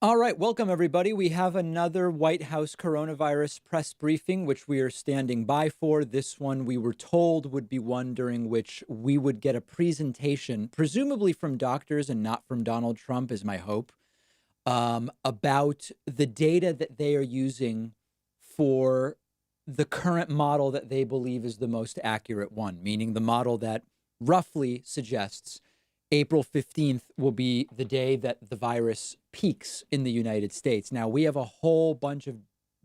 All right, welcome everybody. We have another White House coronavirus press briefing, which we are standing by for. This one we were told would be one during which we would get a presentation, presumably from doctors and not from Donald Trump, is my hope, about the data that they are using for the current model that they believe is the most accurate one, meaning the model that roughly suggests April 15th will be the day that the virus peaks in the United States. Now, we have a whole bunch of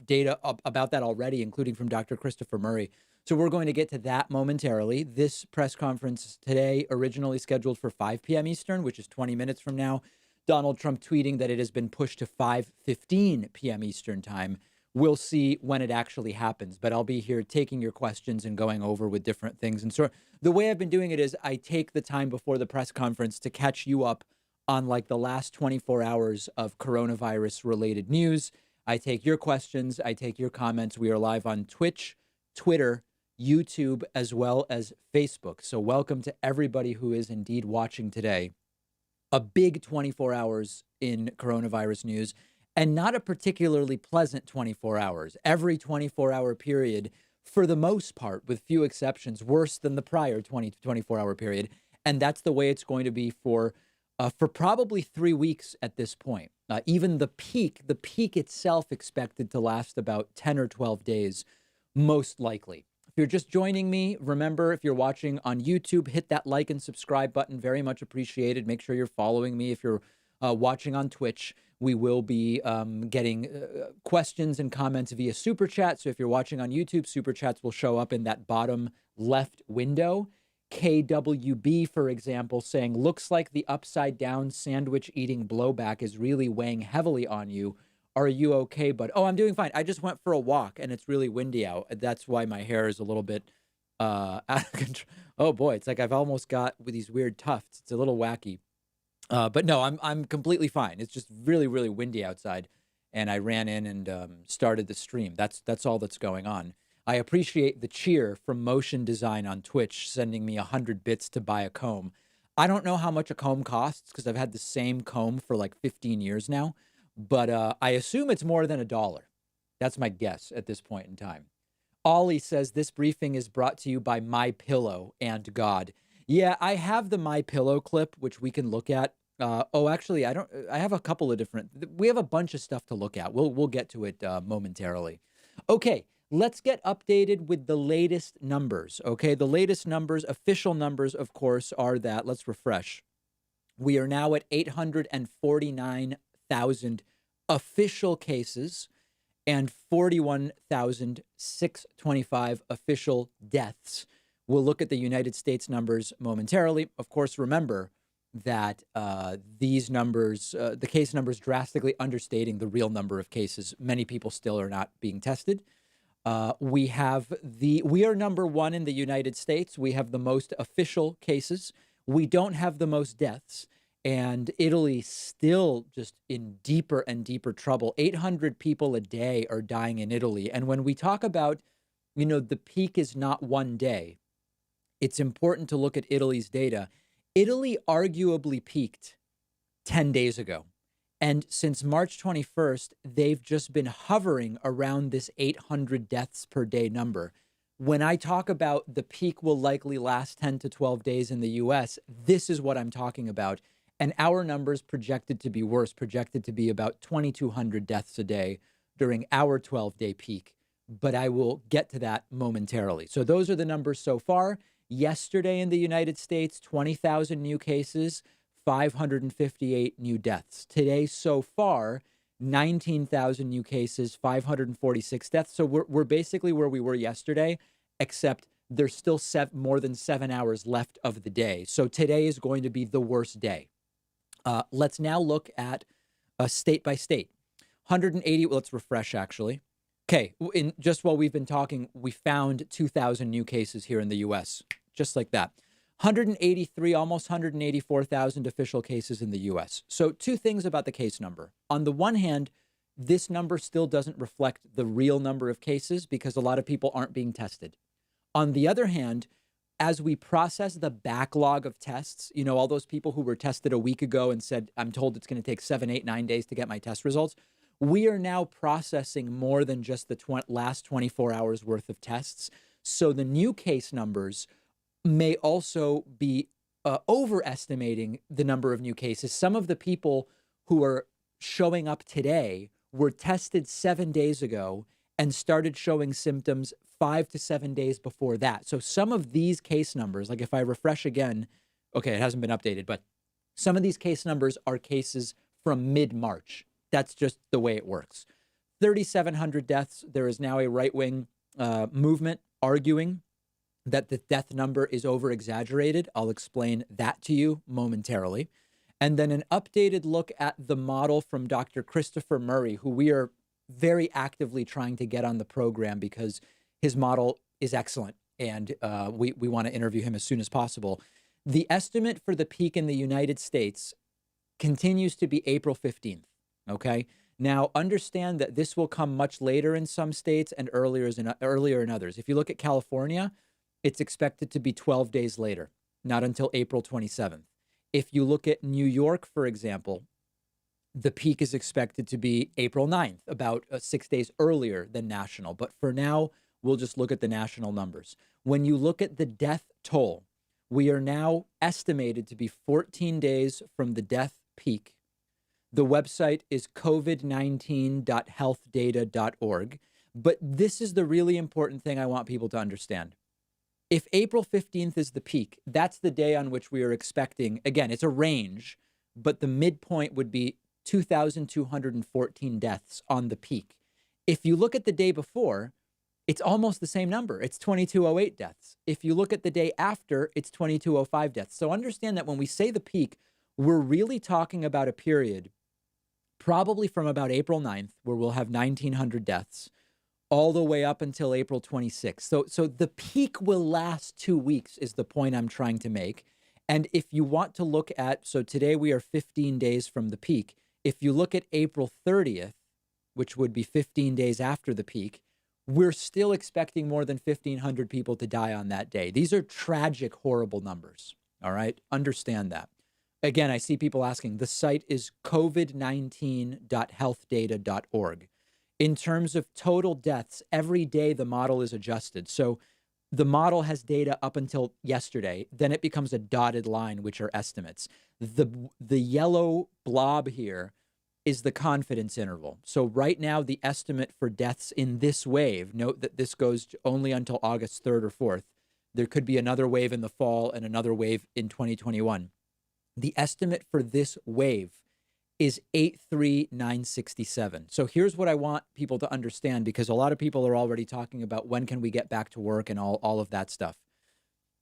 data about that already, including from Dr. Christopher Murray. So we're going to get to that momentarily. This press conference today, originally scheduled for 5 p.m. Eastern, which is 20 minutes from now. Donald Trump tweeting that it has been pushed to 5:15 p.m. Eastern time. We'll see when it actually happens, but I'll be here taking your questions and going over with different things. And so the way I've been doing it is I take the time before the press conference to catch you up on like the last 24 hours of coronavirus related news. I take your questions. I take your comments. We are live on Twitch, Twitter, YouTube, as well as Facebook. So welcome to everybody who is indeed watching today. A big 24 hours in coronavirus news, and not a particularly pleasant 24 hours. Every 24-hour period, for the most part, with few exceptions, worse than the prior 24-hour period. And that's the way it's going to be for probably 3 weeks at this point. Even the peak itself expected to last about 10 or 12 days, most likely. If you're just joining me, remember, if you're watching on YouTube, hit that like and subscribe button. Very much appreciated. Make sure you're following me. If you're watching on Twitch, we will be getting questions and comments via Super Chat. So if you're watching on YouTube, Super Chats will show up in that bottom left window. KWB, for example, saying, looks like the upside down sandwich eating blowback is really weighing heavily on you. Are you okay, bud? Oh, I'm doing fine. I just went for a walk and it's really windy out. That's why my hair is a little bit out of control. Oh boy, it's like I've almost got with these weird tufts. It's a little wacky. But no, I'm completely fine. It's just really, really windy outside, and I ran in and started the stream. That's all that's going on. I appreciate the cheer from Motion Design on Twitch, sending me 100 bits to buy a comb. I don't know how much a comb costs because I've had the same comb for like 15 years now, but I assume it's more than $1. That's my guess at this point in time. Ollie says this briefing is brought to you by My Pillow and God. Yeah, I have the My Pillow clip, which we can look at. Actually, I don't. I have a couple of different. We have a bunch of stuff to look at. We'll get to it momentarily. Okay, let's get updated with the latest numbers. Okay, the latest numbers, official numbers, of course, are that. Let's refresh. We are now at 849,000 official cases and 41,625 official deaths. We'll look at the United States numbers momentarily. Of course, remember that these numbers, the case numbers, drastically understating the real number of cases. Many people still are not being tested. We are number one in the United States. We have the most official cases. We don't have the most deaths. And Italy still just in deeper and deeper trouble. 800 people a day are dying in Italy. And when we talk about, the peak is not one day, it's important to look at Italy's data. Italy arguably peaked 10 days ago. And since March 21st, they've just been hovering around this 800 deaths per day number. When I talk about the peak will likely last 10 to 12 days in the US, this is what I'm talking about. And our numbers projected to be worse, projected to be about 2,200 deaths a day during our 12-day peak. But I will get to that momentarily. So those are the numbers so far. Yesterday in the United States, 20,000 new cases, 558 new deaths. Today so far, 19,000 new cases, 546 deaths. So we're basically where we were yesterday, except there's still more than 7 hours left of the day. So today is going to be the worst day. Let's now look at state by state. 180, let's refresh actually. Okay, just while we've been talking, we found 2,000 new cases here in the U.S., just like that. 183, almost 184,000 official cases in the U.S. So two things about the case number. On the one hand, this number still doesn't reflect the real number of cases because a lot of people aren't being tested. On the other hand, as we process the backlog of tests, all those people who were tested a week ago and said, I'm told it's going to take 7, 8, 9 days to get my test results. We are now processing more than just the last 24 hours worth of tests. So the new case numbers may also be overestimating the number of new cases. Some of the people who are showing up today were tested 7 days ago and started showing symptoms 5 to 7 days before that. So some of these case numbers, like if I refresh again, okay, it hasn't been updated, but some of these case numbers are cases from mid-March. That's just the way it works. 3,700 deaths. There is now a right-wing movement arguing that the death number is over-exaggerated. I'll explain that to you momentarily. And then an updated look at the model from Dr. Christopher Murray, who we are very actively trying to get on the program because his model is excellent, and we want to interview him as soon as possible. The estimate for the peak in the United States continues to be April 15th, okay? Now, understand that this will come much later in some states and earlier in others. If you look at California, it's expected to be 12 days later, not until April 27th. If you look at New York, for example, the peak is expected to be April 9th, about 6 days earlier than national. But for now, we'll just look at the national numbers. When you look at the death toll, we are now estimated to be 14 days from the death peak. The website is covid19.healthdata.org. But this is the really important thing I want people to understand. If April 15th is the peak, that's the day on which we are expecting, again, it's a range, but the midpoint would be 2,214 deaths on the peak. If you look at the day before, it's almost the same number. It's 2,208 deaths. If you look at the day after, it's 2,205 deaths. So understand that when we say the peak, we're really talking about a period probably from about April 9th, where we'll have 1,900 deaths, all the way up until April 26th. So the peak will last 2 weeks is the point I'm trying to make. And if you want to look at, so today we are 15 days from the peak. If you look at April 30th, which would be 15 days after the peak, we're still expecting more than 1,500 people to die on that day. These are tragic, horrible numbers. All right. Understand that. Again, I see people asking, the site is covid19.healthdata.org. In terms of total deaths, every day the model is adjusted. So the model has data up until yesterday, then it becomes a dotted line, which are estimates. The yellow blob here is the confidence interval. So right now, the estimate for deaths in this wave, note that this goes only until August 3rd or 4th. There could be another wave in the fall and another wave in 2021. The estimate for this wave is 83967. So here's what I want people to understand, because a lot of people are already talking about when can we get back to work and all of that stuff.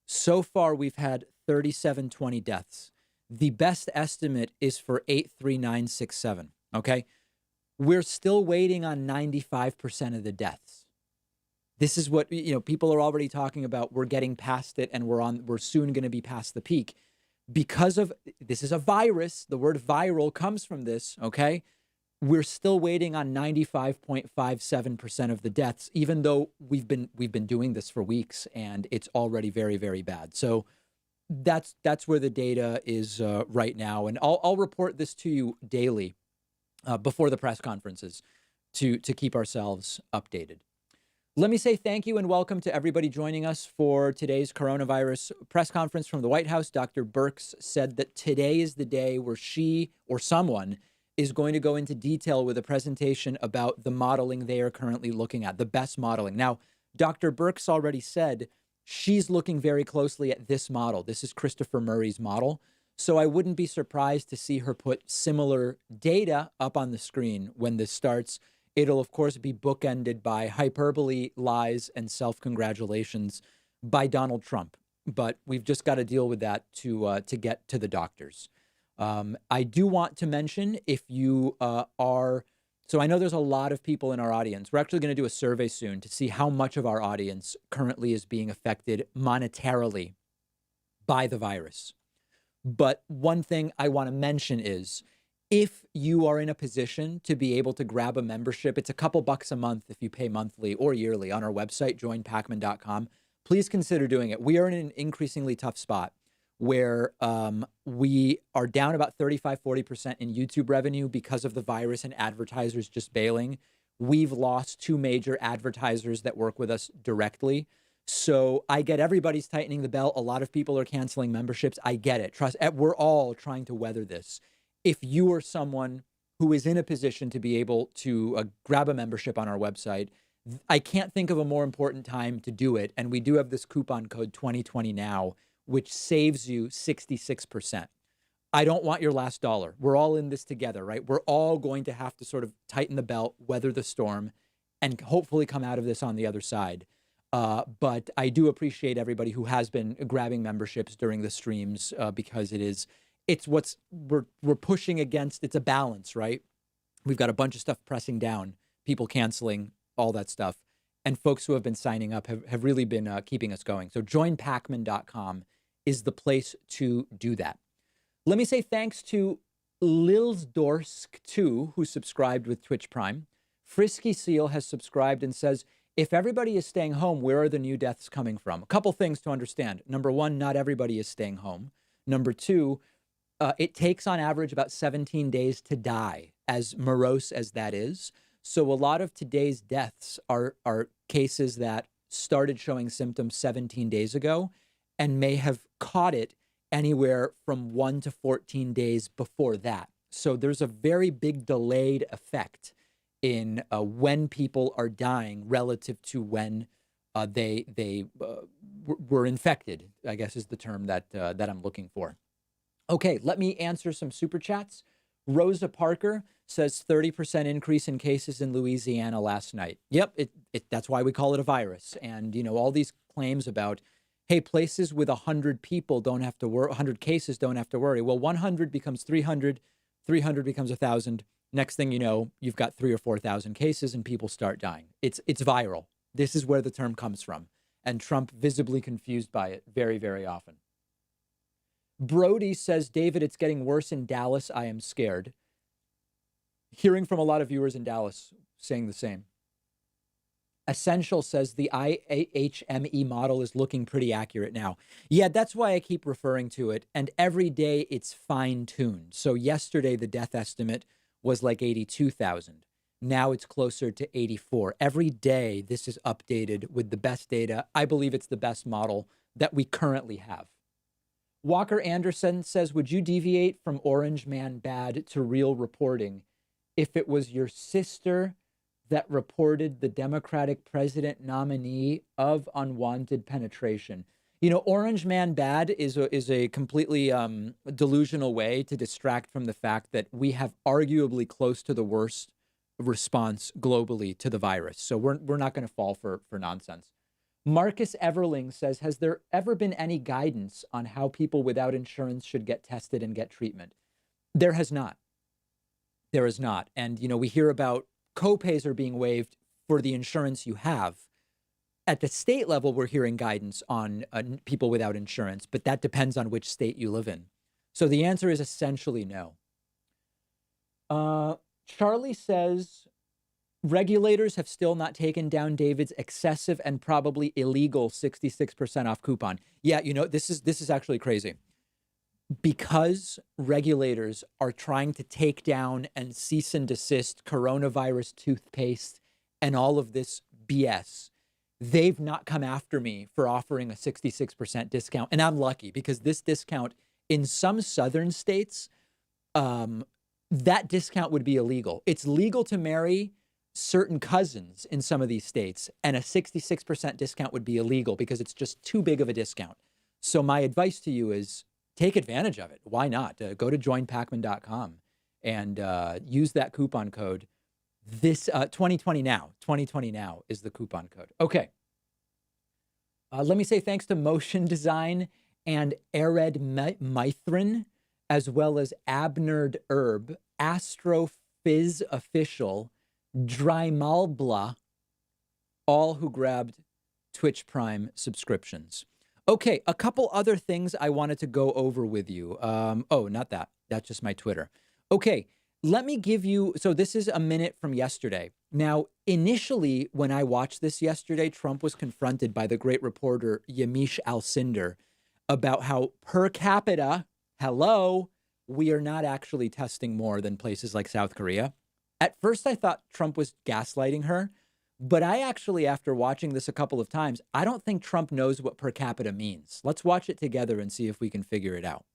So far, we've had 3,720 deaths. The best estimate is for 83967, okay? We're still waiting on 95% of the deaths. This is what, people are already talking about. We're getting past it and we're soon going to be past the peak. Because of this is a virus, the word viral comes from this, okay? We're still waiting on 95.57% of the deaths, even though we've been doing this for weeks and it's already very, very bad. So that's where the data is right now, and I'll report this to you daily before the press conferences to keep ourselves updated. Let me say thank you and welcome to everybody joining us for today's coronavirus press conference from the White House. Dr. Birx said that today is the day where she or someone is going to go into detail with a presentation about the modeling they are currently looking at, the best modeling. Now, Dr. Birx already said she's looking very closely at this model. This is Christopher Murray's model. So I wouldn't be surprised to see her put similar data up on the screen when this starts. It'll, of course, be bookended by hyperbole, lies, and self-congratulations by Donald Trump. But we've just got to deal with that to get to the doctors. I do want to mention, if you are... So I know there's a lot of people in our audience. We're actually going to do a survey soon to see how much of our audience currently is being affected monetarily by the virus. But one thing I want to mention is, if you are in a position to be able to grab a membership, it's a couple bucks a month if you pay monthly or yearly on our website, joinpacman.com. please consider doing it. We are in an increasingly tough spot where we are down about 35-40% in YouTube revenue because of the virus and advertisers just bailing. We've lost 2 major advertisers that work with us directly. So I get everybody's tightening the belt. A lot of people are canceling memberships. I get it. Trust, we're all trying to weather this. If you are someone who is in a position to be able to grab a membership on our website, I can't think of a more important time to do it. And we do have this coupon code 2020 now, which saves you 66%. I don't want your last dollar. We're all in this together, right? We're all going to have to sort of tighten the belt, weather the storm, and hopefully come out of this on the other side. But I do appreciate everybody who has been grabbing memberships during the streams because it's what we're pushing against. It's a balance, right? We've got a bunch of stuff pressing down, people canceling, all that stuff. And folks who have been signing up have really been keeping us going. So joinpacman.com is the place to do that. Let me say thanks to Lilsdorsk2, who subscribed with Twitch Prime. Frisky Seal has subscribed and says, if everybody is staying home, where are the new deaths coming from? A couple things to understand. Number one, not everybody is staying home. Number two, it takes on average about 17 days to die, as morose as that is. So a lot of today's deaths are cases that started showing symptoms 17 days ago and may have caught it anywhere from 1 to 14 days before that. So there's a very big delayed effect in when people are dying relative to when they were infected, I guess is the term that I'm looking for. Okay, let me answer some super chats. Rosa Parker says 30% increase in cases in Louisiana last night. Yep, that's why we call it a virus. And, all these claims about, hey, places with 100 people don't have to worry, 100 cases don't have to worry. Well, 100 becomes 300, 300 becomes 1,000. Next thing you know, you've got 3,000 or 4,000 cases and people start dying. It's viral. This is where the term comes from. And Trump visibly confused by it very, very often. Brody says, David, it's getting worse in Dallas. I am scared. Hearing from a lot of viewers in Dallas saying the same. Essential says the IHME model is looking pretty accurate now. Yeah, that's why I keep referring to it. And every day it's fine-tuned. So yesterday the death estimate was like 82,000. Now it's closer to 84. Every day this is updated with the best data. I believe it's the best model that we currently have. Walker Anderson says, would you deviate from Orange Man Bad to real reporting if it was your sister that reported the Democratic president nominee of unwanted penetration? Orange Man Bad is a completely delusional way to distract from the fact that we have arguably close to the worst response globally to the virus. So we're not going to fall for nonsense. Marcus Everling says, has there ever been any guidance on how people without insurance should get tested and get treatment? There has not. There is not. And, we hear about copays are being waived for the insurance you have. At the state level, we're hearing guidance on people without insurance, but that depends on which state you live in. So the answer is essentially no. Charlie says, regulators have still not taken down David's excessive and probably illegal 66% off coupon. Yeah, this is actually crazy. Because regulators are trying to take down and cease and desist coronavirus toothpaste and all of this BS, they've not come after me for offering a 66% discount. And I'm lucky because this discount in some southern states, that discount would be illegal. It's legal to marry certain cousins in some of these states, and a 66% discount would be illegal because it's just too big of a discount. So my advice to you is take advantage of it. Why not? Go to joinpacman.com and use that coupon code. This 2020 now is the coupon code. Okay. Let me say thanks to Motion Design and Ered Mithrin, as well as Abnerd Herb, Astrophiz Official, Drymalbla, all who grabbed Twitch Prime subscriptions. Okay, a couple other things I wanted to go over with you. Oh, not that. That's just my Twitter. Okay, Let me give you, so this is a minute from yesterday. Now, initially, when I watched this yesterday, Trump was confronted by the great reporter Yamiche Alcindor about how per capita, hello, we are not actually testing more than places like South Korea. At first, I thought Trump was gaslighting her, but I actually, after watching this a couple of times, I don't think Trump knows what per capita means. Let's watch it together and see if we can figure it out.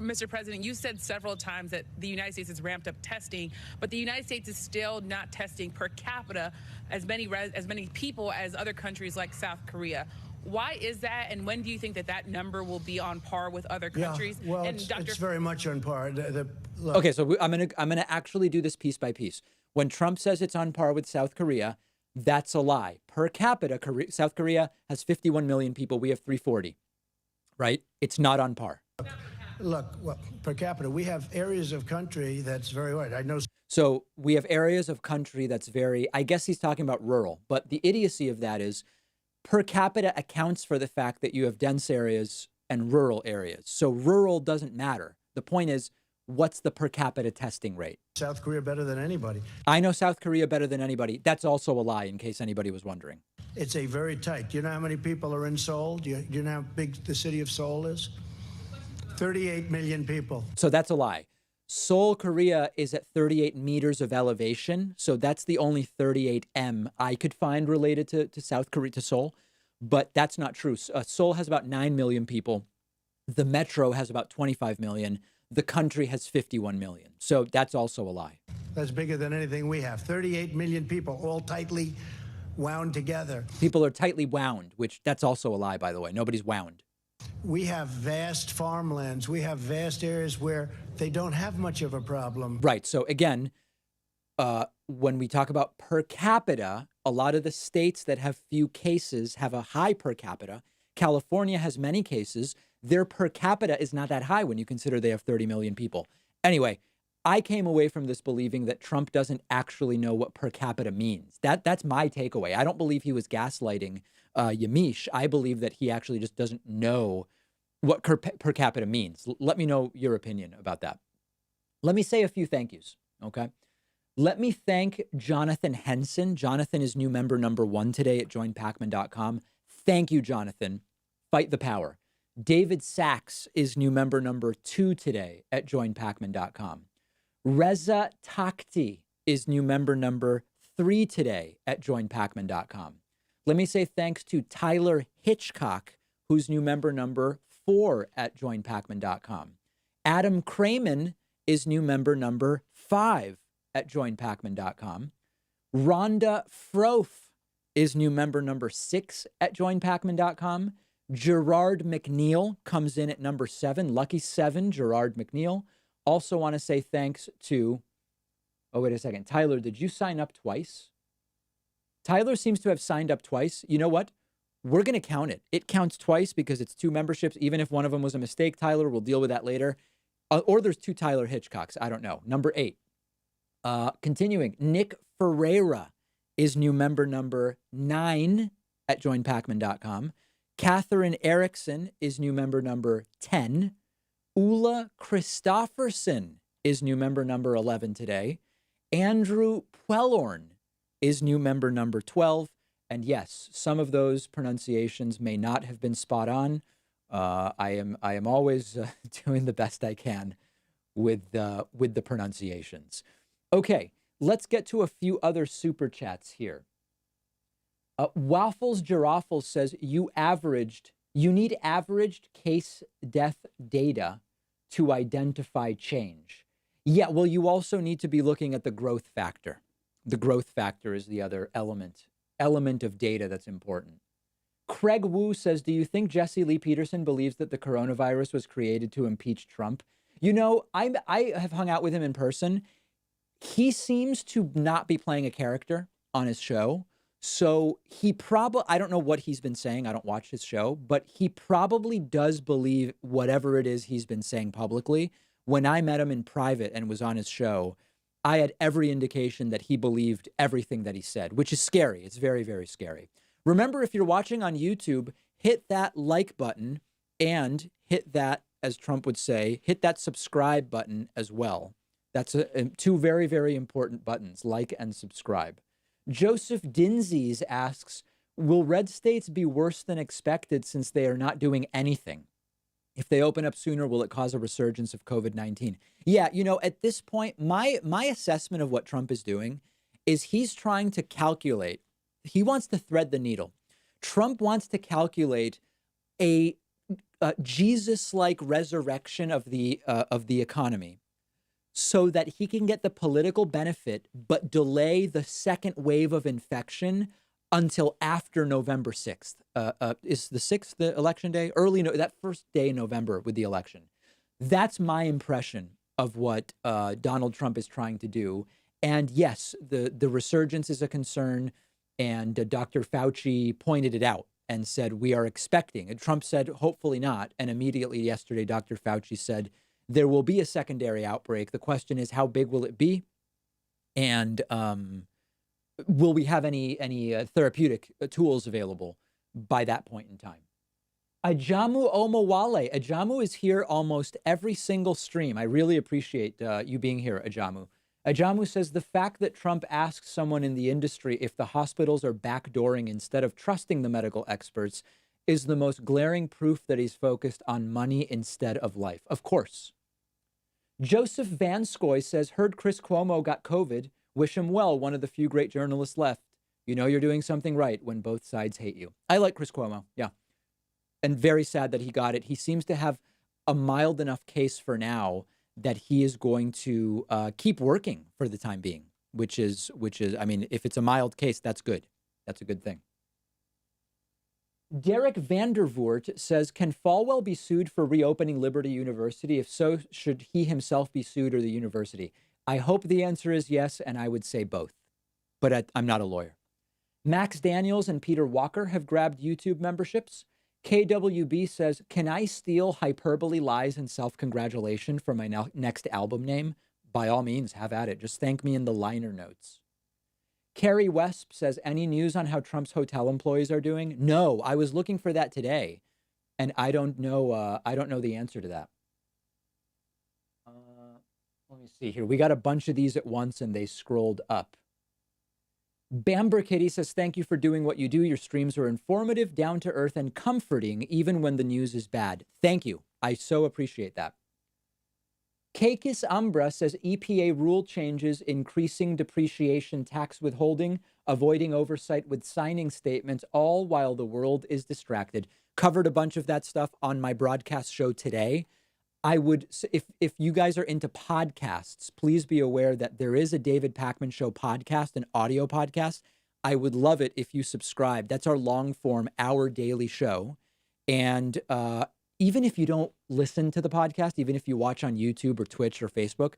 Mr. President, you said several times that the United States has ramped up testing, but the United States is still not testing per capita as many people as other countries like South Korea. Why is that, and when do you think that that number will be on par with other countries? Yeah, well, and it's very much on par. Look. Okay, so I'm gonna actually do this piece by piece. When Trump says it's on par with South Korea, that's a lie. Per capita, South Korea has 51 million people. We have 340, right? It's not on par. Look, well, per capita, we have areas of country that's very hard. I know. So we have areas of country that's very, I guess he's talking about rural, but the idiocy of that is per capita accounts for the fact that you have dense areas and rural areas. So rural doesn't matter. The point is, what's the per capita testing rate? South Korea better than anybody. I know South Korea better than anybody. That's also a lie, in case anybody was wondering. It's a very tight. Do you know how many people are in Seoul? Do you know how big the city of Seoul is? 38 million people. So that's a lie. Seoul, Korea is at 38 meters of elevation. So that's the only 38 M I could find related to South Korea, to Seoul. But that's not true. Seoul has about 9 million people. The metro has about 25 million. The country has 51 million. So that's also a lie. That's bigger than anything we have. 38 million people, all tightly wound together. People are tightly wound, which that's also a lie, by the way. Nobody's wound. We have vast farmlands. We have vast areas where they don't have much of a problem. Right. So again, when we talk about per capita, a lot of the states that have few cases have a high per capita. California has many cases. Their per capita is not that high when you consider they have 30 million people. Anyway, I came away from this believing that Trump doesn't actually know what per capita means. That's my takeaway. I don't believe he was gaslighting Yamiche. I believe that he actually just doesn't know what per capita means. Let me know your opinion about that. Let me say a few thank yous, okay? Let me thank Jonathan Henson. Jonathan is new member number 1 today at joinpacman.com. Thank you, Jonathan. Fight the power. David Sachs is new member number 2 today at joinpacman.com. Reza Takhti is new member number 3 today at joinpacman.com. Let me say thanks to Tyler Hitchcock, who's new member number 4 at joinpacman.com. Adam Cramen is new member number 5 at joinpacman.com. Rhonda Frofe is new member number 6 at joinpacman.com. Gerard McNeil comes in at number 7. Lucky 7, Gerard McNeil. Also want to say thanks to, oh, wait a second. Tyler, did you sign up twice? Tyler seems to have signed up twice. You know what? We're going to count it. It counts twice because it's 2 memberships. Even if one of them was a mistake, Tyler, we'll deal with that later. Or there's 2 Tyler Hitchcocks. I don't know. Number 8. Continuing, Nick Ferreira is new member number 9 at joinpacman.com. Catherine Erickson is new member number 10. Ula Christofferson is new member number 11 today. Andrew Puelorn is new member number 12. And yes, some of those pronunciations may not have been spot on. I am always doing the best I can with the pronunciations. Okay, let's get to a few other super chats here. Waffles Giraffles says you need averaged case death data to identify change. Yeah, well, you also need to be looking at the growth factor. The growth factor is the other element of data that's important. Craig Wu says, do you think Jesse Lee Peterson believes that the coronavirus was created to impeach Trump? You know, I have hung out with him in person. He seems to not be playing a character on his show. So he probably, I don't know what he's been saying. I don't watch his show, but he probably does believe whatever it is he's been saying publicly. When I met him in private and was on his show, I had every indication that he believed everything that he said, which is scary. It's very, very scary. Remember, if you're watching on YouTube, hit that like button and hit that, as Trump would say, hit that subscribe button as well. That's two very, very important buttons, like and subscribe. Joseph Dinsies asks, will red states be worse than expected since they are not doing anything? If they open up sooner, will it cause a resurgence of COVID-19? Yeah, at this point, my assessment of what Trump is doing is he's trying to calculate. He wants to thread the needle. Trump wants to calculate a Jesus-like resurrection of the economy so that he can get the political benefit, but delay the second wave of infection until after November 6th. Is the 6th the election day? That first day in November with the election. That's my impression of what Donald Trump is trying to do. And yes, the resurgence is a concern. And Dr. Fauci pointed it out and said, we are expecting. And Trump said, hopefully not. And immediately yesterday, Dr. Fauci said, there will be a secondary outbreak. The question is, how big will it be? And will we have any therapeutic tools available by that point in time? Ajamu Omawale. Ajamu is here almost every single stream. I really appreciate you being here, Ajamu. Ajamu says the fact that Trump asks someone in the industry if the hospitals are backdooring instead of trusting the medical experts is the most glaring proof that he's focused on money instead of life. Of course. Joseph Vanskoy says, heard Chris Cuomo got COVID. Wish him well, one of the few great journalists left. You know you're doing something right when both sides hate you. I like Chris Cuomo, yeah. And very sad that he got it. He seems to have a mild enough case for now that he is going to keep working for the time being, which is, I mean, if it's a mild case, that's good. That's a good thing. Derek Vandervoort says, can Falwell be sued for reopening Liberty University? If so, should he himself be sued or the university? I hope the answer is yes, and I would say both. But I'm not a lawyer. Max Daniels and Peter Walker have grabbed YouTube memberships. KWB says, can I steal hyperbole, lies, and self-congratulation for my next album name? By all means, have at it. Just thank me in the liner notes. Carrie Wesp says, any news on how Trump's hotel employees are doing? No, I was looking for that today, and I don't know the answer to that. Let me see here. We got a bunch of these at once, and they scrolled up. Bamber Kitty says, thank you for doing what you do. Your streams are informative, down to earth, and comforting, even when the news is bad. Thank you. I so appreciate that. Kakis Umbra says, EPA rule changes, increasing depreciation tax withholding, avoiding oversight with signing statements, all while the world is distracted. Covered a bunch of that stuff on my broadcast show today. I would, if you guys are into podcasts, please be aware that there is a David Pakman Show podcast, an audio podcast. I would love it if you subscribe. That's our long form, our daily show. And even if you don't listen to the podcast, even if you watch on YouTube or Twitch or Facebook,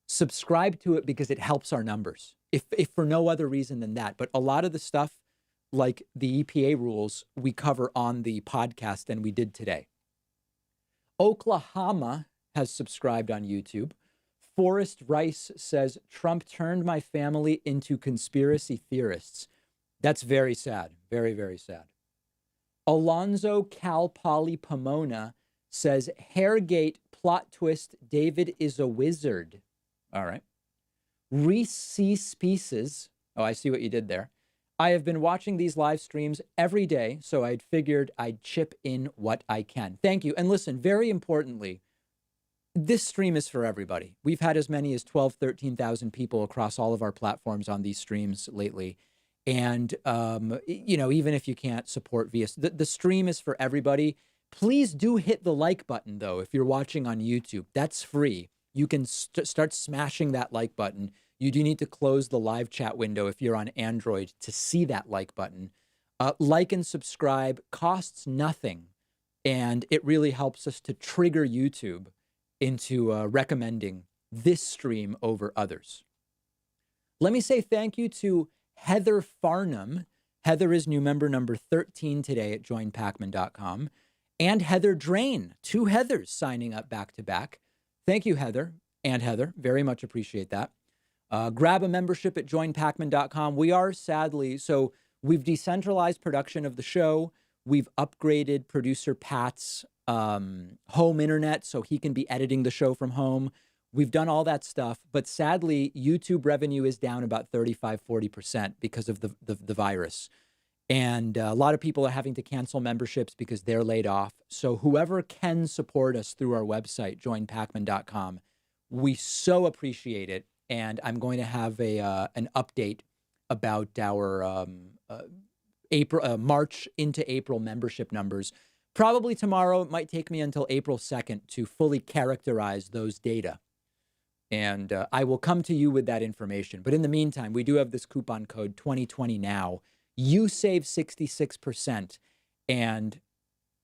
subscribe to it because it helps our numbers, if for no other reason than that. But a lot of the stuff, like the EPA rules, we cover on the podcast, and we did today. Oklahoma has subscribed on YouTube. Forrest Rice says, Trump turned my family into conspiracy theorists. That's very sad. Very, very sad. Alonzo Cal Poly Pomona says, Hairgate plot twist, David is a wizard. All right. Reese C. Species. Oh, I see what you did there. I have been watching these live streams every day, so I'd figured I'd chip in what I can. Thank you. And listen, very importantly, this stream is for everybody. We've had as many as 12, 13,000 people across all of our platforms on these streams lately. And, even if you can't support via, the stream is for everybody. Please do hit the like button, though, if you're watching on YouTube. That's free. You can start smashing that like button. You do need to close the live chat window if you're on Android to see that like button. Like and subscribe costs nothing, and it really helps us to trigger YouTube into recommending this stream over others. Let me say thank you to Heather Farnham. Heather is new member number 13 today at joinpakman.com. And Heather Drain, two Heathers signing up back to back. Thank you, Heather and Heather. Very much appreciate that. Grab a membership at joinpakman.com. We are sadly, so we've decentralized production of the show. We've upgraded producer Pat's home internet so he can be editing the show from home. We've done all that stuff, but sadly, YouTube revenue is down about 35-40% because of the virus. And a lot of people are having to cancel memberships because they're laid off. So whoever can support us through our website, joinpacman.com, we so appreciate it. And I'm going to have an update about our March into April membership numbers. Probably tomorrow. It might take me until April 2nd to fully characterize those data. And I will come to you with that information. But in the meantime, we do have this coupon code 2020 now. You save 66%. And,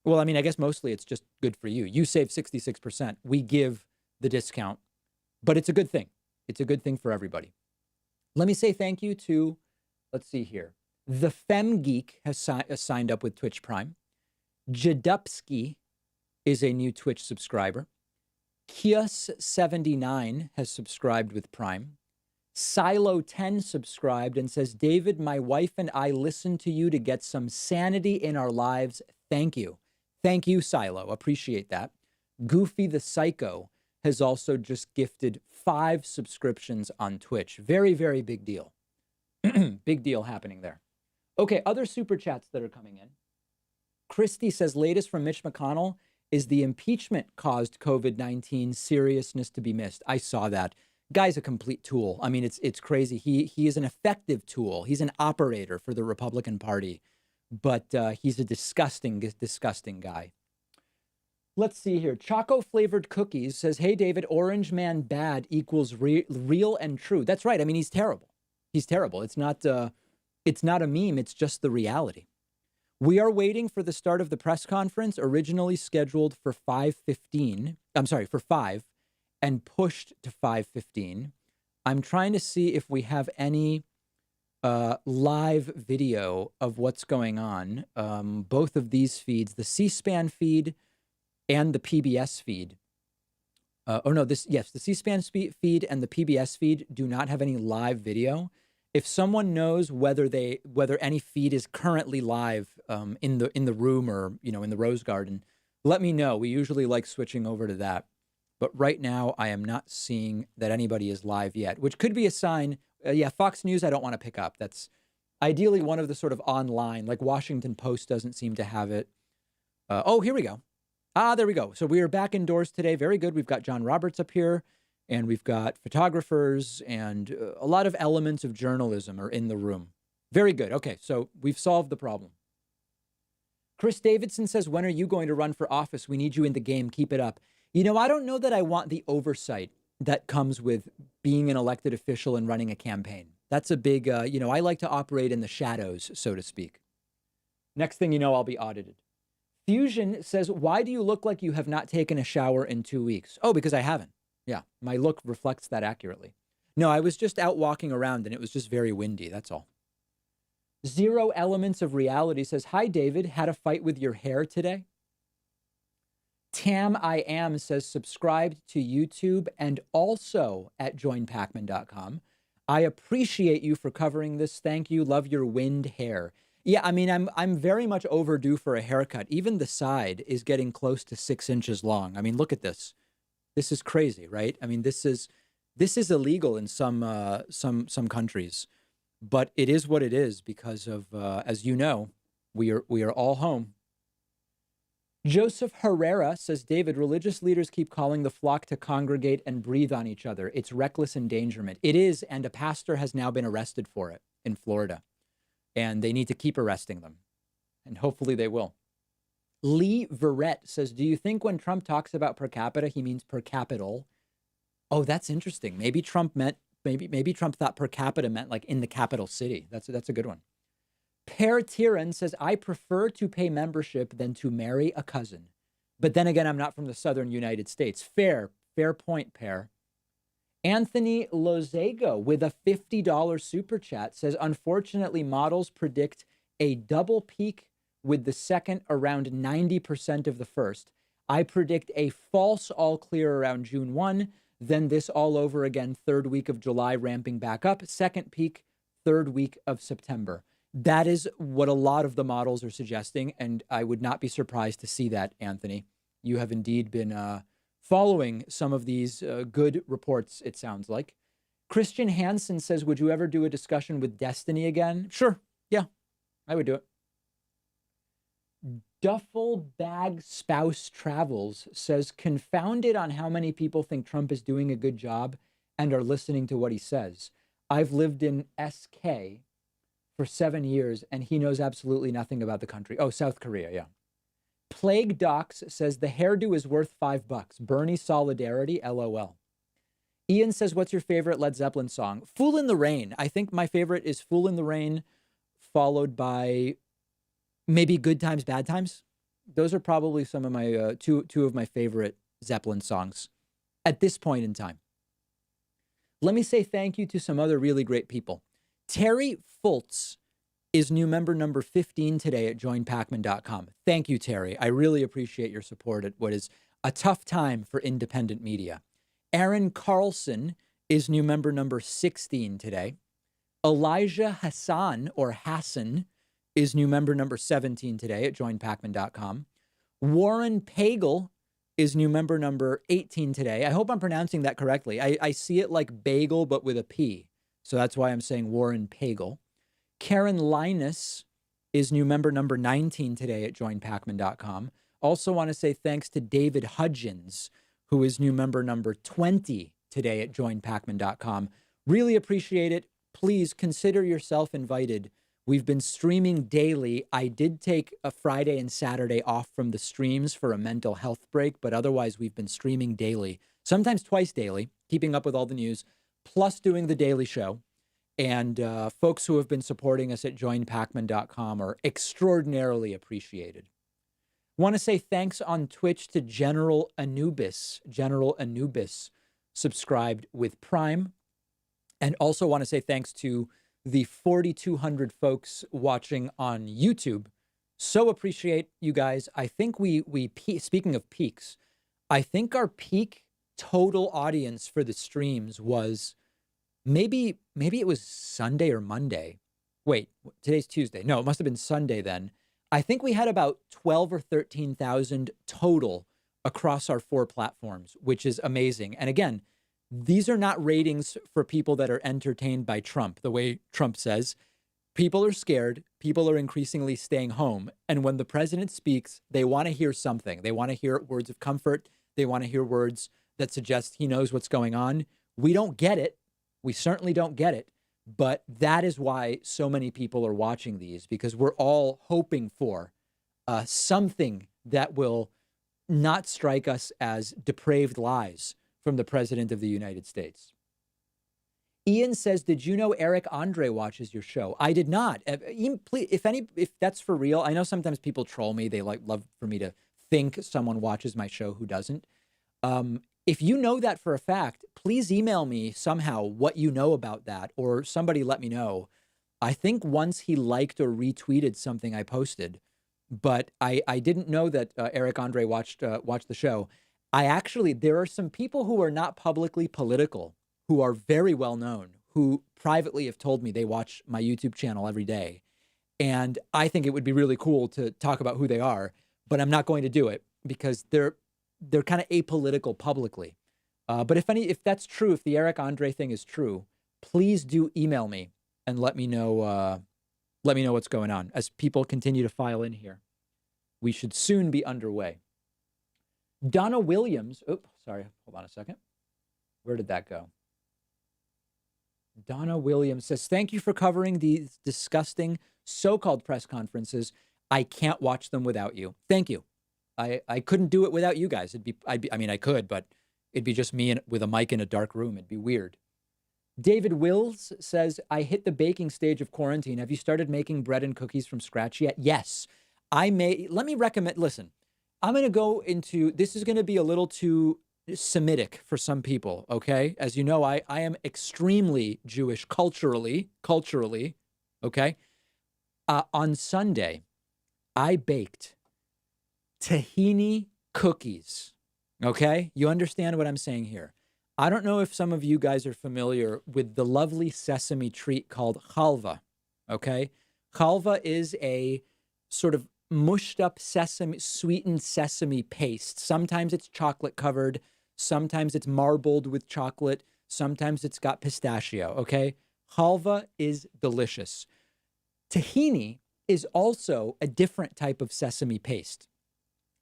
well, I mean, I guess mostly it's just good for you. You save 66%. We give the discount. But it's a good thing. It's a good thing for everybody. Let me say thank you to, let's see here. The Fem Geek has signed up with Twitch Prime. Jadupski is a new Twitch subscriber. Kios79 has subscribed with Prime. Silo10 subscribed and says, David, my wife and I listen to you to get some sanity in our lives. Thank you. Thank you, Silo. Appreciate that. Goofy the Psycho has also just gifted 5 subscriptions on Twitch. Very, very big deal. Big deal happening there. Okay, other super chats that are coming in. Christy says, latest from Mitch McConnell is the impeachment caused COVID-19 seriousness to be missed. I saw that. Guy's a complete tool. I mean, it's crazy. He is an effective tool. He's an operator for the Republican Party, but he's a disgusting guy. Let's see here. Choco flavored cookies says, hey, David, Orange Man bad equals real and true. That's right. I mean, he's terrible. He's terrible. It's not a meme. It's just the reality. We are waiting for the start of the press conference, originally scheduled for 5:15. I'm sorry, for 5, and pushed to 5:15. I'm trying to see if we have any live video of what's going on. Both of these feeds, the C-SPAN feed and the PBS feed. The C-SPAN feed and the PBS feed do not have any live video. If someone knows whether any feed is currently live in the room or in the Rose Garden, let me know. We usually like switching over to that. But right now, I am not seeing that anybody is live yet, which could be a sign. Fox News, I don't want to pick up. That's ideally one of the sort of online, like Washington Post doesn't seem to have it. Here we go. There we go. So we are back indoors today. Very good. We've got John Roberts up here. And we've got photographers and a lot of elements of journalism are in the room. Very good. Okay, so we've solved the problem. Chris Davidson says, when are you going to run for office? We need you in the game. Keep it up. I don't know that I want the oversight that comes with being an elected official and running a campaign. That's a big, I like to operate in the shadows, so to speak. Next thing you know, I'll be audited. Fusion says, why do you look like you have not taken a shower in 2 weeks? Oh, because I haven't. Yeah, my look reflects that accurately. No, I was just out walking around and it was just very windy. That's all. Zero Elements of Reality says, hi, David. Had a fight with your hair today? Tam I Am says, subscribed to YouTube and also at joinpacman.com. I appreciate you for covering this. Thank you. Love your wind hair. Yeah, I mean, I'm very much overdue for a haircut. Even the side is getting close to 6 inches long. I mean, look at this. This is crazy, right? I mean, this is illegal in some countries, but it is what it is because of, as you know, we are all home. Joseph Herrera says, David, religious leaders keep calling the flock to congregate and breathe on each other. It's reckless endangerment. It is, and a pastor has now been arrested for it in Florida, and they need to keep arresting them, and hopefully they will. Lee Verrett says, do you think when Trump talks about per capita, he means per capital? Oh, that's interesting. Maybe Trump thought per capita meant like in the capital city. That's a good one. Per Tyran says, I prefer to pay membership than to marry a cousin. But then again, I'm not from the southern United States. Fair point, Per. Anthony Lozago with a $50 super chat says, unfortunately, models predict a double peak with the second around 90% of the first. I predict a false all clear around June 1, then this all over again, third week of July ramping back up, second peak, third week of September. That is what a lot of the models are suggesting, and I would not be surprised to see that, Anthony. You have indeed been following some of these good reports, it sounds like. Christian Hansen says, would you ever do a discussion with Destiny again? Sure. Yeah, I would do it. Duffel Bag Spouse Travels says, confounded on how many people think Trump is doing a good job and are listening to what he says. I've lived in SK for 7 years and he knows absolutely nothing about the country. Oh, South Korea, yeah. Plague Docs says, the hairdo is worth $5. Bernie solidarity, LOL. Ian says, what's your favorite Led Zeppelin song? Fool in the Rain. I think my favorite is Fool in the Rain, followed by maybe Good Times, Bad Times. Those are probably some of my two of my favorite Zeppelin songs at this point in time. Let me say thank you to some other really great people. Terry Fultz is new member number 15 today at joinpacman.com. Thank you, Terry. I really appreciate your support at what is a tough time for independent media. Aaron Carlson is new member number 16 today. Elijah Hassan, or Hassan, is new member number 17 today at joinpacman.com. Warren Pagel is new member number 18 today. I hope I'm pronouncing that correctly. I see it like bagel, but with a P. So that's why I'm saying Warren Pagel. Karen Linus is new member number 19 today at joinpacman.com. Also want to say thanks to David Hudgens, who is new member number 20 today at joinpacman.com. Really appreciate it. Please consider yourself invited. We've been streaming daily. I did take a Friday and Saturday off from the streams for a mental health break, but otherwise we've been streaming daily, sometimes twice daily, keeping up with all the news, plus doing the daily show. And folks who have been supporting us at joinpacman.com are extraordinarily appreciated. Want to say thanks on Twitch to General Anubis. General Anubis subscribed with Prime. And also want to say thanks to the 4,200 folks watching on YouTube. So appreciate you guys. I think we speaking of peaks, I think our peak total audience for the streams was maybe it was Sunday or Monday. Wait, today's Tuesday. No, it must have been Sunday then. I think we had about 12 or 13,000 total across our 4 platforms, which is amazing. And again, these are not ratings for people that are entertained by Trump. The way Trump says, people are scared. People are increasingly staying home. And when the president speaks, they want to hear something. They want to hear words of comfort. They want to hear words that suggest he knows what's going on. We don't get it. We certainly don't get it. But that is why so many people are watching these, because we're all hoping for something that will not strike us as depraved lies from the president of the United States. Ian says, did you know Eric Andre watches your show? I did not. Ian, please, if that's for real, I know sometimes people troll me. They love for me to think someone watches my show who doesn't. If you know that for a fact, please email me somehow what you know about that, or somebody let me know. I think once he liked or retweeted something I posted, but I didn't know that Eric Andre watched the show. There are some people who are not publicly political, who are very well known, who privately have told me they watch my YouTube channel every day. And I think it would be really cool to talk about who they are, but I'm not going to do it because they're kind of apolitical publicly. But if that's true, if the Eric Andre thing is true, please do email me and let me know what's going on as people continue to file in here. We should soon be underway. Donna Williams. Hold on a second. Where did that go? Donna Williams says, thank you for covering these disgusting so-called press conferences. I can't watch them without you. Thank you. I couldn't do it without you guys. I could, but it'd be just me with a mic in a dark room. It'd be weird. David Wills says, I hit the baking stage of quarantine. Have you started making bread and cookies from scratch yet? Yes. Let me recommend, listen, I'm going to go into, this is going to be a little too Semitic for some people, okay? As you know, I am extremely Jewish culturally, okay? On Sunday, I baked tahini cookies, okay? You understand what I'm saying here. I don't know if some of you guys are familiar with the lovely sesame treat called chalva, okay? Chalva is a sort of mushed up sesame, sweetened sesame paste. Sometimes it's chocolate covered. Sometimes it's marbled with chocolate. Sometimes it's got pistachio. Okay. Halva is delicious. Tahini is also a different type of sesame paste.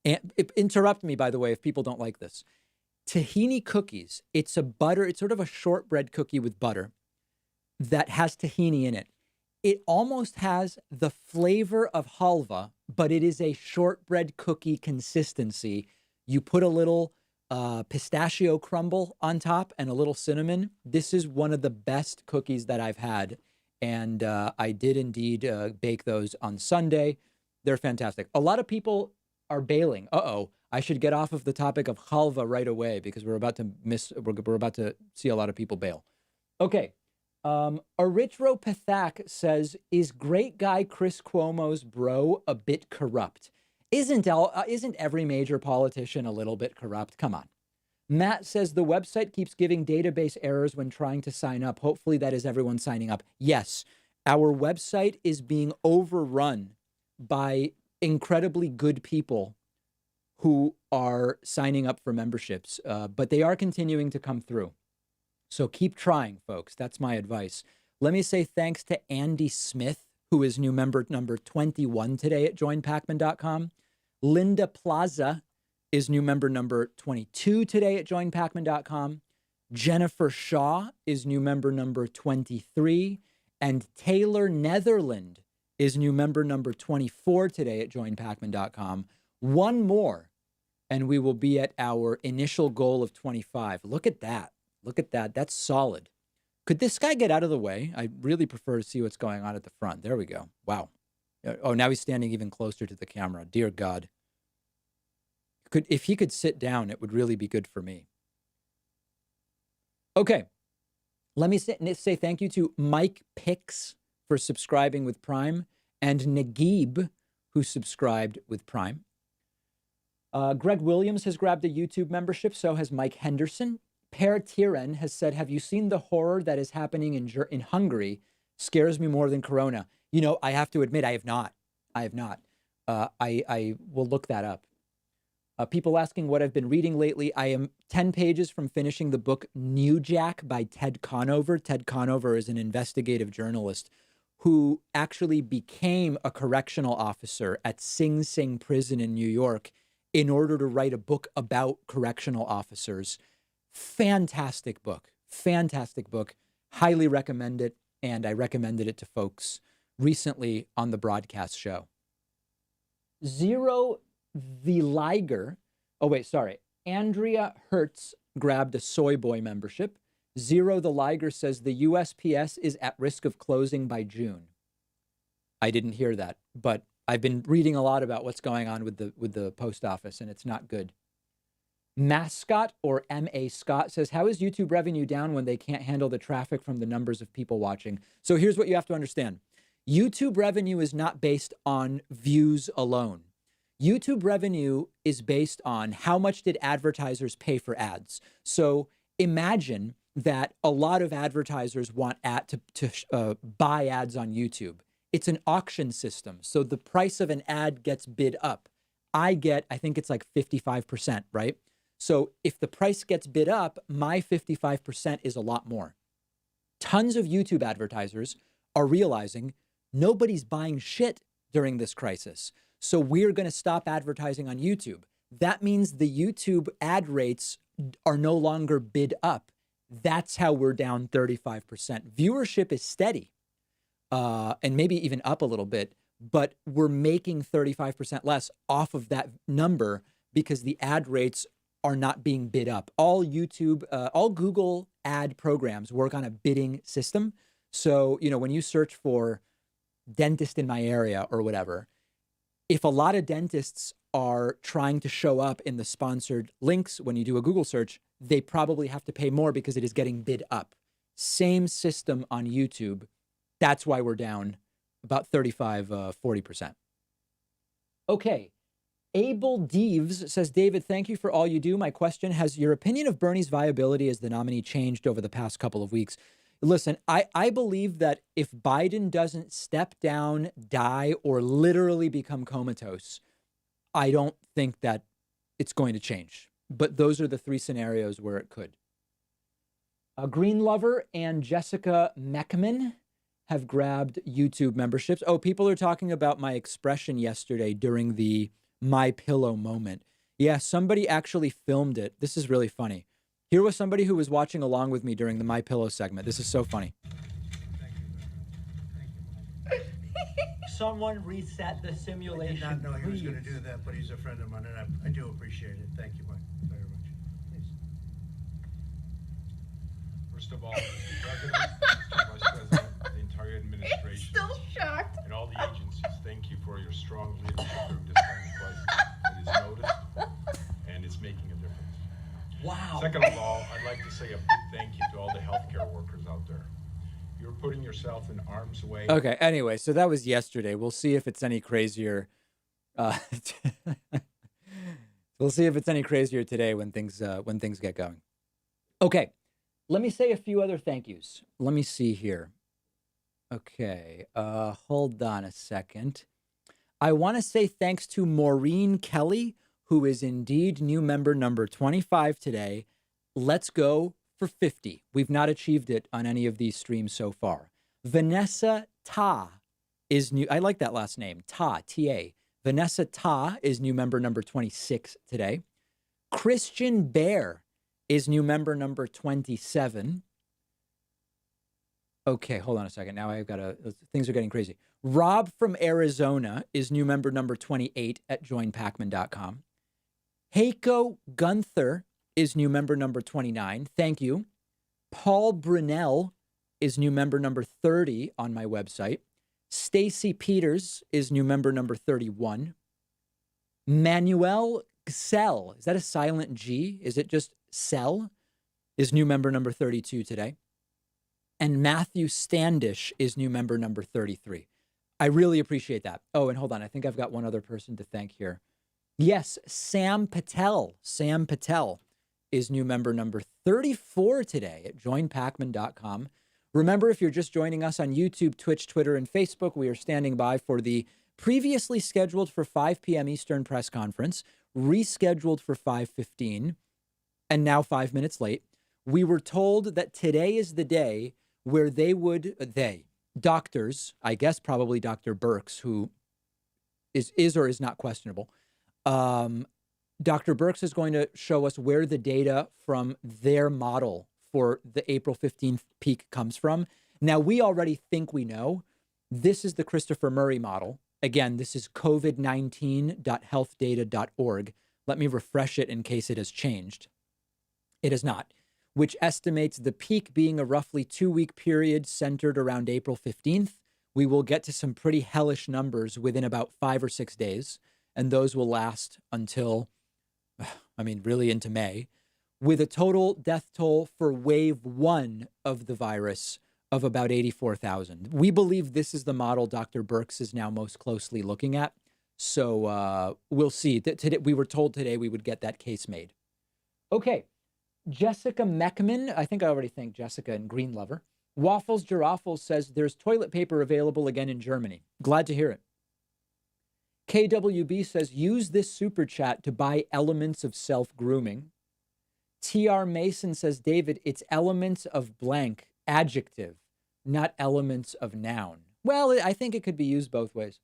And interrupt me, by the way, if people don't like this. Tahini cookies, it's sort of a shortbread cookie with butter that has tahini in it. It almost has the flavor of halva, but it is a shortbread cookie consistency. You put a little pistachio crumble on top and a little cinnamon. This is one of the best cookies that I've had. And I did indeed bake those on Sunday. They're fantastic. A lot of people are bailing. I should get off of the topic of halva right away because we're about to see a lot of people bail. Okay. Erythropathak says, is great guy Chris Cuomo's bro a bit corrupt? Isn't every major politician a little bit corrupt? Come on. Matt says the website keeps giving database errors when trying to sign up. Hopefully that is everyone signing up. Yes, our website is being overrun by incredibly good people who are signing up for memberships, but they are continuing to come through. So keep trying, folks. That's my advice. Let me say thanks to Andy Smith, who is new member number 21 today at joinpacman.com. Linda Plaza is new member number 22 today at joinpacman.com. Jennifer Shaw is new member number 23. And Taylor Netherland is new member number 24 today at joinpacman.com. One more, and we will be at our initial goal of 25. Look at that. Look at that. That's solid. Could this guy get out of the way? I really prefer to see what's going on at the front. There we go. Wow. Oh, now he's standing even closer to the camera. Dear God. If he could sit down, it would really be good for me. Okay. Let me say thank you to Mike Pix for subscribing with Prime and Naguib, who subscribed with Prime. Greg Williams has grabbed a YouTube membership. So has Mike Henderson. Per Tiren has said, have you seen the horror that is happening in Hungary? Scares me more than Corona. You know, I have to admit, I have not. I will look that up. People asking what I've been reading lately. I am 10 pages from finishing the book New Jack by Ted Conover. Ted Conover is an investigative journalist who actually became a correctional officer at Sing Sing Prison in New York in order to write a book about correctional officers. Fantastic book. Highly recommend it. And I recommended it to folks recently on the broadcast show. Zero the Liger. Andrea Hertz grabbed a Soy Boy membership. Zero the Liger says the USPS is at risk of closing by June. I didn't hear that, but I've been reading a lot about what's going on with the post office, and it's not good. Mascot or M.A. Scott says, how is YouTube revenue down when they can't handle the traffic from the numbers of people watching? So here's what you have to understand. YouTube revenue is not based on views alone. YouTube revenue is based on how much did advertisers pay for ads. So imagine that a lot of advertisers want to buy ads on YouTube. It's an auction system. So the price of an ad gets bid up. I think it's like 55%, right? So if the price gets bid up, my 55% is a lot more. Tons of YouTube advertisers are realizing nobody's buying shit during this crisis. So we're going to stop advertising on YouTube. That means the YouTube ad rates are no longer bid up. That's how we're down 35%. Viewership is steady and maybe even up a little bit, but we're making 35% less off of that number because the ad rates are not being bid up. All Google ad programs work on a bidding system. So, when you search for dentist in my area or whatever, if a lot of dentists are trying to show up in the sponsored links when you do a Google search, they probably have to pay more because it is getting bid up. Same system on YouTube. That's why we're down about 40%. Okay. Abel Deves says, David, thank you for all you do. My question, has your opinion of Bernie's viability as the nominee changed over the past couple of weeks? Listen, I believe that if Biden doesn't step down, die, or literally become comatose, I don't think that it's going to change. But those are the three scenarios where it could. Green Lover and Jessica Meckman have grabbed YouTube memberships. Oh, people are talking about my expression yesterday during the My Pillow moment. Yeah, somebody actually filmed it. This is really funny. Here was somebody who was watching along with me during the My Pillow segment. This is so funny. Someone reset the simulation. I did not know he was going to do that, but he's a friend of mine, and I do appreciate it. Thank you very much. Please. First of all, Mr. President, Mr. Vice President, the entire administration, Still shocked. and all the agencies, thank you for your strong leadership during this time of crisis. It is noticed, and it's making a difference. Wow. Second of all, I'd like to say a big thank you to all the healthcare workers out there. You're putting yourself in harm's way. Okay, anyway, so that was yesterday. We'll see if it's any crazier. We'll see if it's any crazier today when things get going. Okay, let me say a few other thank yous. Let me see here. Okay, hold on a second. I want to say thanks to Maureen Kelly, who is indeed new member number 25 today. Let's go for 50. We've not achieved it on any of these streams so far. Vanessa Ta is new. I like that last name. Ta, T-A. Vanessa Ta is new member number 26 today. Christian Bear is new member number 27. Okay, hold on a second. Now I've got things are getting crazy. Rob from Arizona is new member number 28 at joinpacman.com. Heiko Gunther is new member number 29. Thank you. Paul Brunel is new member number 30 on my website. Stacy Peters is new member number 31. Manuel Gsell, is that a silent G? Is it just Sell? Is new member number 32 today. And Matthew Standish is new member number 33. I really appreciate that. Oh, and hold on. I think I've got one other person to thank here. Yes, Sam Patel. Sam Patel is new member number 34 today at joinpacman.com. Remember, if you're just joining us on YouTube, Twitch, Twitter, and Facebook, we are standing by for the previously scheduled for 5 p.m. Eastern press conference, rescheduled for 5:15, and now 5 minutes late. We were told that today is the day where doctors, I guess probably Dr. Birx, who is or is not questionable, Dr. Birx is going to show us where the data from their model for the April 15th peak comes from. Now, we already think we know. This is the Christopher Murray model. Again, this is covid19.healthdata.org. Let me refresh it in case it has changed. It has not, which estimates the peak being a roughly 2-week period centered around April 15th. We will get to some pretty hellish numbers within about 5 or 6 days, and those will last until, really into May, with a total death toll for wave 1 of the virus of about 84,000. We believe this is the model Dr. Birx is now most closely looking at. So we'll see. Today, we were told today we would get that case made. Okay. Jessica Meckman, I think I already thanked Jessica and Green Lover. Waffles Giraffles says there's toilet paper available again in Germany. Glad to hear it. KWB says use this super chat to buy elements of self-grooming. TR Mason says, David, it's elements of blank, adjective, not elements of noun. Well, I think it could be used both ways.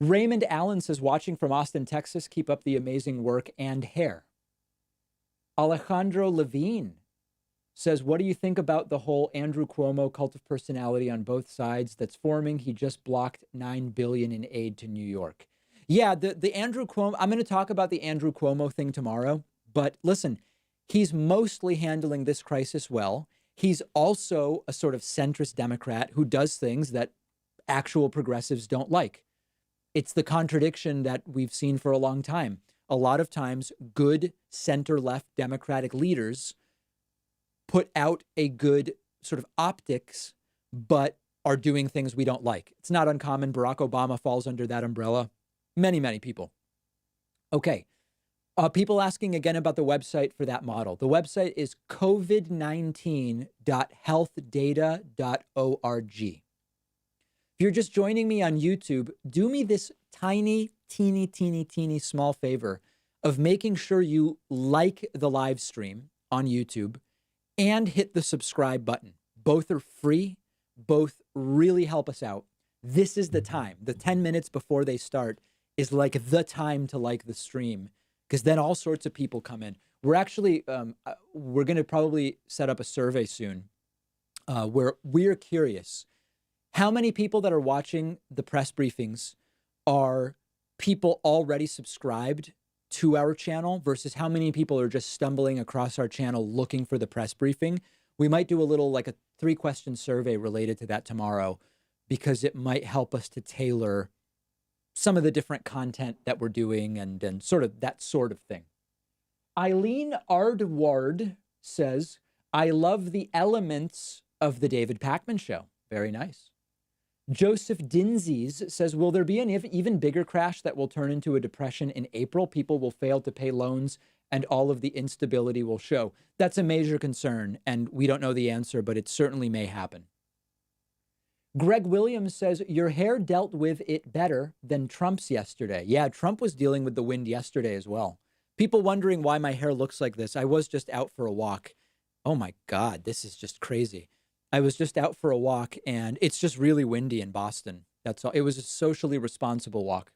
Raymond Allen says, watching from Austin, Texas, keep up the amazing work and hair. Alejandro Levine says, what do you think about the whole Andrew Cuomo cult of personality on both sides that's forming? He just blocked $9 billion in aid to New York. Yeah, the Andrew Cuomo, I'm going to talk about the Andrew Cuomo thing tomorrow. But listen, he's mostly handling this crisis well. He's also a sort of centrist Democrat who does things that actual progressives don't like. It's the contradiction that we've seen for a long time. A lot of times, good center-left Democratic leaders put out a good sort of optics, but are doing things we don't like. It's not uncommon. Barack Obama falls under that umbrella. Many, many people. Okay. People asking again about the website for that model. The website is covid19.healthdata.org. If you're just joining me on YouTube, do me this tiny, teeny small favor of making sure you like the live stream on YouTube and hit the subscribe button. Both are free. Both really help us out. This is the time. The 10 minutes before they start is like the time to like the stream, because then all sorts of people come in. We're actually, we're going to probably set up a survey soon where we're curious how many people that are watching the press briefings are people already subscribed to our channel versus how many people are just stumbling across our channel looking for the press briefing. We might do a little like a 3-question survey related to that tomorrow, because it might help us to tailor some of the different content that we're doing and sort of that sort of thing. Eileen Ardward says, I love the elements of the David Pakman Show. Very nice. Joseph Dinsies says, will there be an even bigger crash that will turn into a depression in April? People will fail to pay loans and all of the instability will show. That's a major concern, and we don't know the answer, but it certainly may happen. Greg Williams says, your hair dealt with it better than Trump's yesterday. Yeah, Trump was dealing with the wind yesterday as well. People wondering why my hair looks like this. I was just out for a walk. Oh my God, this is just crazy. I was just out for a walk and it's just really windy in Boston. That's all. It was a socially responsible walk.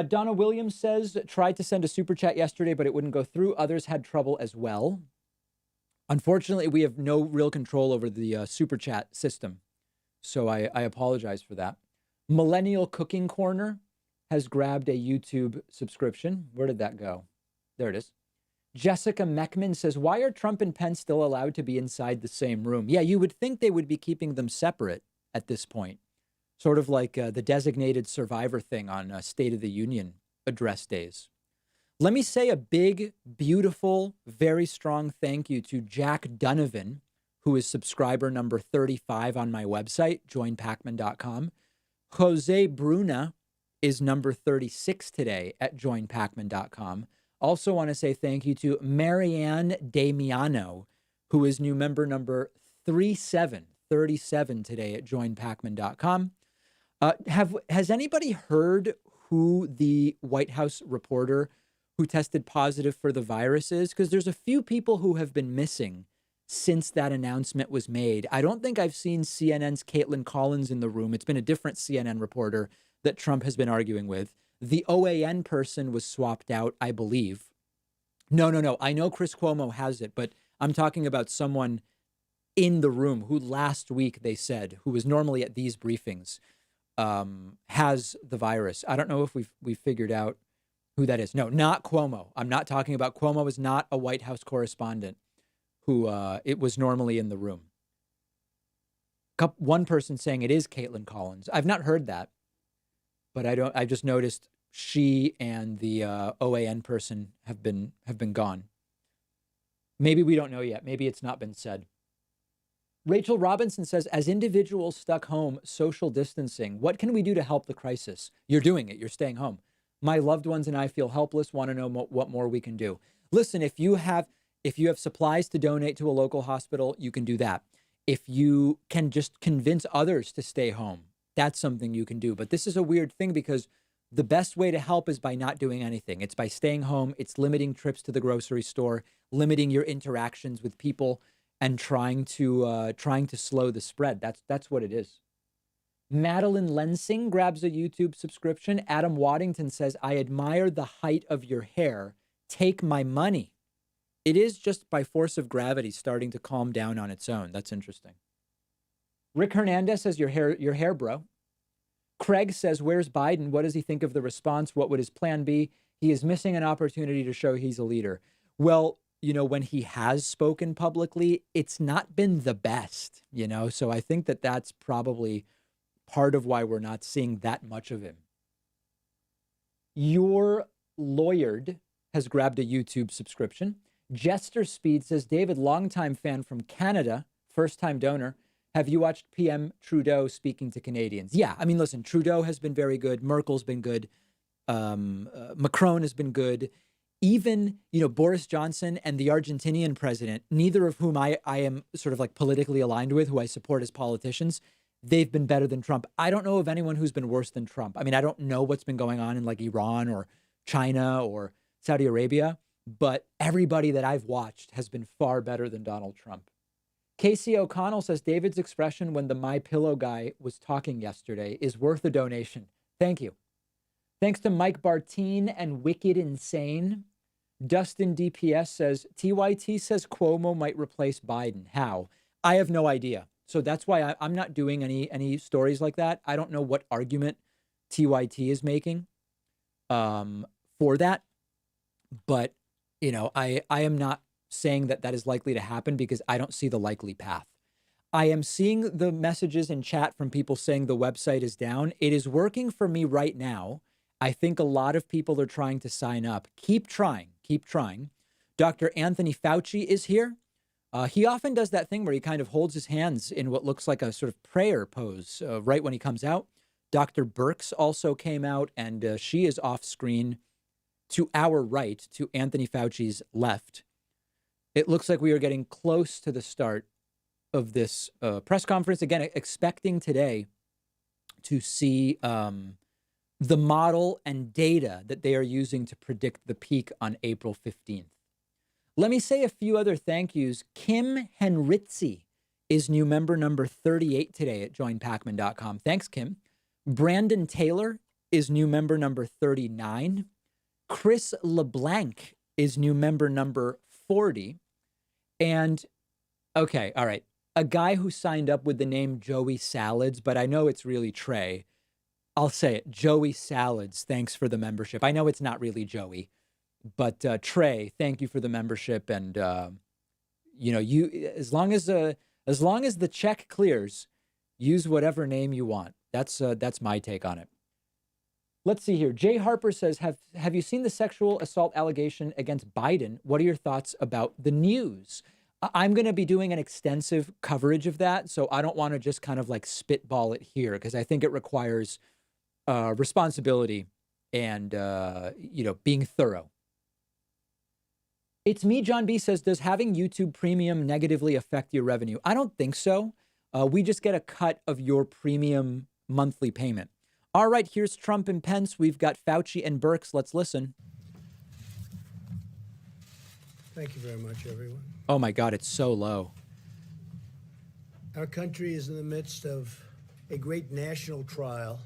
Donna Williams says, tried to send a super chat yesterday, but it wouldn't go through. Others had trouble as well. Unfortunately, we have no real control over the super chat system. So I apologize for that. Millennial Cooking Corner has grabbed a YouTube subscription. Where did that go? There it is. Jessica Meckman says, why are Trump and Pence still allowed to be inside the same room? Yeah, you would think they would be keeping them separate at this point. Sort of like the designated survivor thing on State of the Union address days. Let me say a big, beautiful, very strong thank you to Jack Donovan, who is subscriber number 35 on my website, joinpacman.com. Jose Bruna is number 36 today at joinpacman.com. Also want to say thank you to Marianne Damiano, who is new member number 37 today at joinpacman.com. Has anybody heard who the White House reporter who tested positive for the virus is? Because there's a few people who have been missing since that announcement was made. I don't think I've seen CNN's Caitlin Collins in the room. It's been a different CNN reporter that Trump has been arguing with. The OAN person was swapped out, I believe. No. I know Chris Cuomo has it, but I'm talking about someone in the room who last week they said, who was normally at these briefings, has the virus. I don't know if we've figured out who that is. No, not Cuomo. I'm not talking about Cuomo. Is not a White House correspondent who it was normally in the room. One person saying it is Caitlin Collins. I've not heard that, but I just noticed she and the OAN person have been gone. Maybe we don't know yet. Maybe it's not been said. Rachel Robinson says, as individuals stuck home, social distancing, what can we do to help the crisis? You're doing it. You're staying home. My loved ones and I feel helpless, want to know what more we can do. Listen, if you have supplies to donate to a local hospital, you can do that. If you can just convince others to stay home, that's something you can do. But this is a weird thing because the best way to help is by not doing anything. It's by staying home. It's limiting trips to the grocery store, limiting your interactions with people, and trying to slow the spread. That's what it is. Madeline Lensing grabs a YouTube subscription. Adam Waddington says, I admire the height of your hair. Take my money. It is just by force of gravity starting to calm down on its own. That's interesting. Rick Hernandez says, your hair, bro. Craig says, where's Biden? What does he think of the response? What would his plan be? He is missing an opportunity to show he's a leader. Well, when he has spoken publicly, it's not been the best, so I think that that's probably part of why we're not seeing that much of him. Your Lawyered has grabbed a YouTube subscription. Jester Speed says, David, longtime fan from Canada, first-time donor. Have you watched PM Trudeau speaking to Canadians? Yeah, I mean, listen, Trudeau has been very good. Merkel's been good. Macron has been good. Even, Boris Johnson and the Argentinian president, neither of whom I am sort of like politically aligned with, who I support as politicians, they've been better than Trump. I don't know of anyone who's been worse than Trump. I mean, I don't know what's been going on in like Iran or China or Saudi Arabia, but everybody that I've watched has been far better than Donald Trump. Casey O'Connell says David's expression when the My Pillow guy was talking yesterday is worth a donation. Thank you. Thanks to Mike Bartine and Wicked Insane. Dustin DPS says, TYT says Cuomo might replace Biden. How? I have no idea. So that's why I'm not doing any stories like that. I don't know what argument TYT is making for that. But, I am not saying that is likely to happen because I don't see the likely path. I am seeing the messages in chat from people saying the website is down. It is working for me right now. I think a lot of people are trying to sign up. Keep trying. Keep trying. Dr. Anthony Fauci is here. He often does that thing where he kind of holds his hands in what looks like a sort of prayer pose right when he comes out. Dr. Birx also came out, and she is off screen to our right, to Anthony Fauci's left. It looks like we are getting close to the start of this press conference. Again, expecting today to see the model and data that they are using to predict the peak on April 15th. Let me say a few other thank yous. Kim Henritzi is new member number 38 today at joinpacman.com. Thanks, Kim. Brandon Taylor is new member number 39. Chris LeBlanc is new member number 40. And, okay, all right, a guy who signed up with the name Joey Salads, but I know it's really Trey. I'll say it, Joey Salads, thanks for the membership. I know it's not really Joey, but Trey, thank you for the membership. And, you as long as the check clears, use whatever name you want. That's my take on it. Let's see here. Jay Harper says, have you seen the sexual assault allegation against Biden? What are your thoughts about the news? I'm going to be doing an extensive coverage of that, so I don't want to just kind of like spitball it here because I think it requires responsibility and, being thorough. It's me, John B. says, does having YouTube Premium negatively affect your revenue? I don't think so. We just get a cut of your premium monthly payment. All right, here's Trump and Pence. We've got Fauci and Birx. Let's listen. Thank you very much, everyone. Oh, my God, it's so low. Our country is in the midst of a great national trial,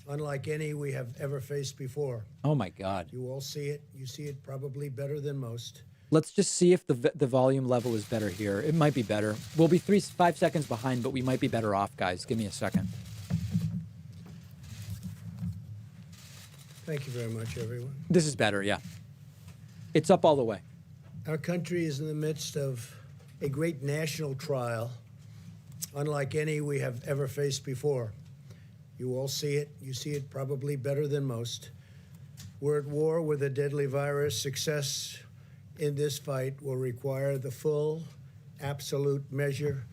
unlike any we have ever faced before. Oh, my God. You all see it. You see it probably better than most. Let's just see if the volume level is better here. It might be better. We'll be 5 seconds behind, but we might be better off, guys. Give me a second. Thank you very much, everyone. This is better, yeah. It's up all the way. Our country is in the midst of a great national trial, unlike any we have ever faced before. You all see it. You see it probably better than most. We're at war with a deadly virus. Success in this fight will require the full, absolute measure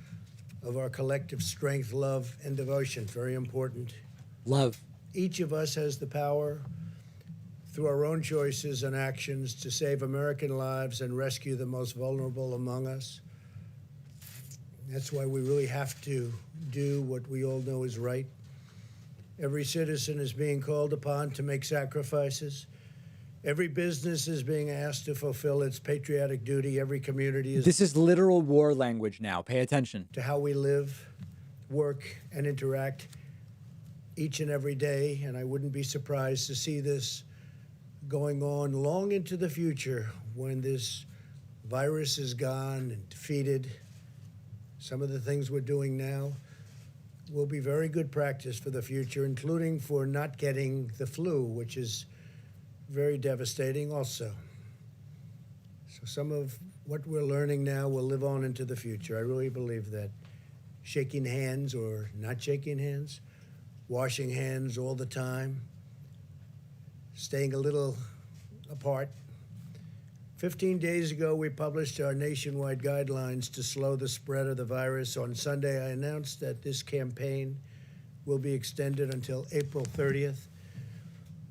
of our collective strength, love, and devotion. Very important. Love. Each of us has the power, through our own choices and actions, to save American lives and rescue the most vulnerable among us. That's why we really have to do what we all know is right. Every citizen is being called upon to make sacrifices. Every business is being asked to fulfill its patriotic duty. Every community is... This is literal war language now. Pay attention. ...to how we live, work, and interact each and every day. And I wouldn't be surprised to see this going on long into the future when this virus is gone and defeated. Some of the things we're doing now will be very good practice for the future, including for not getting the flu, which is very devastating also. So some of what we're learning now will live on into the future. I really believe that. Shaking hands or not shaking hands, washing hands all the time, staying a little apart. 15 days ago, we published our nationwide guidelines to slow the spread of the virus. On Sunday, I announced that this campaign will be extended until April 30th.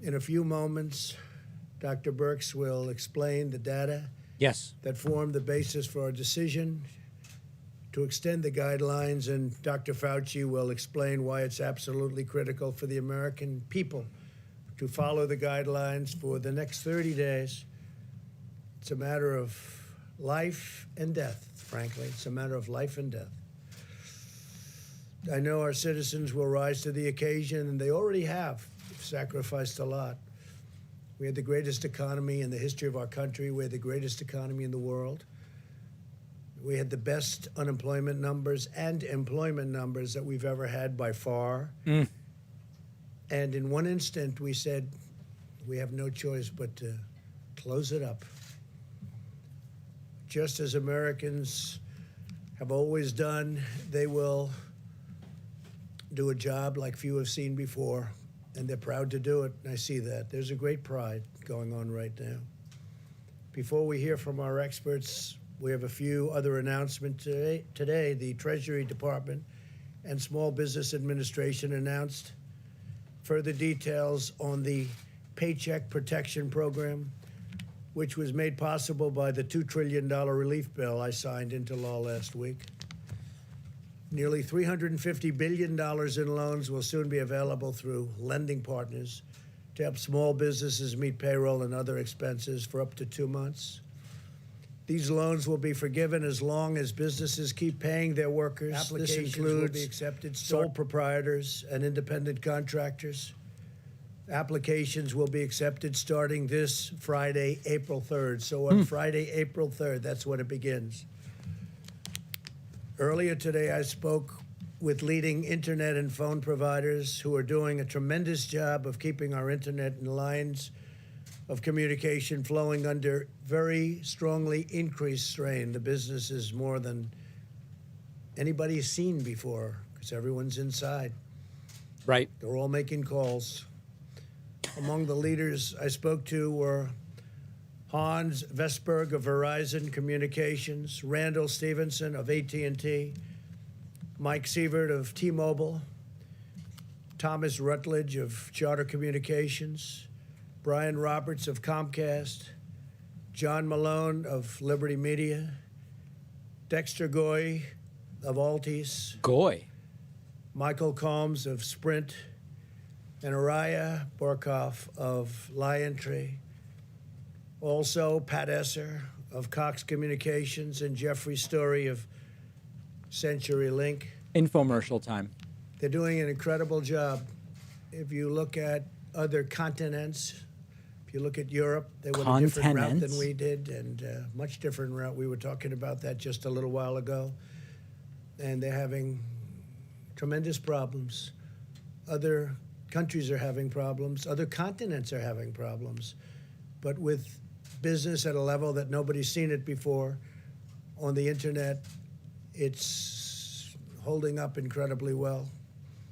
In a few moments, Dr. Birx will explain the data Yes. that formed the basis for our decision to extend the guidelines, and Dr. Fauci will explain why it's absolutely critical for the American people to follow the guidelines for the next 30 days. It's a matter of life and death, frankly. It's a matter of life and death. I know our citizens will rise to the occasion, and they already have sacrificed a lot. We had the greatest economy in the history of our country. We had the greatest economy in the world. We had the best unemployment numbers and employment numbers that we've ever had by far. And in one instant, we said, we have no choice but to close it up. Just as Americans have always done, they will do a job like few have seen before, and they're proud to do it. And I see that. There's a great pride going on right now. Before we hear from our experts, we have a few other announcements today. The Treasury Department and Small Business Administration announced further details on the Paycheck Protection Program, which was made possible by the $2 trillion relief bill I signed into law last week. Nearly $350 billion in loans will soon be available through lending partners to help small businesses meet payroll and other expenses for up to 2 months. These loans will be forgiven as long as businesses keep paying their workers. Applications will be accepted. Sole proprietors and independent contractors. Applications will be accepted starting this Friday, April 3rd. So on Friday, April 3rd, that's when it begins. Earlier today, I spoke with leading internet and phone providers who are doing a tremendous job of keeping our internet and lines of communication flowing under very strongly increased strain. The business is more than anybody's seen before because everyone's inside. Right. They're all making calls. Among the leaders I spoke to were Hans Vestberg of Verizon Communications, Randall Stevenson of AT&T, Mike Sievert of T-Mobile, Thomas Rutledge of Charter Communications, Brian Roberts of Comcast, John Malone of Liberty Media, Dexter Goy of Altice, Goy. Michael Combs of Sprint, and Araya Borkoff of LionTree. Also, Pat Esser of Cox Communications and Jeffrey Story of CenturyLink. Infomercial time. They're doing an incredible job. If you look at other continents, if you look at Europe, they went a different route than we did, and much different route. We were talking about that just a little while ago. And they're having tremendous problems. Other countries are having problems. Other continents are having problems. But with business at a level that nobody's seen it before on the internet, it's holding up incredibly well.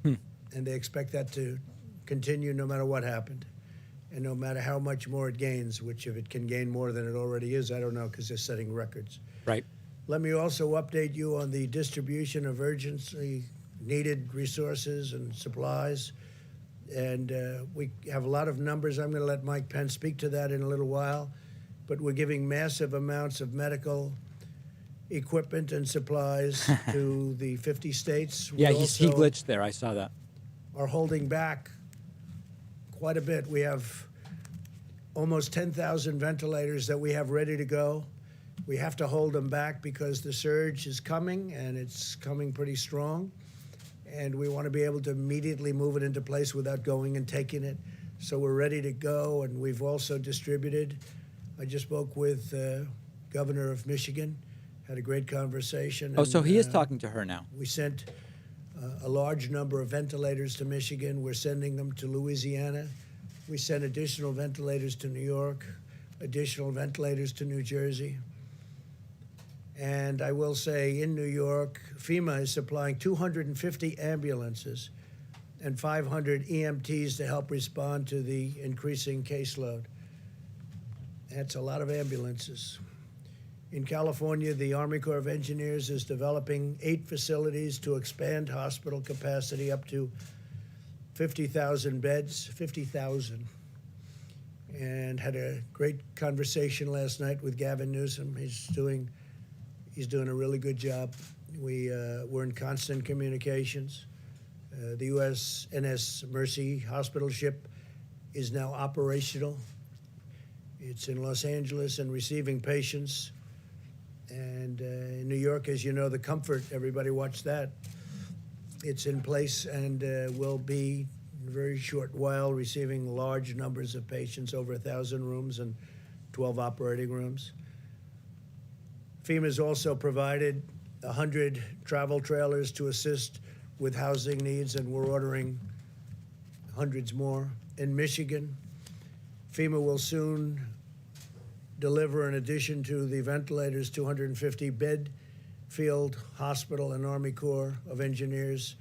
And they expect that to continue no matter what happened. And no matter how much more it gains, which if it can gain more than it already is, I don't know, because they're setting records. Right. Let me also update you on the distribution of urgently needed resources and supplies. And we have a lot of numbers. I'm going to let Mike Pence speak to that in a little while. But we're giving massive amounts of medical equipment and supplies to the 50 states. Yeah, We he also glitched there. I saw that. are holding back quite a bit. We have almost 10,000 ventilators that we have ready to go. We have to hold them back because the surge is coming, and it's coming pretty strong. And we want to be able to immediately move it into place without going and taking it. So we're ready to go, and we've also distributed. I just spoke with Governor of Michigan, had a great conversation. Oh, so and, he is talking to her now. We sent a large number of ventilators to Michigan. We're sending them to Louisiana. We sent additional ventilators to New York, additional ventilators to New Jersey. And I will say in New York, FEMA is supplying 250 ambulances and 500 EMTs to help respond to the increasing caseload. That's a lot of ambulances. In California, the Army Corps of Engineers is developing 8 facilities to expand hospital capacity up to 50,000 beds. 50,000. and had a great conversation last night with Gavin Newsom. He's doing a really good job. We're in constant communications. The USNS Mercy Hospital ship is now operational. It's in Los Angeles and receiving patients. And in New York, as you know, the Comfort, everybody watched that. It's in place and will be in a very short while receiving large numbers of patients, over 1,000 rooms and 12 operating rooms. FEMA has also provided 100 travel trailers to assist with housing needs, and we're ordering hundreds more. In Michigan, FEMA will soon deliver, in addition to the ventilators, 250-bed field hospital, and Army Corps of Engineers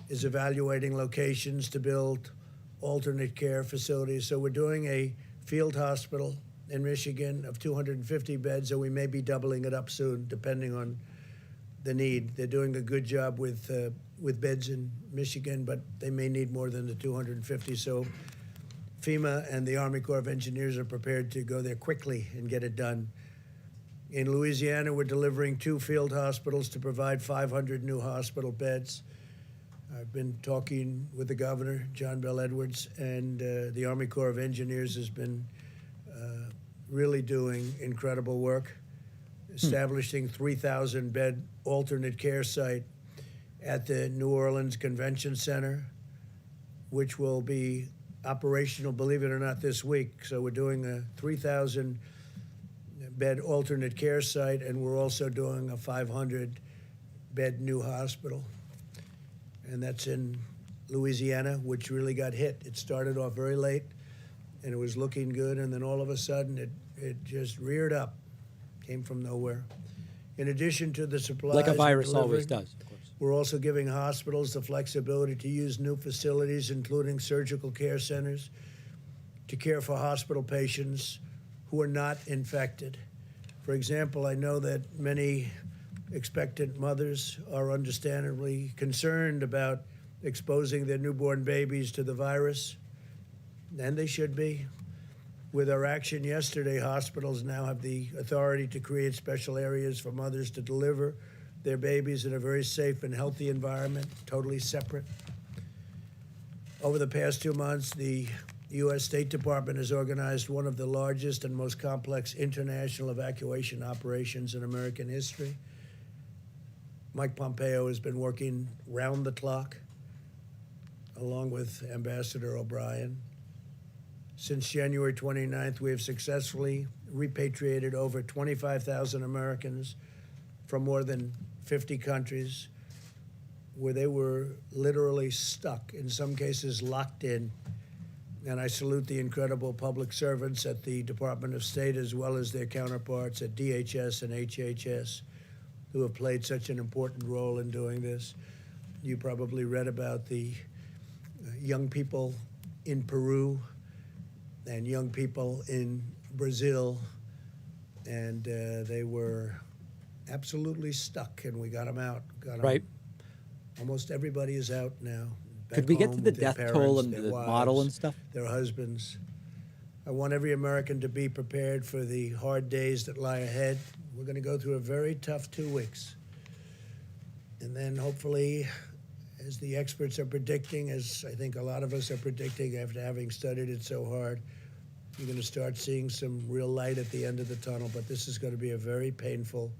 is evaluating locations to build alternate care facilities. So we're doing a field hospital in Michigan of 250 beds, and we may be doubling it up soon, depending on the need. They're doing a good job with beds in Michigan, but they may need more than the 250. So FEMA and the Army Corps of Engineers are prepared to go there quickly and get it done. In Louisiana, we're delivering 2 field hospitals to provide 500 new hospital beds. I've been talking with the governor, John Bell Edwards, and the Army Corps of Engineers has been really doing incredible work, establishing 3,000-bed alternate care site at the New Orleans Convention Center, which will be operational, believe it or not, this week. So we're doing a 3,000-bed alternate care site, and we're also doing a 500-bed new hospital. And that's in Louisiana, which really got hit. It started off very late, and it was looking good, and then all of a sudden it just reared up, came from nowhere. In addition to the supplies, Like a virus we're always delivering, does, of course. we're also giving hospitals the flexibility to use new facilities, including surgical care centers, to care for hospital patients who are not infected. For example, I know that many expectant mothers are understandably concerned about exposing their newborn babies to the virus, and they should be. With our action yesterday, hospitals now have the authority to create special areas for mothers to deliver their babies in a very safe and healthy environment, totally separate. Over the past 2 months, the U.S. State Department has organized one of the largest and most complex international evacuation operations in American history. Mike Pompeo has been working round the clock, along with Ambassador O'Brien. Since January 29th, we have successfully repatriated over 25,000 Americans from more than 50 countries where they were literally stuck, in some cases locked in. And I salute the incredible public servants at the Department of State, as well as their counterparts at DHS and HHS, who have played such an important role in doing this. You probably read about the young people in Peru and young people in Brazil, and they were absolutely stuck, and we got them out. Right. Almost everybody is out now. Could we get to the death toll and the model and stuff? Their husbands. I want every American to be prepared for the hard days that lie ahead. We're going to go through a very tough 2 weeks. And then hopefully, as the experts are predicting, as I think a lot of us are predicting after having studied it so hard, you're going to start seeing some real light at the end of the tunnel. But this is going to be a very painful,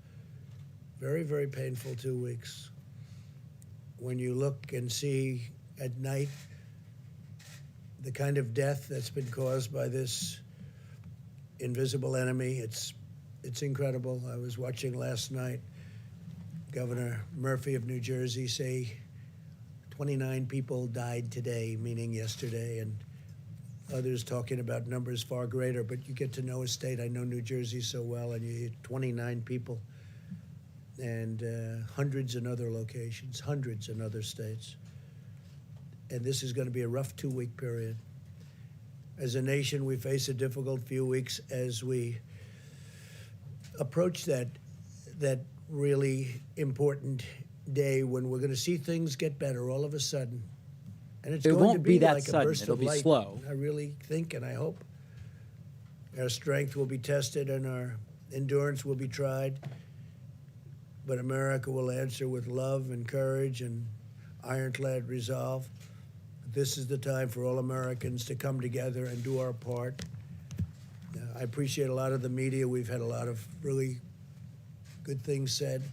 very, very painful 2 weeks. When you look and see at night the kind of death that's been caused by this invisible enemy, it's incredible. I was watching last night Governor Murphy of New Jersey say 29 people died today, meaning yesterday, and others talking about numbers far greater. But you get to know a state. I know New Jersey so well, and you hear 29 people, and hundreds in other locations, hundreds in other states. And this is going to be a rough 2-week period. As a nation, we face a difficult few weeks as we approach that really important day when we're going to see things get better all of a sudden. And it's It going won't to be that like sudden. a burst It'll of be light. slow. I really think, and I hope, Our strength will be tested and our endurance will be tried. But America will answer with love and courage and ironclad resolve. This is the time for all Americans to come together and do our part. I appreciate a lot of the media. We've had a lot of really good things said.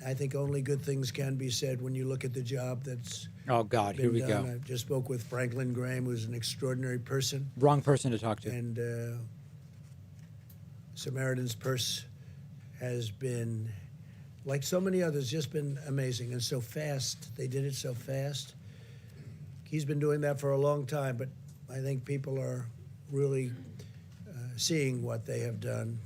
I think only good things can be said when you look at the job that's Oh, God, here been we done. go. I just spoke with Franklin Graham, who's an extraordinary person. Wrong person to talk to. And Samaritan's Purse has been, like so many others, just been amazing and so fast. They did it so fast. He's been doing that for a long time, but I think people are really seeing what they have done.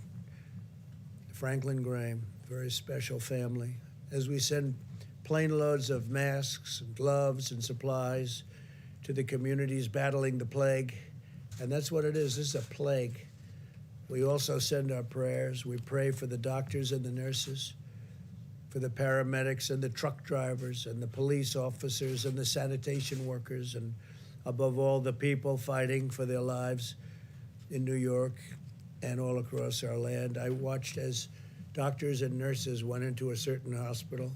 Franklin Graham, very special family. As we send plane loads of masks and gloves and supplies to the communities battling the plague, and that's what it is. This is a plague. We also send our prayers. We pray for the doctors and the nurses, for the paramedics and the truck drivers and the police officers and the sanitation workers, and above all, the people fighting for their lives in New York and all across our land. I watched as doctors and nurses went into a certain hospital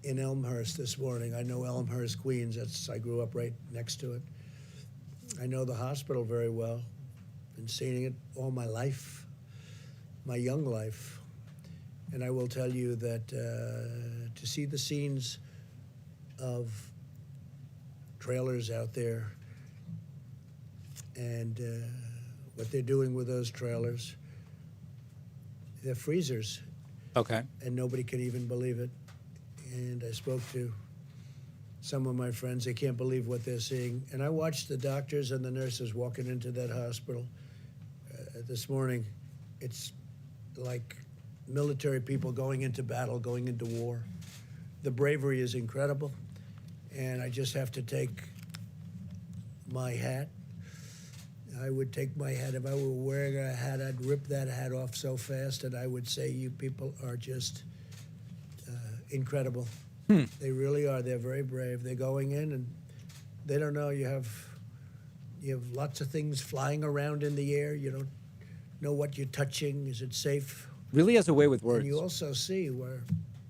in Elmhurst this morning. I know Elmhurst, Queens. I grew up right next to it. I know the hospital very well. Been seeing it all my life, my young life. And I will tell you that to see the scenes of trailers out there and what they're doing with those trailers, they're freezers, Okay. and nobody can even believe it. And I spoke to some of my friends. They can't believe what they're seeing. And I watched the doctors and the nurses walking into that hospital this morning. It's like military people going into battle, going into war. The bravery is incredible. And I just have to take my hat. I would take my hat. If I were wearing a hat, I'd rip that hat off so fast, and I would say, you people are just incredible. They really are. They're very brave. They're going in, and they don't know. You have lots of things flying around in the air. You don't know what you're touching. Is it safe? Really has a way with words. And you also see where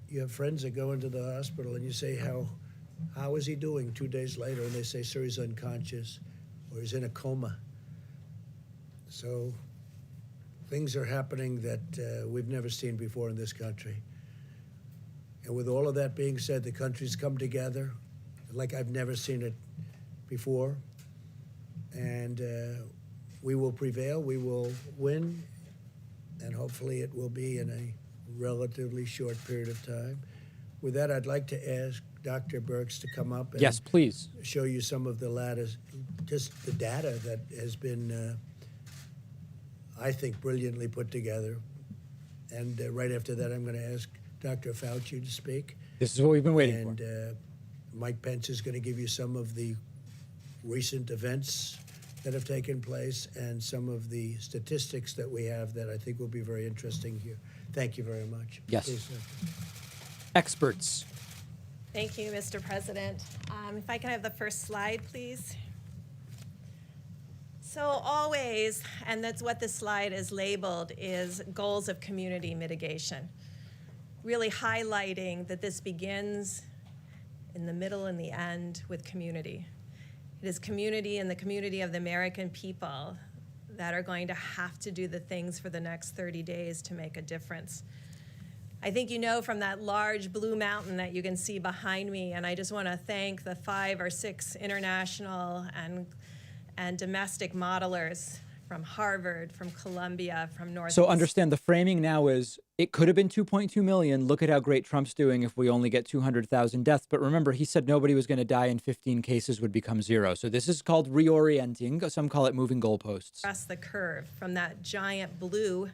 you have friends that go into the hospital, and you say, how is he doing 2 days later? And they say, sir, he's unconscious, or he's in a coma. So things are happening that we've never seen before in this country. And with all of that being said, the country's come together like I've never seen it before. And we will prevail, we will win, and hopefully it will be in a relatively short period of time. With that, I'd like to ask Dr. Birx to come up and Yes, please. show you some of the latest, just the data that has been, I think, brilliantly put together. And right after that, I'm going to ask Dr. Fauci to speak. This is what we've been waiting And for. Mike Pence is going to give you some of the recent events that have taken place and some of the statistics that we have that I think will be very interesting here. Thank you very much. Yes. Please, Dr. Experts. Thank you, Mr. President. If I can have the first slide, please. So always, and that's what this slide is labeled, is goals of community mitigation. Really highlighting that this begins in the middle and the end with community. It is community and the community of the American people that are going to have to do the things for the next 30 days to make a difference. I think you know from that large blue mountain that you can see behind me, and I just want to thank the 5 or 6 international and domestic modelers from Harvard, from Columbia, from Northeast. So understand the framing now is it could have been 2.2 million. Look at how great Trump's doing if we only get 200,000 deaths. But remember, he said nobody was going to die and 15 cases would become 0. So this is called reorienting. Some call it moving goalposts. Across the curve from that giant blue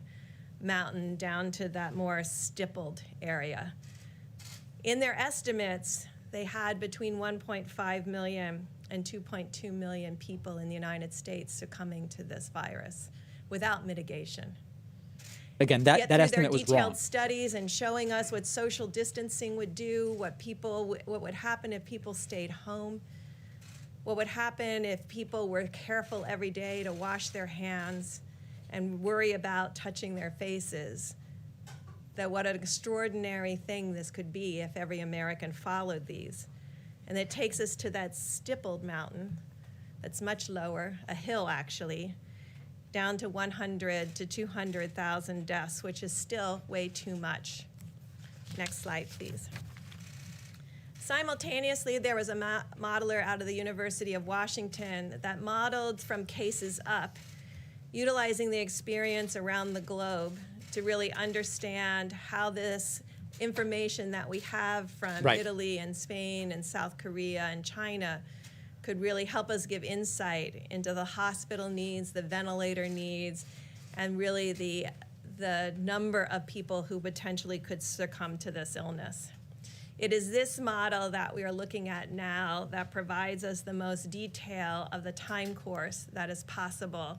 mountain down to that more stippled area. In their estimates, they had between 1.5 million and 2.2 million people in the United States succumbing to this virus without mitigation. Again, Yet that through estimate their was wrong. detailed studies and showing us what social distancing would do, what would happen if people stayed home, what would happen if people were careful every day to wash their hands and worry about touching their faces, that what an extraordinary thing this could be if every American followed these. And it takes us to that stippled mountain that's much lower, a hill actually, down to 100 to 200,000 deaths, which is still way too much. Next slide, please. Simultaneously, there was a modeler out of the University of Washington that modeled from cases up, utilizing the experience around the globe to really understand how this information that we have from Right. Italy and Spain and South Korea and China could really help us give insight into the hospital needs, the ventilator needs, and really the number of people who potentially could succumb to this illness. It is this model that we are looking at now that provides us the most detail of the time course that is possible.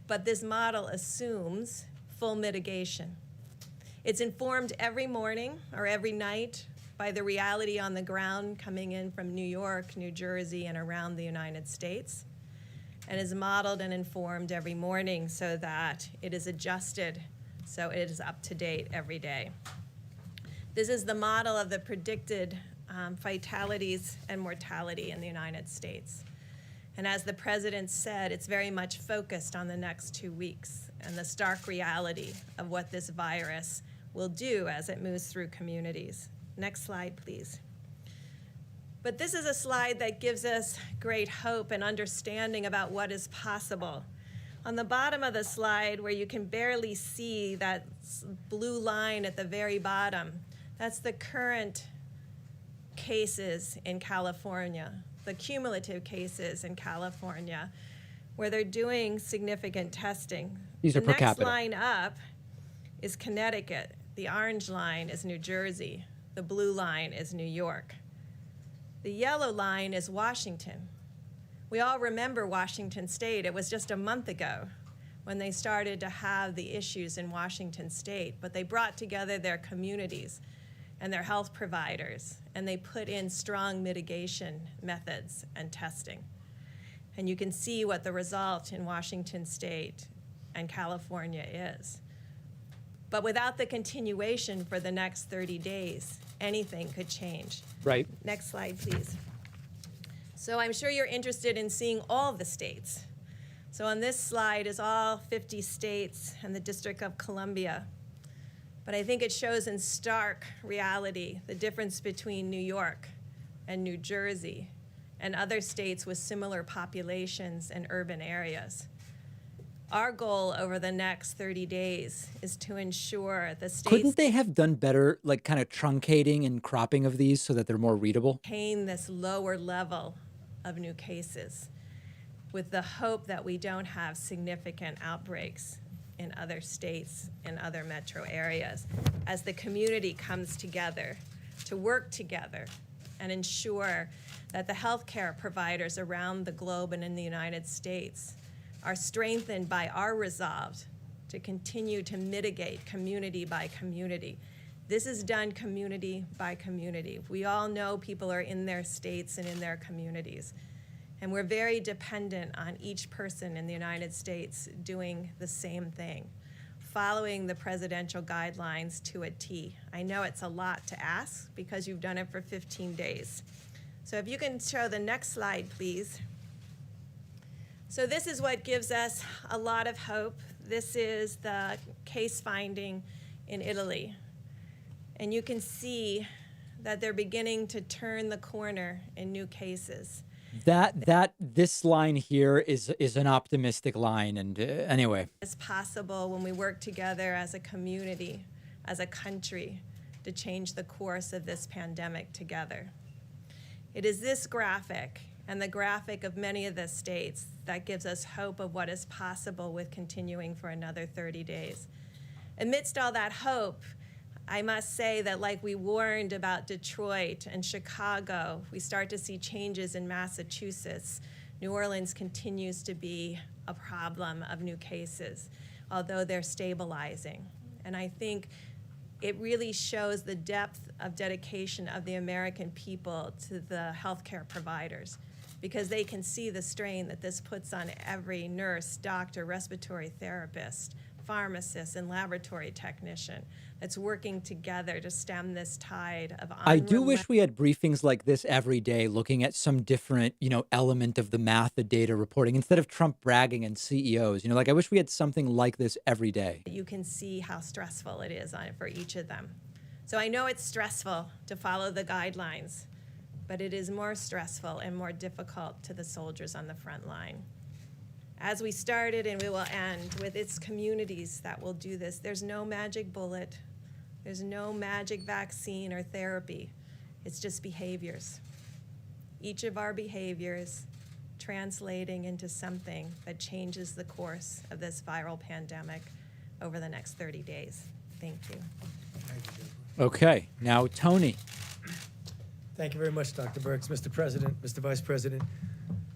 But this model assumes full mitigation. It's informed every morning or every night by the reality on the ground coming in from New York, New Jersey, and around the United States, and is modeled and informed every morning so that it is adjusted so it is up to date every day. This is the model of the predicted fatalities and mortality in the United States. And as the president said, it's very much focused on the next 2 weeks and the stark reality of what this virus will do as it moves through communities. Next slide, please. But this is a slide that gives us great hope and understanding about what is possible. On the bottom of the slide, where you can barely see that blue line at the very bottom, that's the current cases in California, the cumulative cases in California, where they're doing significant testing. These are per capita. The next line up is Connecticut. The orange line is New Jersey. The blue line is New York. The yellow line is Washington. We all remember Washington State. It was just a month ago when they started to have the issues in Washington State, but they brought together their communities and their health providers, and they put in strong mitigation methods and testing. And you can see what the result in Washington State and California is. But without the continuation for the next 30 days, anything could change. Right. Next slide, please. So I'm sure you're interested in seeing all the states. So on this slide is all 50 states and the District of Columbia. But I think it shows in stark reality the difference between New York and New Jersey and other states with similar populations and urban areas. Our goal over the next 30 days is to ensure the states Couldn't they have done better, like kind of truncating and cropping of these so that they're more readable? maintain this lower level of new cases with the hope that we don't have significant outbreaks in other states and other metro areas as the community comes together to work together and ensure that the healthcare providers around the globe and in the United States are strengthened by our resolve to continue to mitigate community by community. This is done community by community. We all know people are in their states and in their communities. And we're very dependent on each person in the United States doing the same thing, following the presidential guidelines to a T. I know it's a lot to ask because you've done it for 15 days. So if you can show the next slide, please. So this is what gives us a lot of hope. This is the case finding in Italy. And you can see that they're beginning to turn the corner in new cases. This line here is an optimistic line, and anyway. It's possible when we work together as a community, as a country, to change the course of this pandemic together. It is this graphic and the graphic of many of the states that gives us hope of what is possible with continuing for another 30 days. Amidst all that hope, I must say that like we warned about Detroit and Chicago, we start to see changes in Massachusetts. New Orleans continues to be a problem of new cases, although they're stabilizing. And I think it really shows the depth of dedication of the American people to the healthcare providers. because they can see the strain that this puts on every nurse, doctor, respiratory therapist, pharmacist, and laboratory technician that's working together to stem this tide of I do wish we had briefings like this every day, looking at some different, element of the math, the data reporting, instead of Trump bragging and CEOs. Like I wish we had something like this every day. You can see how stressful it is for each of them. So I know it's stressful to follow the guidelines, but it is more stressful and more difficult to the soldiers on the front line. As we started and we will end with, its communities that will do this. There's no magic bullet. There's no magic vaccine or therapy. It's just behaviors. Each of our behaviors translating into something that changes the course of this viral pandemic over the next 30 days. Thank you. Okay, now Tony. Thank you very much, Dr. Birx, Mr. President, Mr. Vice President.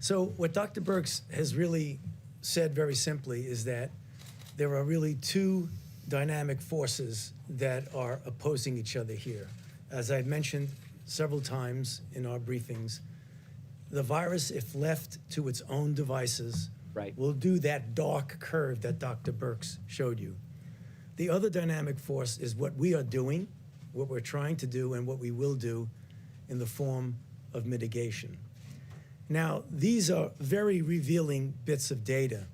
So what Dr. Birx has really said very simply is that there are really two dynamic forces that are opposing each other here. As I've mentioned several times in our briefings, the virus, if left to its own devices, will do that dark curve that Dr. Birx showed you. The other dynamic force is what we are doing, what we're trying to do, and what we will do in the form of mitigation. Now, these are very revealing bits of data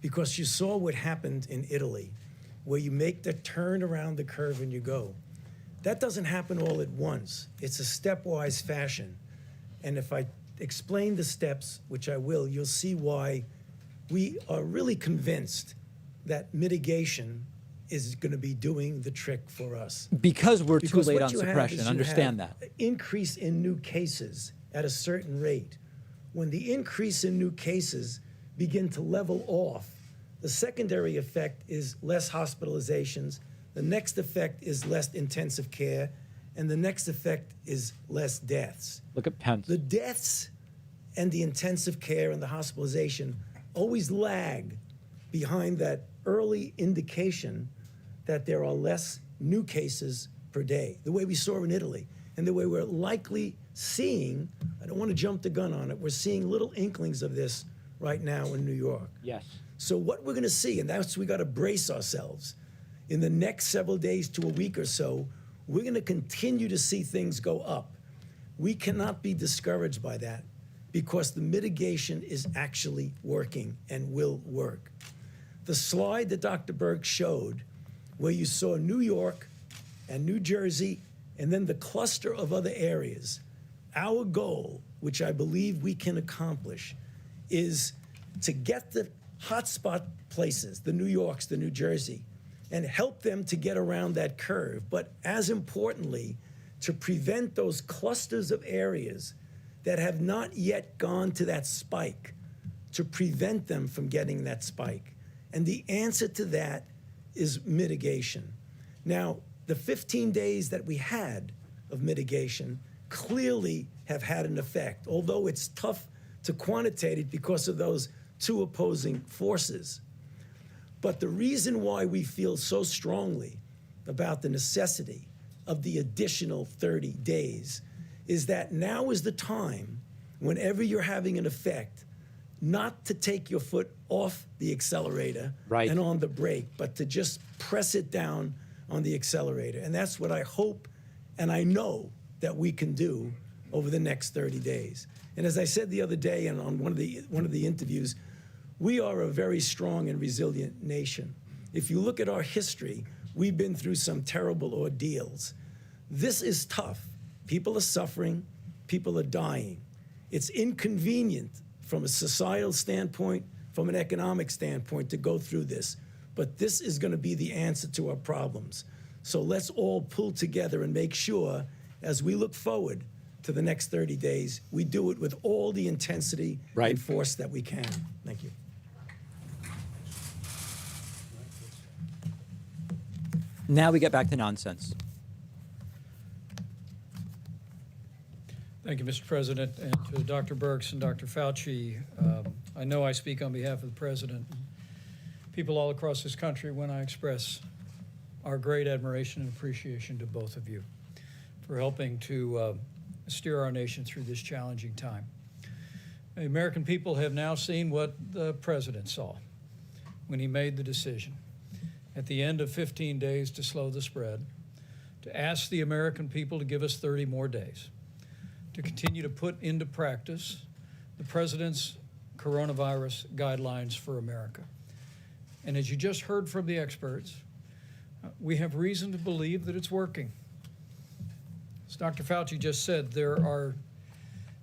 because you saw what happened in Italy, where you make the turn around the curve and you go. That doesn't happen all at once. It's a stepwise fashion. And if I explain the steps, which I will, you'll see why we are really convinced that mitigation is going to be doing the trick for us. Because we're Because too late what on you have suppression. is you Understand have that. Increase in new cases at a certain rate. When the increase in new cases begin to level off, the secondary effect is less hospitalizations. The next effect is less intensive care. And the next effect is less deaths. Look at Pence. The deaths and the intensive care and the hospitalization always lag behind that early indication that there are less new cases per day, the way we saw in Italy, and the way we're likely seeing, I don't want to jump the gun on it, we're seeing little inklings of this right now in New York. Yes. So what we're going to see, and that's we got to brace ourselves, in the next several days to a week or so, we're going to continue to see things go up. We cannot be discouraged by that because the mitigation is actually working and will work. The slide that Dr. Birx showed, where you saw New York and New Jersey, and then the cluster of other areas, our goal, which I believe we can accomplish, is to get the hotspot places, the New Yorks, the New Jersey, and help them to get around that curve. But as importantly, to prevent those clusters of areas that have not yet gone to that spike, to prevent them from getting that spike. And the answer to that is mitigation. Now, the 15 days that we had of mitigation clearly have had an effect, although it's tough to quantitate it because of those two opposing forces. But the reason why we feel so strongly about the necessity of the additional 30 days is that now is the time, whenever you're having an effect, not to take your foot off the accelerator and on the brake, but to just press it down on the accelerator. And that's what I hope and I know that we can do over the next 30 days. And as I said the other day and on one of the interviews, we are a very strong and resilient nation. If you look at our history, we've been through some terrible ordeals. This is tough. People are suffering, people are dying. It's inconvenient from a societal standpoint, from an economic standpoint to go through this. But this is going to be the answer to our problems. So let's all pull together and make sure, as we look forward to the next 30 days, we do it with all the intensity and force that we can. Thank you. Now we get back to nonsense. Thank you, Mr. President, and to Dr. Birx and Dr. Fauci. I know I speak on behalf of the President, people all across this country, when I express our great admiration and appreciation to both of you for helping to steer our nation through this challenging time. The American people have now seen what the president saw when he made the decision at the end of 15 days to slow the spread, to ask the American people to give us 30 more days, to continue to put into practice the president's coronavirus guidelines for America. And as you just heard from the experts, we have reason to believe that it's working. As Dr. Fauci just said, there are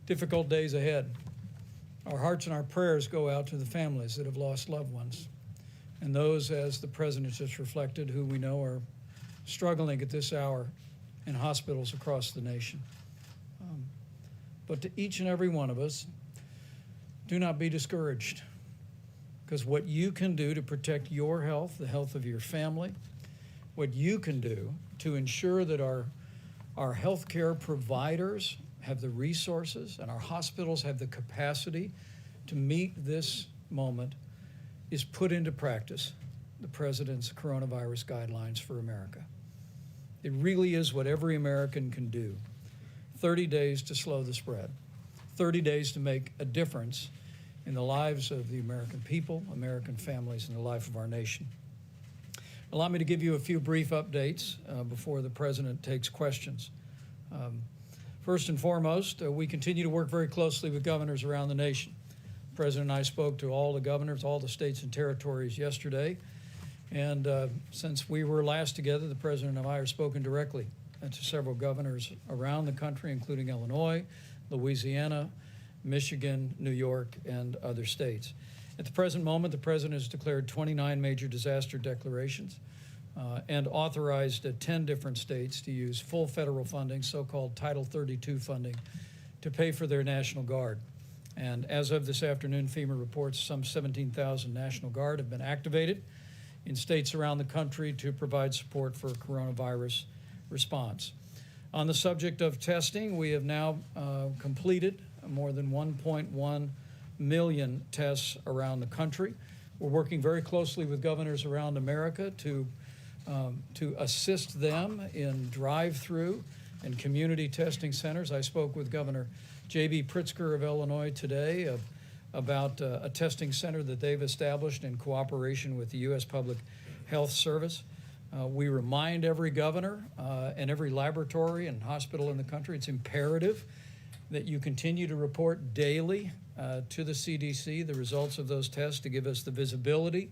difficult days ahead. Our hearts and our prayers go out to the families that have lost loved ones, and those, as the president just reflected, who we know are struggling at this hour in hospitals across the nation. But to each and every one of us, do not be discouraged, because what you can do to protect your health, the health of your family, what you can do to ensure that our healthcare providers have the resources and our hospitals have the capacity to meet this moment is put into practice the president's coronavirus guidelines for America. It really is what every American can do. 30 days to slow the spread, 30 days to make a difference in the lives of the American people, American families, and the life of our nation. Allow me to give you a few brief updates before the president takes questions. First and foremost, we continue to work very closely with governors around the nation. The president and I spoke to all the governors, all the states and territories yesterday. And since we were last together, the president and I have spoken directly to several governors around the country, including Illinois, Louisiana, Michigan, New York, and other states. At the present moment, the president has declared 29 major disaster declarations and authorized 10 different states to use full federal funding, so-called Title 32 funding, to pay for their National Guard. And as of this afternoon, FEMA reports some 17,000 National Guard have been activated in states around the country to provide support for coronavirus response. On the subject of testing, we have now completed more than 1.1 million tests around the country. We're working very closely with governors around America to assist them in drive-through and community testing centers. I spoke with Governor J.B. Pritzker of Illinois today about a testing center that they've established in cooperation with the U.S. Public Health Service. We remind every governor and every laboratory and hospital in the country it's imperative that you continue to report daily to the CDC the results of those tests to give us the visibility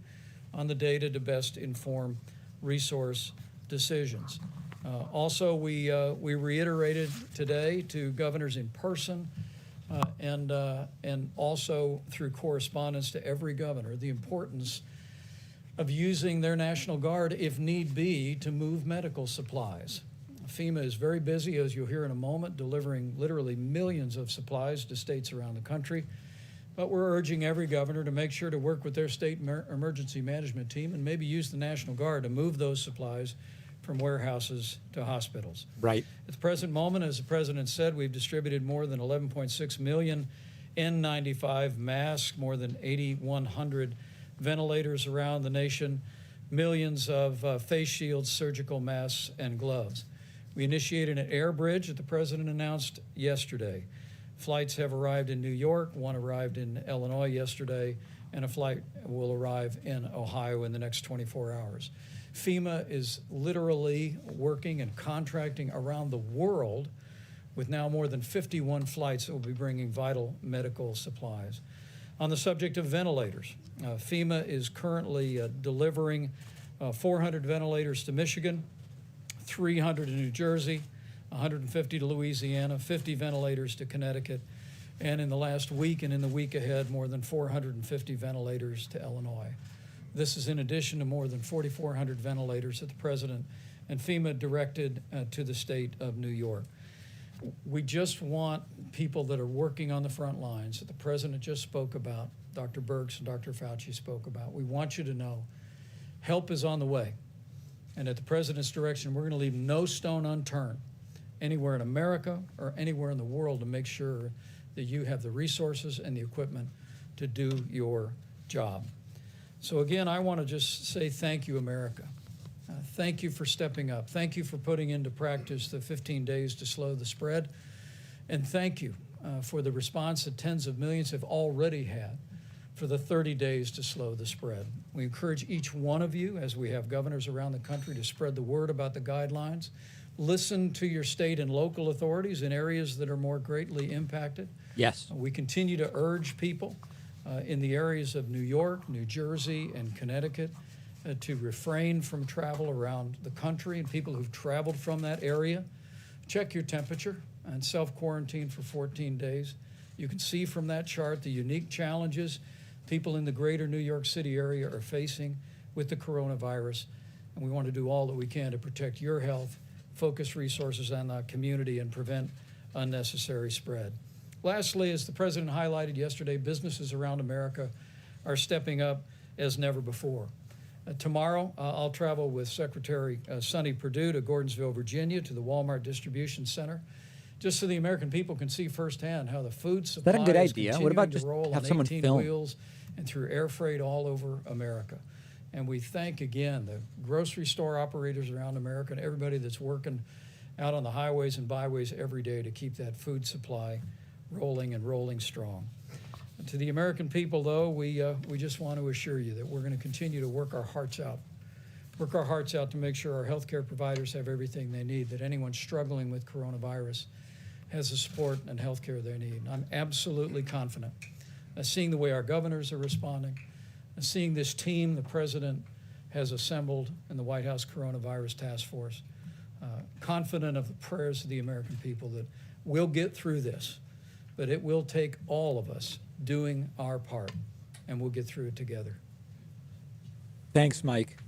on the data to best inform resource decisions. Also, we reiterated today to governors in person and also through correspondence to every governor the importance of using their National Guard, if need be, to move medical supplies. FEMA is very busy, as you'll hear in a moment, delivering literally millions of supplies to states around the country. But we're urging every governor to make sure to work with their state emergency management team and maybe use the National Guard to move those supplies from warehouses to hospitals. Right. At the present moment, as the president said, we've distributed more than 11.6 million N95 masks, more than 8,100 ventilators around the nation, millions of face shields, surgical masks, and gloves. We initiated an air bridge that the president announced yesterday. Flights have arrived in New York, one arrived in Illinois yesterday, and a flight will arrive in Ohio in the next 24 hours. FEMA is literally working and contracting around the world with now more than 51 flights that will be bringing vital medical supplies. On the subject of ventilators, FEMA is currently delivering 400 ventilators to Michigan, 300 to New Jersey, 150 to Louisiana, 50 ventilators to Connecticut, and in the last week and in the week ahead, more than 450 ventilators to Illinois. This is in addition to more than 4,400 ventilators that the president and FEMA directed to the state of New York. We just want people that are working on the front lines that the president just spoke about, Dr. Birx and Dr. Fauci spoke about. We want you to know help is on the way. And at the president's direction, we're going to leave no stone unturned anywhere in America or anywhere in the world to make sure that you have the resources and the equipment to do your job. So again, I want to just say thank you, America. Thank you for stepping up. Thank you for putting into practice the 15 days to slow the spread. And thank you for the response that tens of millions have already had for the 30 days to slow the spread. We encourage each one of you, as we have governors around the country, to spread the word about the guidelines. Listen to your state and local authorities in areas that are more greatly impacted. Yes. We continue to urge people in the areas of New York, New Jersey, and Connecticut to refrain from travel around the country, and people who've traveled from that area, check your temperature and self-quarantine for 14 days. You can see from that chart the unique challenges people in the greater New York City area are facing with the coronavirus, and we want to do all that we can to protect your health, focus resources on the community, and prevent unnecessary spread. Lastly, as the President highlighted yesterday, businesses around America are stepping up as never before. Tomorrow, I'll travel with Secretary Sonny Perdue to Gordonsville, Virginia, to the Walmart Distribution Center, just so the American people can see firsthand how the food supply that a good is idea? continuing What about to just roll have on someone 18 film? wheels and through air freight all over America. And we thank again the grocery store operators around America and everybody that's working out on the highways and byways every day to keep that food supply rolling and rolling strong. And to the American people, though, we just want to assure you that we're going to continue to work our hearts out to make sure our healthcare providers have everything they need, that anyone struggling with coronavirus has the support and healthcare they need. And I'm absolutely confident, seeing the way our governors are responding, and seeing this team the President has assembled in the White House Coronavirus Task Force, confident of the prayers of the American people that we'll get through this, but it will take all of us doing our part, and we'll get through it together. Thanks, Mike.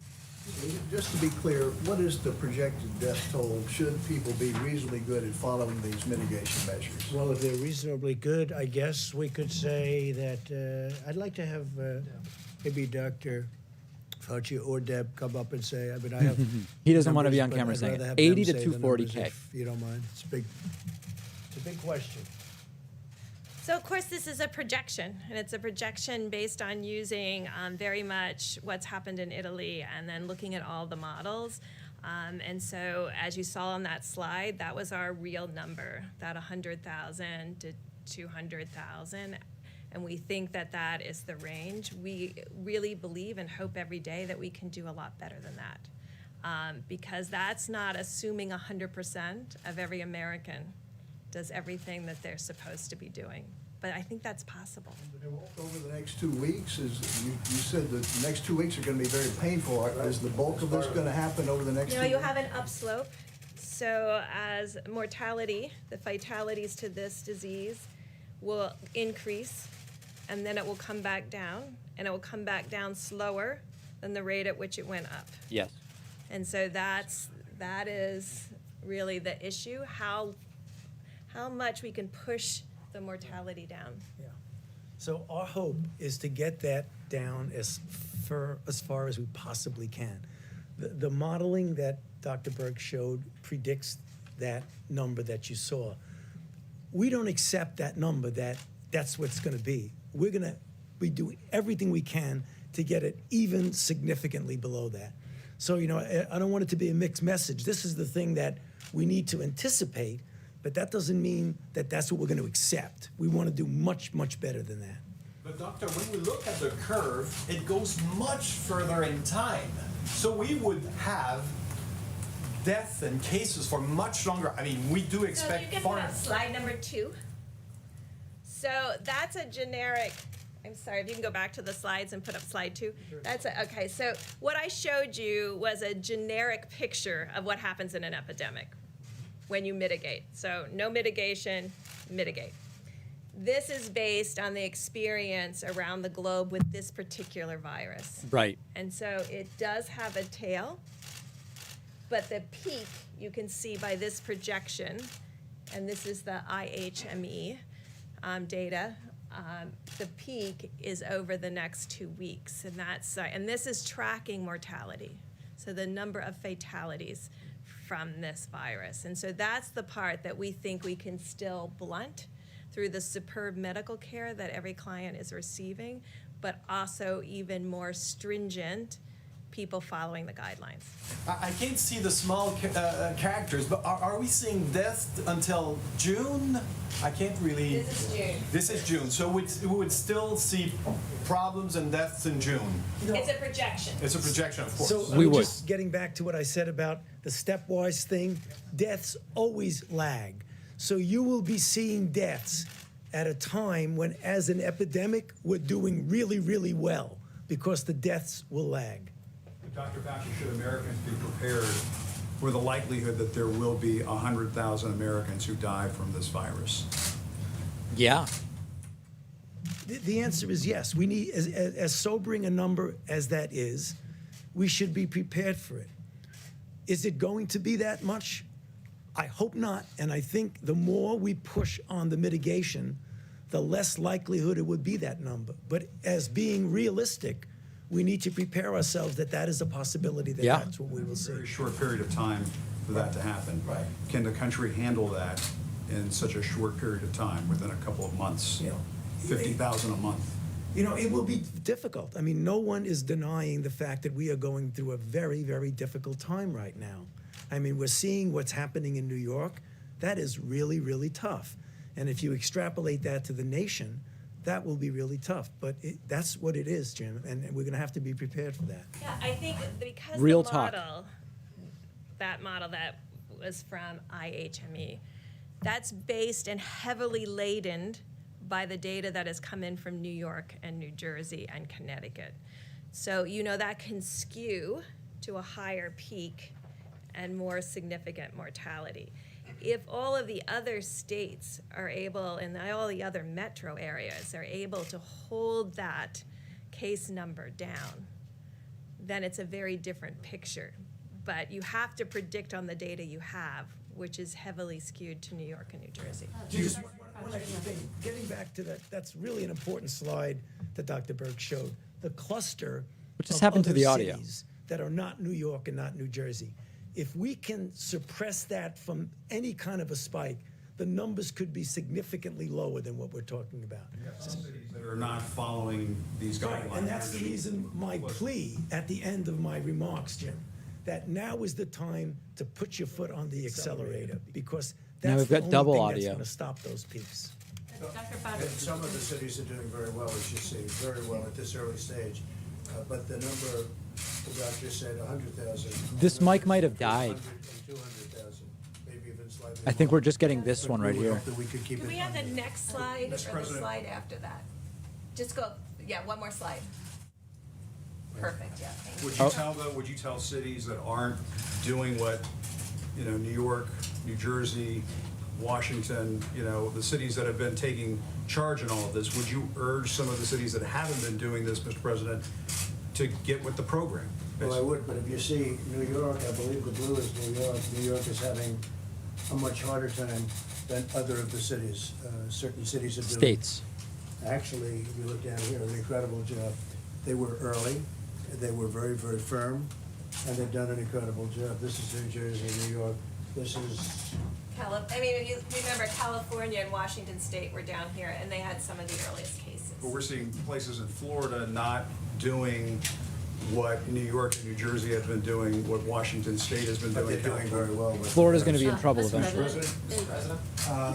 Just to be clear, what is the projected death toll should people be reasonably good at following these mitigation measures? Well, if they're reasonably good, I guess we could say that I'd like to have maybe Dr. Fauci or Deb come up and say, I mean, I have. He doesn't want to be on numbers, camera but saying I'd rather it. have them 80 to say the numbers 240K. if you don't mind. It's a big question. So of course, this is a projection, and it's a projection based on using very much what's happened in Italy and then looking at all the models. And so as you saw on that slide, that was our real number, that 100,000 to 200,000. And we think that that is the range. We really believe and hope every day that we can do a lot better than that. Because that's not assuming 100% of every American does everything that they're supposed to be doing. But I think that's possible. Over the next 2 weeks, you said that the next 2 weeks are going to be very painful. Is the bulk of this going to happen over the next 2 You know, weeks? you have an upslope. So as mortality, the fatalities to this disease will increase, and then it will come back down, and it will come back down slower than the rate at which it went up. Yes. And so that is really the issue, how much we can push the mortality down. Yeah. So our hope is to get that down as far as we possibly can. The modeling that Dr. Birx showed predicts that number that you saw. We don't accept that number that's what's going to be. We're going to be doing everything we can to get it even significantly below that. So, you know, I don't want it to be a mixed message. This is the thing that we need to anticipate, but that doesn't mean that that's what we're going to accept. We want to do much, much better than that. But doctor, when we look at the curve, it goes much further in time. So we would have death and cases for much longer. I mean, we do So expect you can far. put up slide number 2. So that's a generic, I'm sorry, if you can go back to the slides and put up slide 2. Okay, so what I showed you was a generic picture of what happens in an epidemic when you mitigate. So no mitigation, mitigate. This is based on the experience around the globe with this particular virus. Right. And so it does have a tail, but the peak you can see by this projection, and this is the IHME data. The peak is over the next 2 weeks, and this is tracking mortality, so the number of fatalities from this virus. And so that's the part that we think we can still blunt through the superb medical care that every client is receiving, but also even more stringent people following the guidelines. I can't see the small characters, but are we seeing death until June? I can't really. This is June. This is June, so we would still see problems and deaths in June. It's a projection. It's a projection, of course. So We I'm would. just getting back to what I said about the stepwise thing, deaths always lag. So you will be seeing deaths at a time when, as an epidemic, we're doing really, really well because the deaths will lag. Dr. Fauci, should Americans be prepared for the likelihood that there will be 100,000 Americans who die from this virus? Yeah. The answer is yes. We need, as sobering a number as that is, we should be prepared for it. Is it going to be that much? I hope not. And I think the more we push on the mitigation, the less likelihood it would be that number. But as being realistic, we need to prepare ourselves that that is a possibility, that Yeah. that's what we will see. Very short period of time for that to happen. Right. Can the country handle that in such a short period of time, within a couple of months? You know, 50,000 a month. You know, it will be difficult. I mean, no one is denying the fact that we are going through a very, very difficult time right now. I mean, we're seeing what's happening in New York. That is really, really tough. And if you extrapolate that to the nation, that will be really tough. But that's what it is, Jim, and we're going to have to be prepared for that. Yeah, I think because Real the talk. model, that model that was from IHME, that's based and heavily laden by the data that has come in from New York and New Jersey and Connecticut. So, you know, that can skew to a higher peak and more significant mortality. If all of the other states are able, and all the other metro areas are able to hold that case number down, then it's a very different picture. But you have to predict on the data you have, which is heavily skewed to New York and New Jersey. Just one extra thing, getting back to that, that's really an important slide that Dr. Burke showed. The cluster What just of happened to other the audio? cities that are not New York and not New Jersey. If we can suppress that from any kind of a spike, the numbers could be significantly lower than what we're talking about. Some cities that are not following these guidelines. And that's the reason my plea at the end of my remarks, Jim, that now is the time to put your foot on the accelerator, because Now that's we've the got only double thing audio. that's going to stop those peaks. And some of the cities are doing very well, as you see, very well at this early stage. But the number, the doctor said 100,000. This mic might have died. 100 and 200,000, maybe even slightly I think more. we're just getting this But one we right would here. hope that we could keep Do it we have the under. next slide or the President. slide after that? Just go, yeah, one more slide. Perfect, yeah, thank you. Would you tell cities that aren't doing what, New York, New Jersey, Washington, the cities that have been taking charge in all of this, would you urge some of the cities that haven't been doing this, Mr. President, to get with the program? Well, I would, but if you see New York, I believe the blue is New York. New York is having a much harder time than other of the cities. Certain cities are doing. States. Actually, if you look down here, an incredible job. They were early, they were very, very firm, and they've done an incredible job. This is New Jersey, New York. This is, If you remember, California and Washington State were down here, and they had some of the earliest cases. But we're seeing places in Florida not doing what New York and New Jersey have been doing, what Washington State has been but doing. they're doing very well. with Florida's it. going to be in trouble Mr. eventually. President?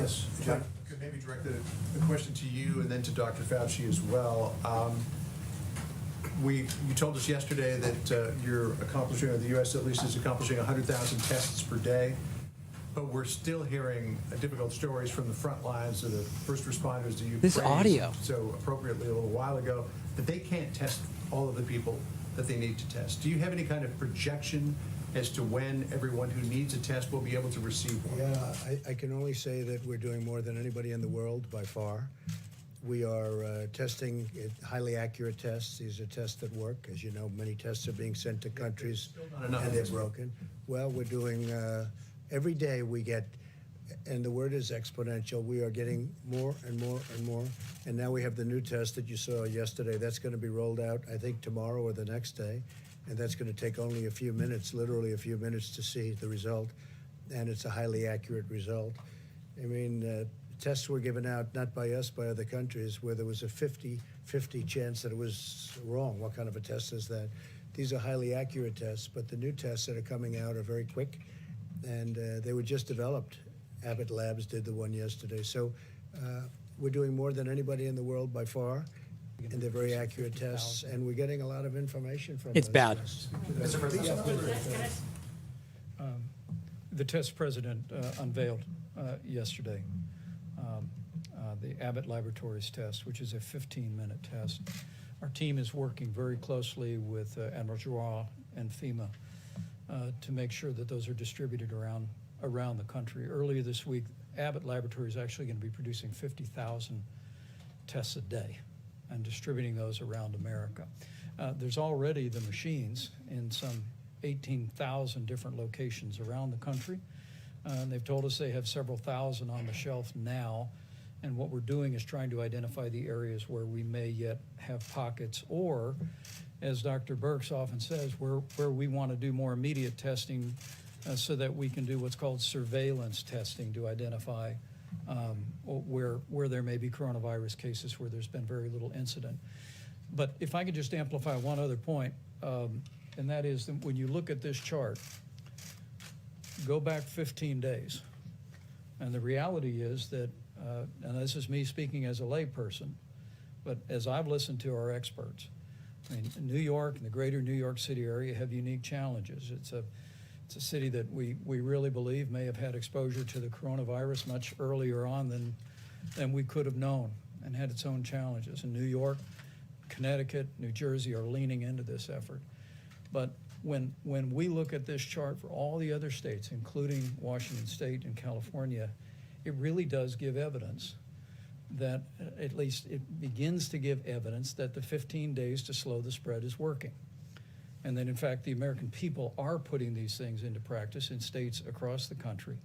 Yes, Could John. could maybe direct the question to you and then to Dr. Fauci as well. You told us yesterday that you're accomplishing, or the U.S. at least is accomplishing 100,000 tests per day, but we're still hearing difficult stories from the front lines of the first responders that you This praised audio. so appropriately a little while ago, that they can't test all of the people that they need to test. Do you have any kind of projection as to when everyone who needs a test will be able to receive one? Yeah, I can only say that we're doing more than anybody in the world by far. We are testing highly accurate tests. These are tests that work. As you know, many tests are being sent to countries not enough. and they're broken. Well, we're doing, every day we get, and the word is exponential, we are getting more and more and more. And now we have the new test that you saw yesterday. That's going to be rolled out, I think, tomorrow or the next day. And that's going to take only a few minutes, literally a few minutes to see the result. And it's a highly accurate result. I mean, tests were given out not by us, by other countries, where there was a 50-50 chance that it was wrong. What kind of a test is that? these are highly accurate tests, but the new tests that are coming out are very quick, and they were just developed. Abbott Labs did the one yesterday. So we're doing more than anybody in the world by far, and they're very accurate tests, and we're getting a lot of information from It's those bad. tests. The test president unveiled yesterday, the Abbott Laboratories test, which is a 15-minute test. Our team is working very closely with Admiral Giroir and FEMA to make sure that those are distributed around the country. Earlier this week, Abbott Laboratories is actually going to be producing 50,000 tests a day and distributing those around America. There's already the machines in some 18,000 different locations around the country. And they've told us they have several thousand on the shelf now. And what we're doing is trying to identify the areas where we may yet have pockets, or, as Dr. Birx often says, where we want to do more immediate testing so that we can do what's called surveillance testing to identify where there may be coronavirus cases where there's been very little incident. But if I could just amplify one other point, and that is that when you look at this chart, go back 15 days. And the reality is that, and this is me speaking as a layperson, but as I've listened to our experts, I mean, New York and the greater New York City area have unique challenges. It's a city that we really believe may have had exposure to the coronavirus much earlier on than we could have known, and had its own challenges. And New York, Connecticut, New Jersey are leaning into this effort. But when we look at this chart for all the other states, including Washington State and California, it really does give evidence that, at least it begins to give evidence that the 15 days to slow the spread is working. And that, in fact, the American people are putting these things into practice in states across the country,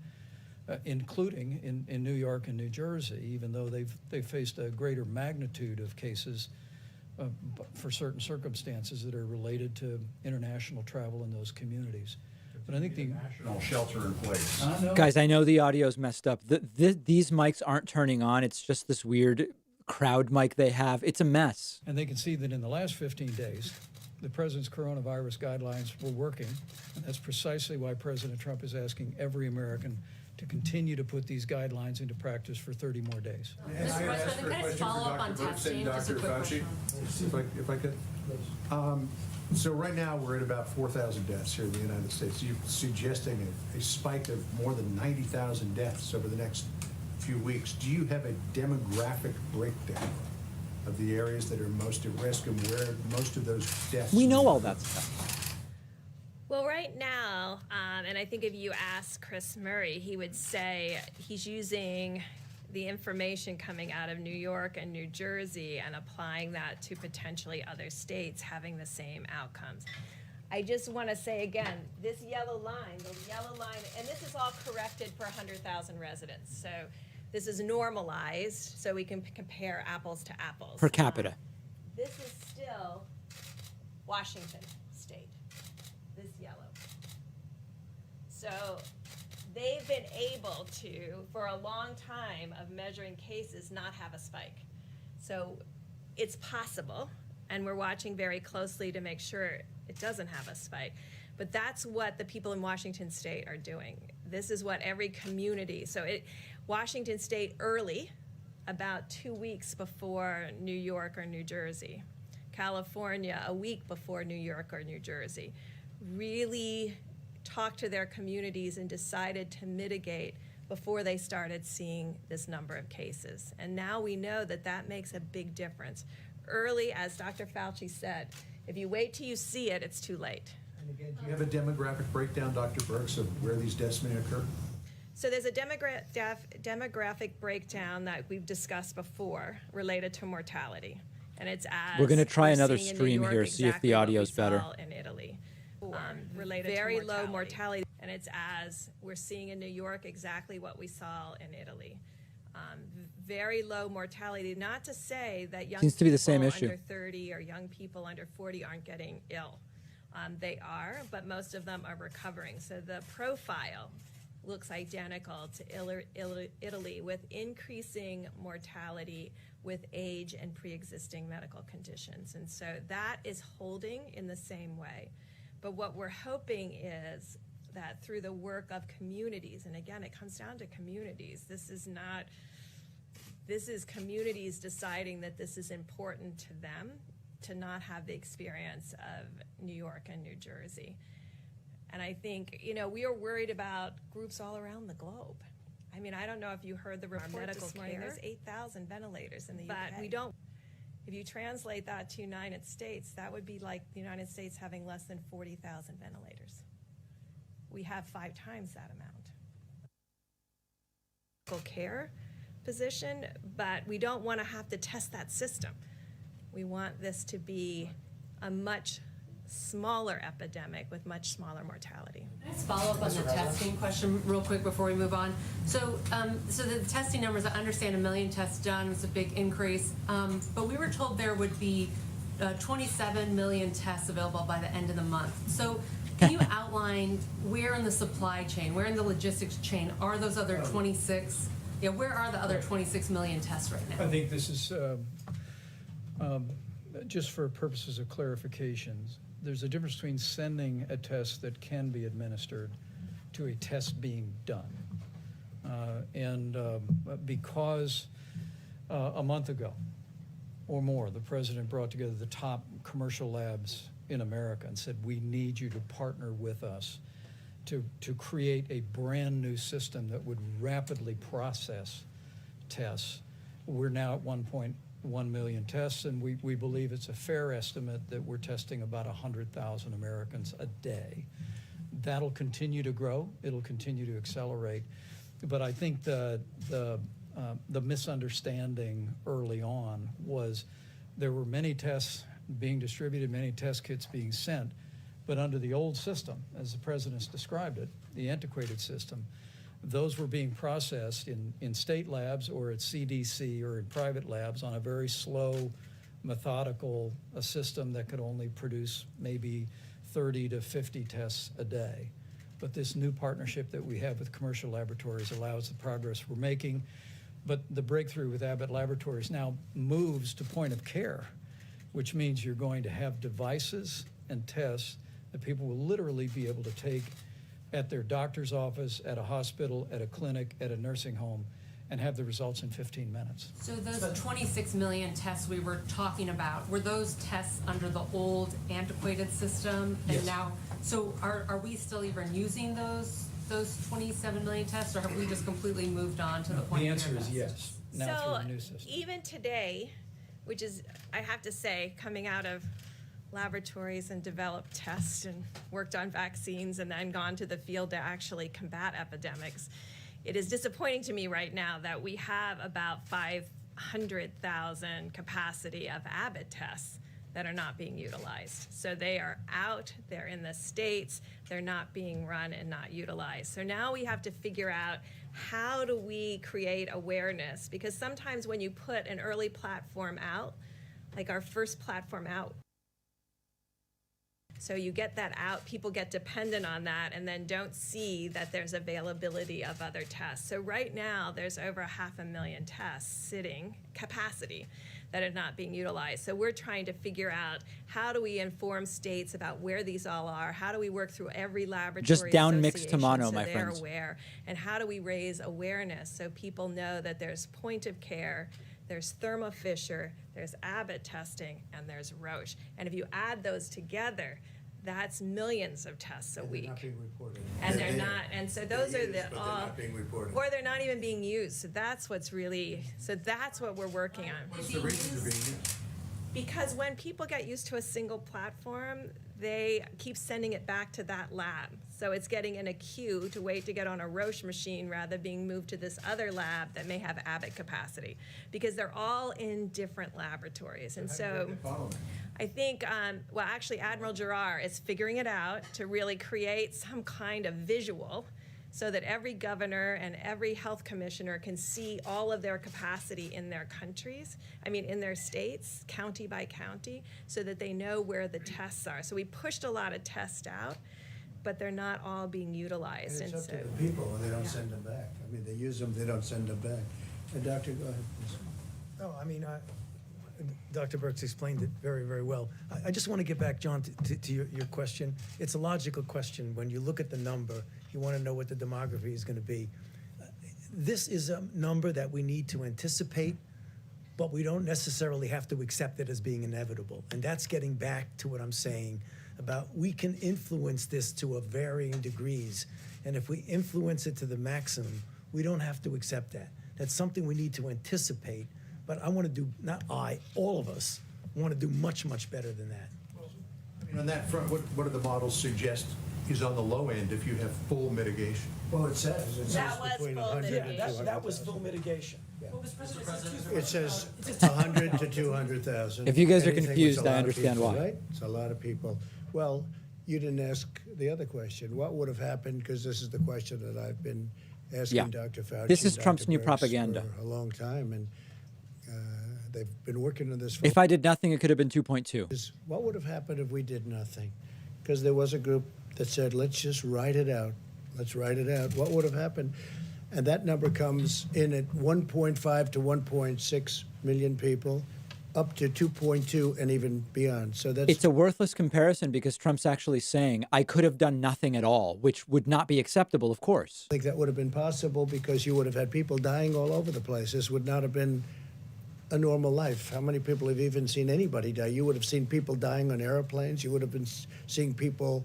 including in New York and New Jersey, even though they've faced a greater magnitude of cases for certain circumstances that are related to international travel in those communities. But I think the National shelter in place. Guys, I know the audio's messed up. These mics aren't turning on. It's just this weird crowd mic they have. It's a mess. And they can see that in the last 15 days, the president's coronavirus guidelines were working. And that's precisely why President Trump is asking every American to continue to put these guidelines into practice for 30 more days. Mr. President, can I just follow up on testing? Just a quick question. If I could. So right now, we're at about 4,000 deaths here in the United States. You're suggesting a spike of more than 90,000 deaths over the next few weeks. Do you have a demographic breakdown of the areas that are most at risk and where most of those deaths? We know all that stuff. Well, right now, and I think if you ask Chris Murray, he would say he's using the information coming out of New York and New Jersey and applying that to potentially other states having the same outcomes. I just want to say again, this yellow line, and this is all corrected per 100,000 residents. So this is normalized so we can compare apples to apples. Per capita. This is still Washington State, this yellow. So they've been able to, for a long time of measuring cases, not have a spike. So it's possible, and we're watching very closely to make sure it doesn't have a spike. But that's what the people in Washington State are doing. This is what every community, Washington State early, about 2 weeks before New York or New Jersey. California, a week before New York or New Jersey. Really talked to their communities and decided to mitigate before they started seeing this number of cases. And now we know that that makes a big difference. Early, as Dr. Fauci said, if you wait till you see it, it's too late. And again, do you have a demographic breakdown, Dr. Birx, of where these deaths may occur? So there's a demographic breakdown that we've discussed before related to mortality. And it's as We're going to try we're another seeing in New stream York here, see if exactly the what audio's we saw better. in Italy. Related very to low mortality, and it's as we're seeing in New York exactly what we saw in Italy. Very low mortality. Not to say that young Seems to be the same people issue. under 30 or young people under 40 aren't getting ill. They are, but most of them are recovering. So the profile looks identical to Italy, with increasing mortality with age and pre-existing medical conditions. And so that is holding in the same way. But what we're hoping is that through the work of communities, and again, it comes down to communities. This is communities deciding that this is important to them, to not have the experience of New York and New Jersey. And I think, we are worried about groups all around the globe. I mean, I don't know if you heard the report this morning. There's 8,000 ventilators in the UK. But we don't. If you translate that to United States, that would be like the United States having less than 40,000 ventilators. We have 5 times that amount. Care position, but we don't want to have to test that system. We want this to be a much smaller epidemic with much smaller mortality. Can I just follow up on the testing question real quick before we move on? So the testing numbers, I understand 1 million tests done was a big increase, but we were told there would be 27 million tests available by the end of the month. So can you outline where in the supply chain, where in the logistics chain are those other 26? Yeah, where are the other 26 million tests right now? I think this is just for purposes of clarifications. There's a difference between sending a test that can be administered to a test being done. Because a month ago or more, the president brought together the top commercial labs in America and said, we need you to partner with us to create a brand new system that would rapidly process tests. We're now at 1.1 million tests, and we believe it's a fair estimate that we're testing about 100,000 Americans a day. That'll continue to grow. It'll continue to accelerate. But I think the misunderstanding early on was there were many tests being distributed, many test kits being sent, but under the old system, as the president's described it, the antiquated system, those were being processed in state labs or at CDC or in private labs on a very slow, methodical system that could only produce maybe 30 to 50 tests a day. But this new partnership that we have with commercial laboratories allows the progress we're making. But the breakthrough with Abbott Laboratories now moves to point of care, which means you're going to have devices and tests that people will literally be able to take at their doctor's office, at a hospital, at a clinic, at a nursing home, and have the results in 15 minutes. So those 26 million tests we were talking about, were those tests under the old antiquated system? And Yes. now, so are we still even using those 27 million tests, or have we just completely moved on to the point The of care answer is tests? yes, now through the new system. Even today, which is, I have to say, coming out of laboratories and developed tests and worked on vaccines and then gone to the field to actually combat epidemics, it is disappointing to me right now that we have about 500,000 capacity of Abbott tests that are not being utilized. So they are out, they're in the States, they're not being run and not utilized. So now we have to figure out, how do we create awareness? Because sometimes when you put an early platform out, like our first platform out, so you get that out, people get dependent on that and then don't see that there's availability of other tests. So right now, there's over 500,000 tests sitting, capacity, that are not being utilized. So we're trying to figure out, how do we inform states about where these all are? How do we work through every laboratory Just down mixed association Tamano, so my they're friends. aware? And how do we raise awareness so people know that there's point of care, there's Thermo Fisher, there's Abbott testing, and there's Roche. And if you add those together, that's millions of tests a week. Not being reported. And they're not, and so those are the, But they're not being reported. or they're not even being used. So that's what's really, so that's what we're working on. What's the reason they're being used? Because when people get used to a single platform, they keep sending it back to that lab. So it's getting in a queue to wait to get on a Roche machine rather than being moved to this other lab that may have Abbott capacity, because they're all in different laboratories. And so I think, well, actually, Admiral Giroir is figuring it out to really create some kind of visual so that every governor and every health commissioner can see all of their capacity in their countries, in their states, county by county, so that they know where the tests are. So we pushed a lot of tests out, but they're not all being utilized. And it's up so, to the people, and they don't Yeah. send them back. I mean, they use them, they don't send them back. And Doctor, go ahead, please. No, I mean, Dr. Burks explained it very, very well. I just want to get back, John, to your question. It's a logical question. When you look at the number, you want to know what the demography is going to be. This is a number that we need to anticipate, but we don't necessarily have to accept it as being inevitable. And that's getting back to what I'm saying about we can influence this to a varying degrees. And if we influence it to the maximum, we don't have to accept that. That's something we need to anticipate. But I want to do, not I, all of us want to do much, much better than that. I mean, on that front, what do the models suggest is on the low end if you have full mitigation? Well, it says That was between full 100 and mitigation. That was 200,000. full mitigation. It says 100 to 200,000. If you guys are Anything with confused, a lot I of understand people, why. Right? It's a lot of people. Well, you didn't ask the other question. What would have happened, because this is the question that I've been asking Yeah. Dr. Fauci. This is and Trump's Dr. new Birx propaganda. For a long time, and they've been working on this for If I did nothing, it could have been 2.2. is what would have happened if we did nothing? Because there was a group that said, let's just write it out. Let's write it out. What would have happened? And that number comes in at 1.5 to 1.6 million people, up to 2.2 and even beyond. So that's It's a worthless comparison because Trump's actually saying, I could have done nothing at all, which would not be acceptable, of course. I think that would have been possible because you would have had people dying all over the place. This would not have been a normal life. How many people have even seen anybody die? You would have seen people dying on airplanes. You would have been seeing people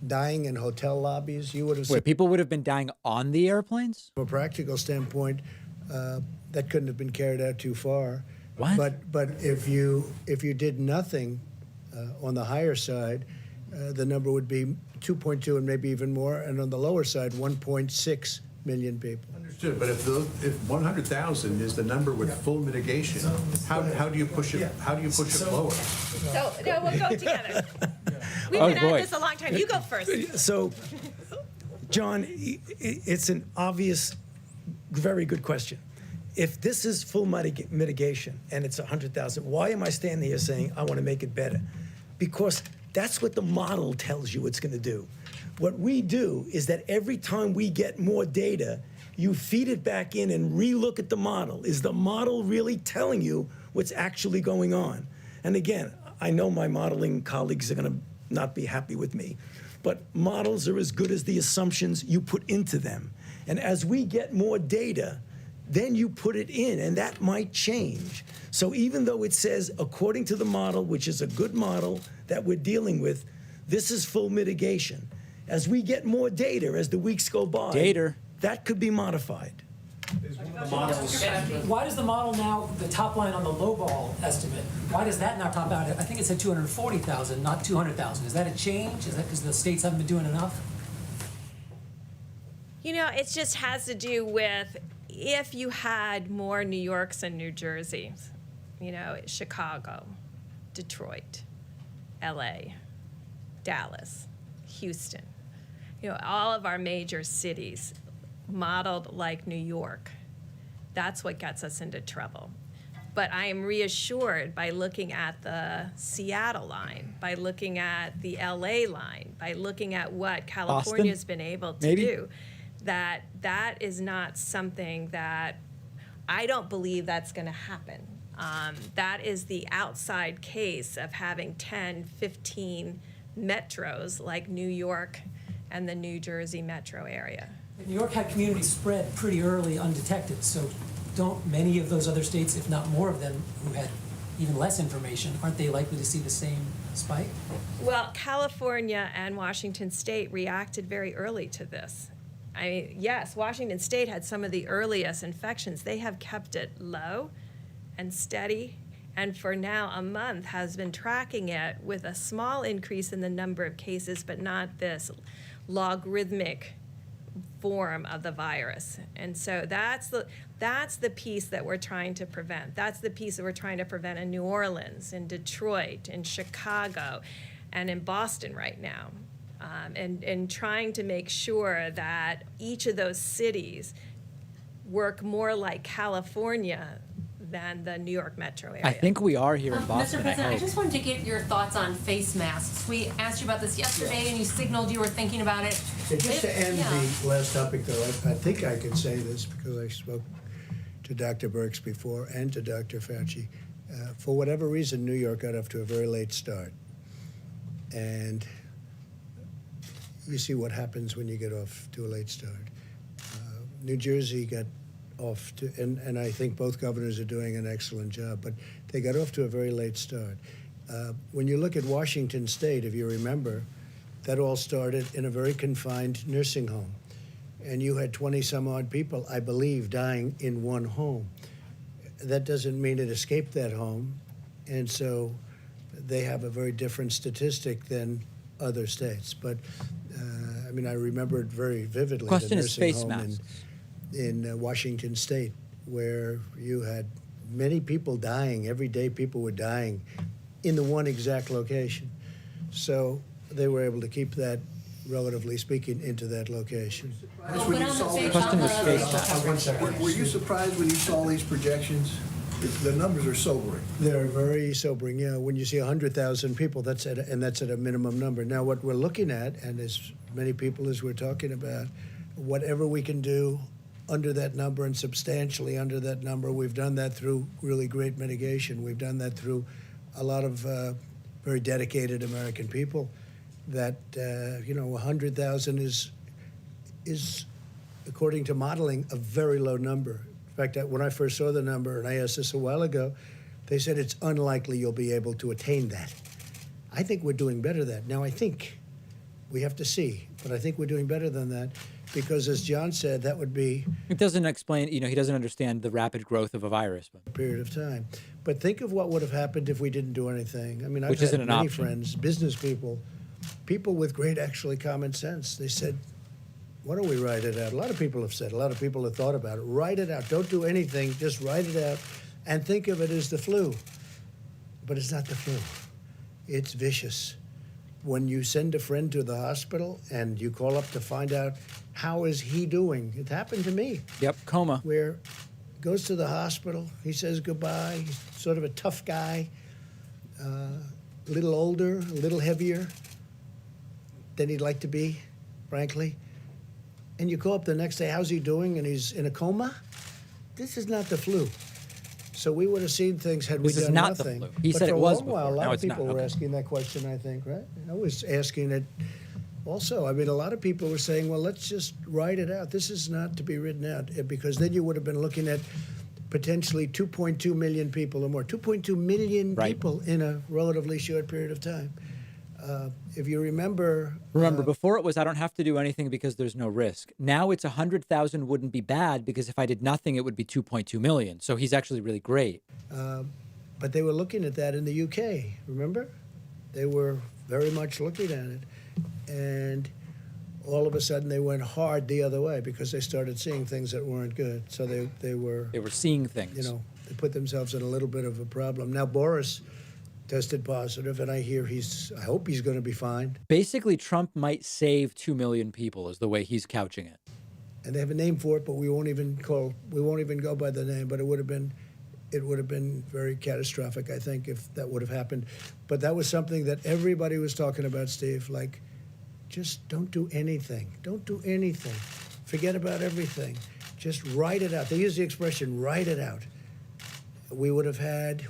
dying in hotel lobbies. You would have seen, Wait, people would have been dying on the airplanes? from a practical standpoint, that couldn't have been carried out too far. What? But if you did nothing on the higher side, the number would be 2.2 and maybe even more, and on the lower side, 1.6 million people. Understood, but if 100,000 is the number with full mitigation, how do you push it, how do you push it lower? So, no, we'll go together. We've Oh, been boy. at this a long time. You go first. So, John, it's an obvious, very good question. If this is full mitigation and it's 100,000, why am I standing here saying I want to make it better? Because that's what the model tells you it's going to do. What we do is that every time we get more data, you feed it back in and relook at the model. Is the model really telling you what's actually going on? And again, I know my modeling colleagues are going to not be happy with me, but models are as good as the assumptions you put into them. And as we get more data, then you put it in, and that might change. So even though it says, according to the model, which is a good model that we're dealing with, this is full mitigation. As we get more data, as the weeks go by, that could be modified. Why does the model now, the top line on the lowball estimate, why does that not top out? I think it said 240,000, not 200,000. Is that a change? Is that because the states haven't been doing enough? You know, it just has to do with if you had more New Yorks and New Jerseys, you know, Chicago, Detroit, LA, Dallas, Houston, you know, all of our major cities modeled like New York. That's what gets us into trouble. But I am reassured by looking at the Seattle line, by looking at the LA line, by looking at what California's been able to do, that that is not something that I don't believe that's going to happen. That is the outside case of having 10, 15 metros like New York and the New Jersey metro area. New York had community spread pretty early undetected, so don't many of those other states, if not more of them, who had even less information, aren't they likely to see the same spike? Well, California and Washington State reacted very early to this. I mean, yes, Washington State had some of the earliest infections. They have kept it low and steady, and for now a month has been tracking it with a small increase in the number of cases, but not this logarithmic form of the virus. And so that's the piece that we're trying to prevent. That's the piece that we're trying to prevent in New Orleans, in Detroit, in Chicago, and in Boston right now. And trying to make sure that each of those cities work more like California than the New York metro area. I think we are here in Boston. Mr. President, I hope. just wanted to get your thoughts on face masks. We asked you about this yesterday, and you signaled you were thinking about it. And just to end Yeah. the last topic, though, I think I can say this because I spoke to Dr. Birx before and to Dr. Fauci. For whatever reason, New York got off to a very late start. And you see what happens when you get off to a late start. New Jersey got off to, and I think both governors are doing an excellent job, but they got off to a very late start. When you look at Washington State, if you remember, that all started in a very confined nursing home. And you had 20 some odd people, I believe, dying in one home. That doesn't mean it escaped that home. And so they have a very different statistic than other states. But I mean, I remember it very vividly. Question the is nursing face home masks. in Washington State, where you had many people dying. Every day people were dying in the one exact location. So they were able to keep that, relatively speaking, into that location. But on the face- Question on was the face facial masks. coverage. One second. Were you surprised when you saw these projections? The numbers are sobering. They're very sobering. Yeah, when you see 100,000 people, that's at a minimum number. Now, what we're looking at, and as many people as we're talking about, whatever we can do under that number and substantially under that number, we've done that through really great mitigation. We've done that through a lot of very dedicated American people. That 100,000 is, according to modeling, a very low number. In fact, when I first saw the number, and I asked this a while ago, they said it's unlikely you'll be able to attain that. I think we're doing better than that. Now, I think we have to see, but I think we're doing better than that because, as John said, that would be It doesn't explain, he doesn't understand the rapid growth of a virus. But a period of time. But think of what would have happened if we didn't do anything. I mean, I've Which had isn't an many option. friends, business people with great, actually, common sense. They said, why don't we write it out? A lot of people have said, a lot of people have thought about it. Write it out. Don't do anything. Just write it out and think of it as the flu. But it's not the flu. It's vicious. When you send a friend to the hospital and you call up to find out how is he doing, it happened to me. Yep, coma. Where goes to the hospital, he says goodbye, he's sort of a tough guy, a little older, a little heavier than he'd like to be, frankly. And you call up the next day, how's he doing? And he's in a coma? This is not the flu. So we would have seen things had we This is done not the nothing. flu. He But said for it a was long while, before. a lot Now of it's not. people were Okay. asking that question, I think, right? I was asking it also. I mean, a lot of people were saying, well, let's just write it out. This is not to be written out, because then you would have been looking at potentially 2.2 million people or more. 2.2 million Right. people in a relatively short period of time. If you remember, Before it was I don't have to do anything because there's no risk. Now it's 100,000 wouldn't be bad because if I did nothing, it would be 2.2 million. So he's actually really great. but they were looking at that in the UK, remember? They were very much looking at it. And all of a sudden they went hard the other way because they started seeing things that weren't good. So they were, They were seeing things. they put themselves in a little bit of a problem. Now Boris tested positive, and I hear I hope he's going to be fine. Basically, Trump might save 2 million people is the way he's couching it. And they have a name for it, but we won't even go by the name. But it would have been very catastrophic, I think, if that would have happened. But that was something that everybody was talking about, Steve. Like, just don't do anything. Don't do anything. Forget about everything. Just write it out. They use the expression, write it out. We would have had,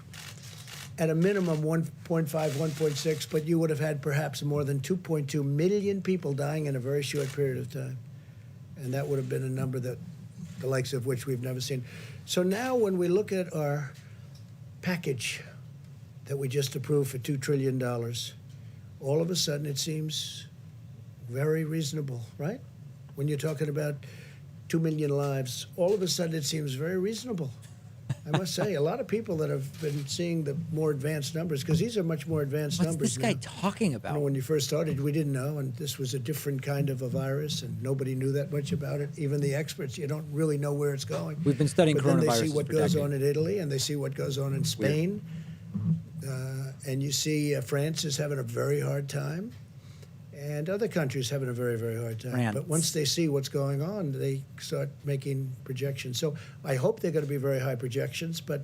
at a minimum, 1.5, 1.6, but you would have had perhaps more than 2.2 million people dying in a very short period of time. And that would have been a number that the likes of which we've never seen. So now when we look at our package that we just approved for $2 trillion, all of a sudden it seems very reasonable, right? When you're talking about 2 million lives, all of a sudden it seems very reasonable. I must say, a lot of people that have been seeing the more advanced numbers, because these are much more advanced What's numbers this guy now. talking about? When you first started, we didn't know, and this was a different kind of a virus, and nobody knew that much about it. Even the experts, you don't really know where it's going. We've been studying But then they coronaviruses see what for goes decades. on in Italy, and they see what goes on in Spain, and you see France is having a very hard time, and other countries having a very, very hard time. France. But once they see what's going on, they start making projections. So I hope they're going to be very high projections, but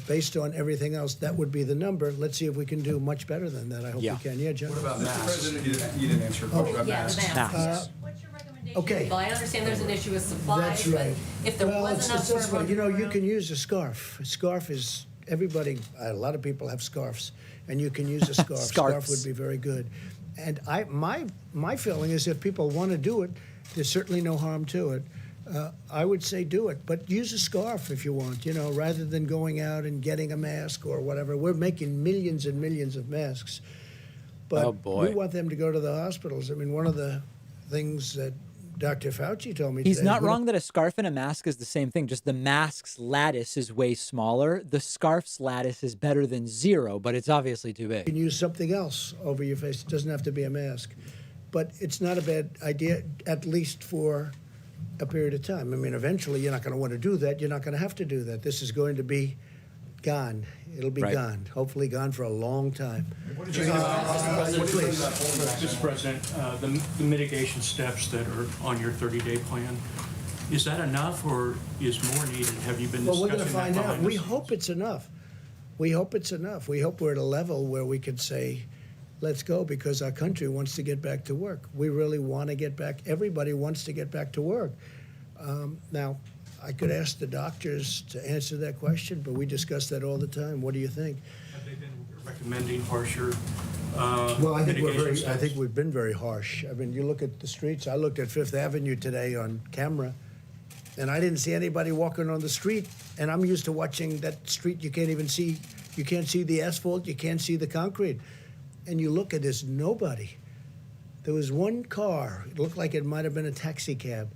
based on everything else, that would be the number. Let's see if we can do much better than that. I hope Yeah. we can. Yeah, John? What about masks? You didn't answer a question about Yeah, the masks. masks. What's your recommendation? okay. Well, I understand there's an issue with supplies, That's right. but if there Well, was it's enough for this way. everyone You know, to you go can around- use a scarf. A scarf is everybody. A lot of people have scarves, and you can use a scarf. Scarf Scarves. would be very good. And my feeling is, if people want to do it, there's certainly no harm to it. I would say do it, but use a scarf if you want. You know, rather than going out and getting a mask or whatever. We're making millions and millions of masks, but Oh, boy. we want them to go to the hospitals. I mean, one of the things that Dr. Fauci told me He's today, not we don't- wrong that a scarf and a mask is the same thing. Just the mask's lattice is way smaller. The scarf's lattice is better than 0, but it's obviously too You big. can use something else over your face. It doesn't have to be a mask. But it's not a bad idea, at least for a period of time. I mean, eventually, you're not going to want to do that. You're not going to have to do that. This is going to be gone. It'll be Right. gone. Hopefully gone for a long time. Mr. President, the mitigation steps that are on your 30-day plan, is that enough or is more needed? Have you been Well, we're discussing going to that find out. behind the We scenes? hope it's enough. We hope it's enough. We hope we're at a level where we could say, let's go, because our country wants to get back to work. We really want to get back. Everybody wants to get back to work. Now, I could ask the doctors to answer that question, but we discuss that all the time. What do you think? Have they been recommending harsher Well, I think mitigation steps? I think we've been very harsh. I mean, you look at the streets. I looked at Fifth Avenue today on camera, and I didn't see anybody walking on the street. And I'm used to watching that street. You can't even see. You can't see the asphalt. You can't see the concrete. And you look at this, nobody. There was one car. It looked like it might have been a taxi cab,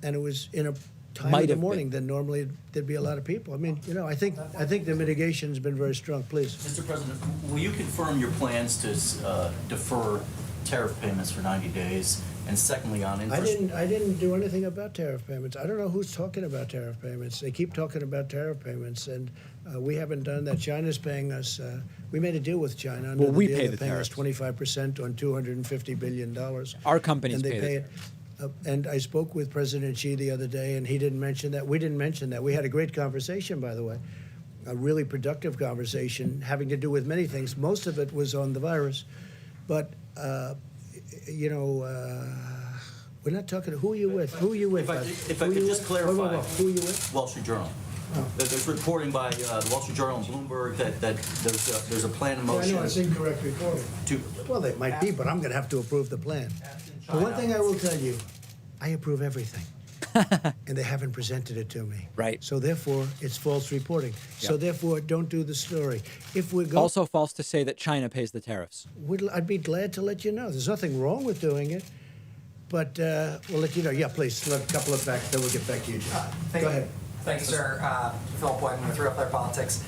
and it was in a time Might of the have morning. Then normally there'd be a lot of people. I mean, you know, I think the mitigation's been very strong. Please. Mr. President, will you confirm your plans to defer tariff payments for 90 days? And secondly, on I didn't do anything about tariff payments. I don't know who's talking about tariff payments. They keep talking about tariff payments, and we haven't done that. China's paying us. We made a deal with China. Under Well, the we deal, pay they're the paying us tariffs. 25% on $250 billion. Our companies and they pay the it. And I spoke with President Xi the other day, and he didn't mention that. We didn't mention that. We had a great conversation, by the way, a really productive conversation having to do with many things. Most of it was on the virus, but you know, we're not talking. Who are you with? Who are you with? If I could just clarify. Who are you with? Wall Street Journal. There's reporting by the Wall Street Journal and Bloomberg that there's a plan in Yeah, I motion. know it's incorrect reporting. Well, they might be, but I'm going to have to approve the plan. The one thing I will tell you, I approve everything. And they haven't presented it to me. Right. So therefore, it's false reporting. So Yep. therefore, don't do the story. If we're going, Also false to say that China pays the tariffs. I'd be glad to let you know. There's nothing wrong with doing it, but we'll let you know. Yeah, please. Let a couple of facts, then we'll get back to you, Jim. Go ahead. Thank you, sir. Philip Whiteman with Real Clear Politics.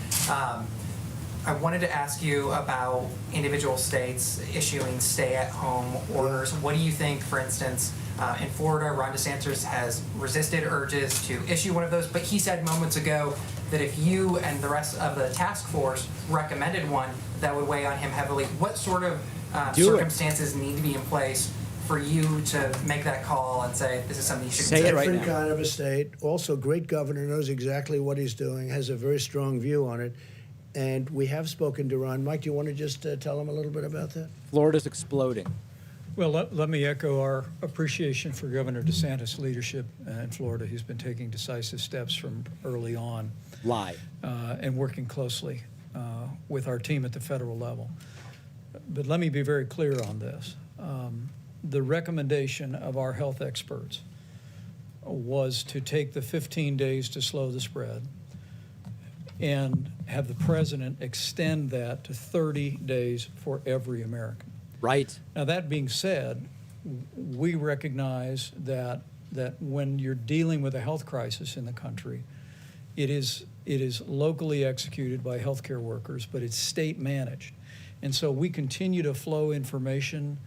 I wanted to ask you about individual states issuing stay-at-home orders. What do you think, for instance, in Florida, Ron DeSantis has resisted urges to issue one of those, but he said moments ago that if you and the rest of the task force recommended one, that would weigh on him heavily. What sort of circumstances need to be in place for you to make that call and say this is something you should consider? Different kind of a state. Also, great governor, knows exactly what he's doing, has a very strong view on it. And we have spoken to Ron. Mike, do you want to just tell him a little bit about that? Florida's exploding. Well, let me echo our appreciation for Governor DeSantis' leadership in Florida. He's been taking decisive steps from early on. And working closely with our team at the federal level. But let me be very clear on this. The recommendation of our health experts was to take the 15 days to slow the spread and have the president extend that to 30 days for every American. Right. Now, that being said, we recognize that when you're dealing with a health crisis in the country, it is locally executed by healthcare workers, but it's state managed. And so we continue to flow information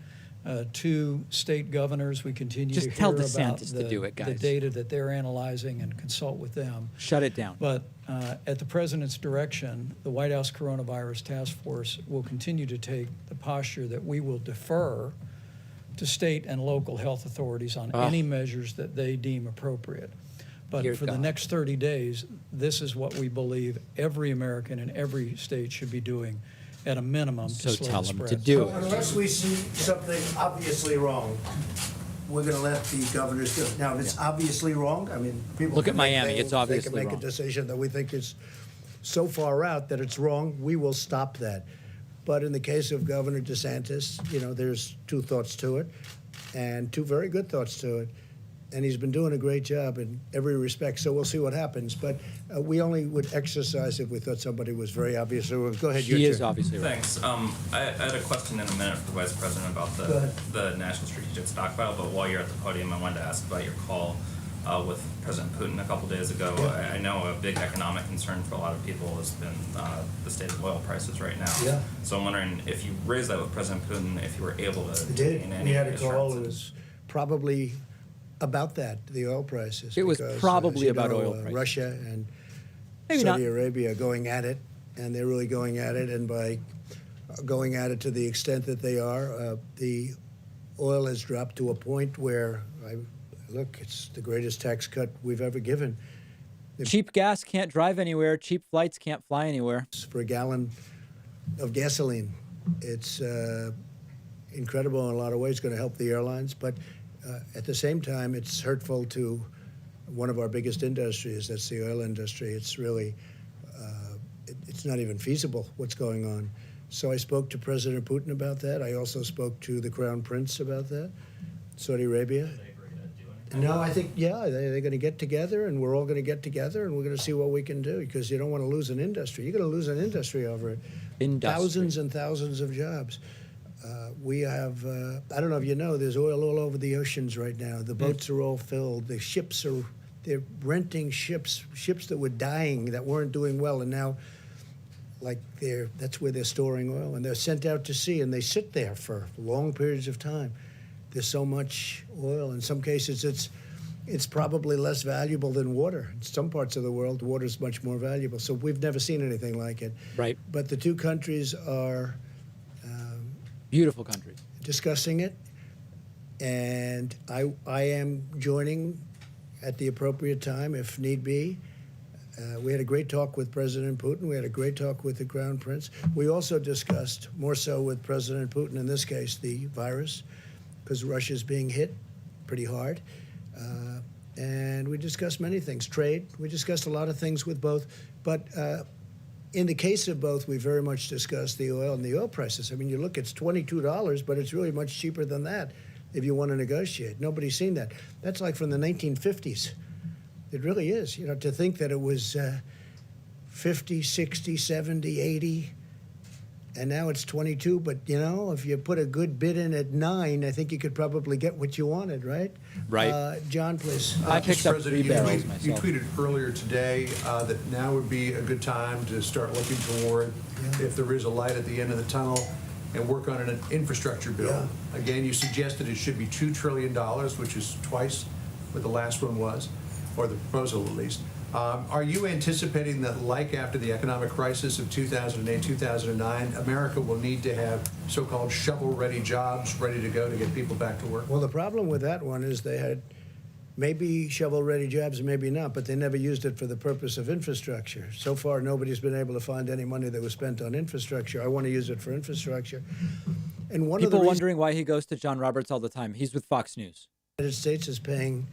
to state governors. We continue Just to hear tell about DeSantis to do it, the guys. data that they're analyzing and consult with them. Shut it down. But at the president's direction, the White House Coronavirus Task Force will continue to take the posture that we will defer to state and local health authorities on any measures that they deem appropriate. But Dear for the God. next 30 days, this is what we believe every American in every state should be doing at a minimum to So slow tell the them spread. to do it. Unless we see something obviously wrong, we're gonna let the governors do it. Now, if it's obviously wrong, I mean, people. Look can at make Miami, things- it's obviously They can make wrong. a decision that we think is so far out that it's wrong, we will stop that. But in the case of Governor DeSantis, you know, there's two thoughts to it, and two very good thoughts to it. And he's been doing a great job in every respect, so we'll see what happens. But we only would exercise if we thought somebody was very obvious. So go ahead, your He is turn. obviously right. Thanks. I had a question in a minute for the Vice President about Go ahead. the National Strategic Stockpile, but while you're at the podium, I wanted to ask about your call with President Putin a couple days ago. Yeah. I know a big economic concern for a lot of people has been the state of oil prices right now. Yeah. So I'm wondering if you raised that with President Putin, if you were able to We did. gain any We had a call. It assurances. was probably about that, the oil prices. It was because, probably as you about know, oil prices. Russia and Maybe Saudi not. Arabia are going at it, and they're really going at it. And by going at it to the extent that they are, the oil has dropped to a point where, look, it's the greatest tax cut we've ever given. Cheap gas can't drive anywhere. Cheap flights can't fly anywhere. For a gallon of gasoline. It's incredible in a lot of ways, going to help the airlines, but at the same time, it's hurtful to one of our biggest industries, that's the oil industry. It's really, it's not even feasible what's going on. So I spoke to President Putin about that. I also spoke to the Crown Prince about that, Saudi Arabia. No, I think, yeah, they're going to get together, and we're all going to get together, and we're going to see what we can do, because you don't want to lose an industry. You're going to lose an industry over it. Thousands and thousands of jobs. We have, I don't know if you know, there's oil all over the oceans right now. The boats are all filled. The ships are, they're renting ships that were dying, that weren't doing well, and now, like, that's where they're storing oil, and they're sent out to sea, and they sit there for long periods of time. There's so much oil. In some cases, it's probably less valuable than water. In some parts of the world, water is much more valuable. So we've never seen anything like it. Right. But the two countries are Beautiful countries. discussing it, and I am joining at the appropriate time if need be. We had a great talk with President Putin. We had a great talk with the Crown Prince. We also discussed, more so with President Putin in this case, the virus, because Russia's being hit pretty hard. And we discussed many things. Trade, we discussed a lot of things with both. But in the case of both, we very much discussed the oil and the oil prices. I mean, you look, it's $22, but it's really much cheaper than that if you want to negotiate. Nobody's seen that. That's like from the 1950s. It really is. You know, to think that it was 50, 60, 70, 80, and now it's 22. But, you know, if you put a good bid in at 9, I think you could probably get what you wanted, right? Right. John, please. I picked up 3 barrels You myself. tweeted earlier today that now would be a good time to start looking toward, if there is a light at the end of the tunnel, and work on an infrastructure bill. Yeah. Again, you suggested it should be $2 trillion, which is twice what the last one was, or the proposal at least. Are you anticipating that, like after the economic crisis of 2008, 2009, America will need to have so-called shovel-ready jobs ready to go to get people back to work? Well, the problem with that one is they had maybe shovel-ready jobs, maybe not, but they never used it for the purpose of infrastructure. So far, nobody's been able to find any money that was spent on infrastructure. I want to use it for infrastructure. And one of the People reasons wondering why he goes to John Roberts all the time. He's with Fox News. the United States is paying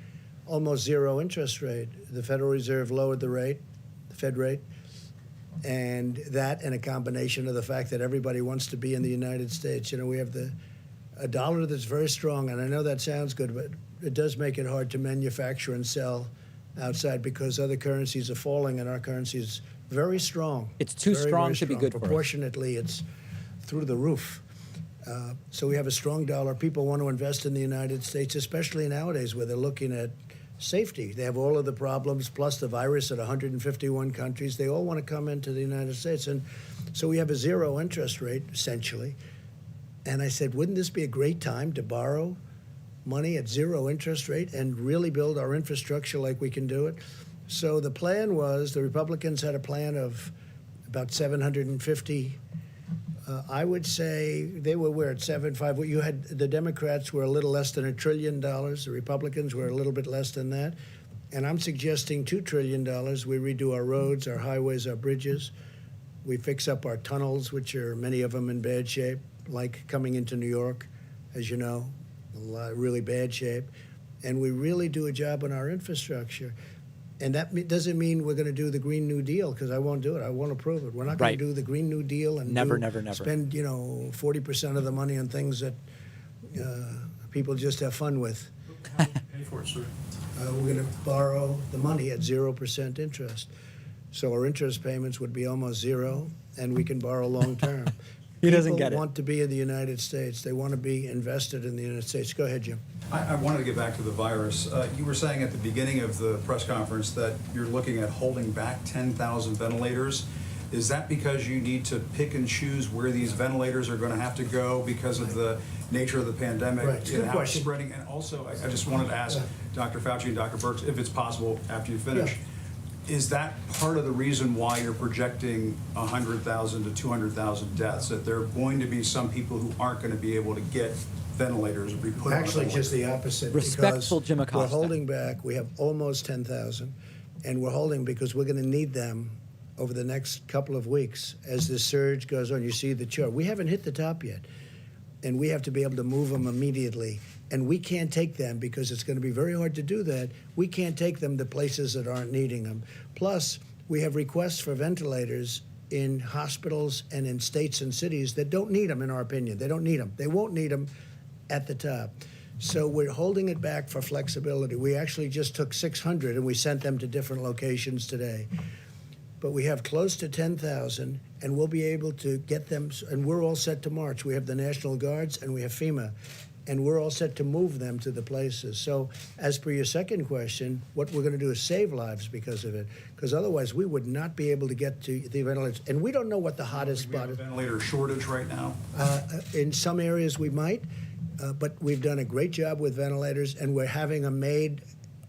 almost zero interest rate. The Federal Reserve lowered the rate, the Fed rate, and that and a combination of the fact that everybody wants to be in the United States. You know, we have a dollar that's very strong, and I know that sounds good, but it does make it hard to manufacture and sell outside because other currencies are falling and our currency is very strong. It's too Very, strong very to be good for us. Proportionately, it's through the roof. So we have a strong dollar. People want to invest in the United States, especially nowadays where they're looking at safety. They have all of the problems, plus the virus at 151 countries. They all want to come into the United States. And so we have a zero interest rate, essentially. And I said, wouldn't this be a great time to borrow money at zero interest rate and really build our infrastructure like we can do it? So the plan was, the Republicans had a plan of about 750. I would say they were at 7.5. You had the Democrats were a little less than $1 trillion. The Republicans were a little bit less than that. And I'm suggesting $2 trillion. We redo our roads, our highways, our bridges. We fix up our tunnels, which are many of them in bad shape, like coming into New York, as you know, really bad shape. And we really do a job on our infrastructure. And that doesn't mean we're going to do the Green New Deal, because I won't do it. I won't approve it. We're not going Right. to do the Green New Deal and Never. spend 40% of the money on things that people just have fun with. How do you pay for it, sir? We're going to borrow the money at 0% interest. So our interest payments would be almost zero, and we can borrow long term. He doesn't get it. People want to be in the United States. They want to be invested in the United States. Go ahead, Jim. I wanted to get back to the virus. You were saying at the beginning of the press conference that you're looking at holding back 10,000 ventilators. Is that because you need to pick and choose where these ventilators are going to have to go because of the nature of the pandemic? Right. Good and how it's question. spreading? And also, I just wanted to ask Dr. Fauci and Dr. Birx, if it's possible after you finish, is that part of the reason why you're projecting 100,000 to 200,000 deaths? That there are going to be some people who aren't going to be able to get ventilators or be put on Actually, them? just the opposite. Respectful because Jim Acosta. We're holding back. We have almost 10,000, and we're holding because we're going to need them over the next couple of weeks as this surge goes on. You see the chart. We haven't hit the top yet, and we have to be able to move them immediately. And we can't take them because it's going to be very hard to do that. We can't take them to places that aren't needing them. Plus, we have requests for ventilators in hospitals and in states and cities that don't need them, in our opinion. They don't need them. They won't need them at the top. So we're holding it back for flexibility. We actually just took 600 and we sent them to different locations today. But we have close to 10,000, and we'll be able to get them, and we're all set to march. We have the National Guards and we have FEMA, and we're all set to move them to the places. So as per your second question, what we're going to do is save lives because of it, because otherwise we would not be able to get to the ventilators. And we don't know what the hottest We have spot a is. ventilator shortage right now. In some areas we might, but we've done a great job with ventilators, and we're having them made.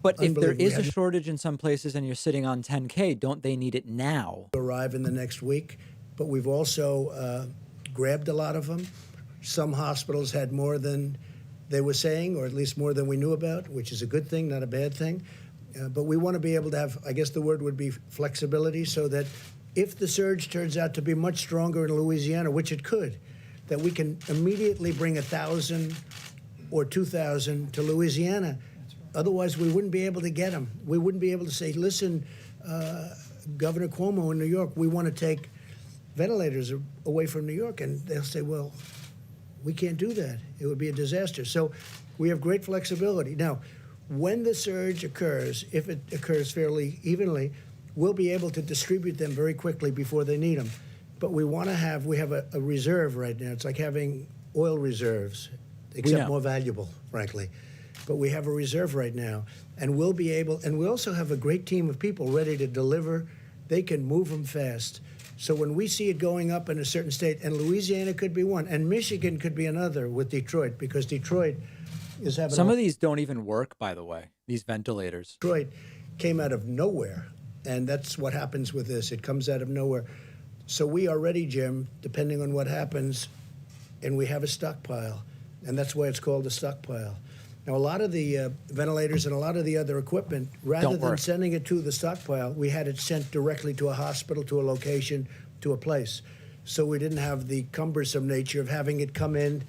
But if there Unbelievable. is We a had- shortage in some places and you're sitting on 10K, don't they need it now? Arrive in the next week, but we've also grabbed a lot of them. Some hospitals had more than they were saying, or at least more than we knew about, which is a good thing, not a bad thing. But we want to be able to have, I guess the word would be flexibility, so that if the surge turns out to be much stronger in Louisiana, which it could, that we can immediately bring 1,000 or 2,000 to Louisiana. Otherwise, we wouldn't be able to get them. We wouldn't be able to say, listen, Governor Cuomo in New York, we want to take ventilators away from New York. And they'll say, well, we can't do that. It would be a disaster. So we have great flexibility. Now, when the surge occurs, if it occurs fairly evenly, we'll be able to distribute them very quickly before they need them. But we have a reserve right now. It's like having oil reserves, except more valuable, frankly. But we have a reserve right now, and we'll be able, and we also have a great team of people ready to deliver. They can move them fast. So when we see it going up in a certain state, and Louisiana could be one, and Michigan could be another with Detroit, because Detroit is having Some of these don't even work, by the way, these ventilators. Detroit came out of nowhere, and that's what happens with this. It comes out of nowhere. So we are ready, Jim, depending on what happens, and we have a stockpile, and that's why it's called a stockpile. Now, a lot of the ventilators and a lot of the other equipment, rather Don't than work. sending it to the stockpile, we had it sent directly to a hospital, to a location, to a place. So we didn't have the cumbersome nature of having it come in,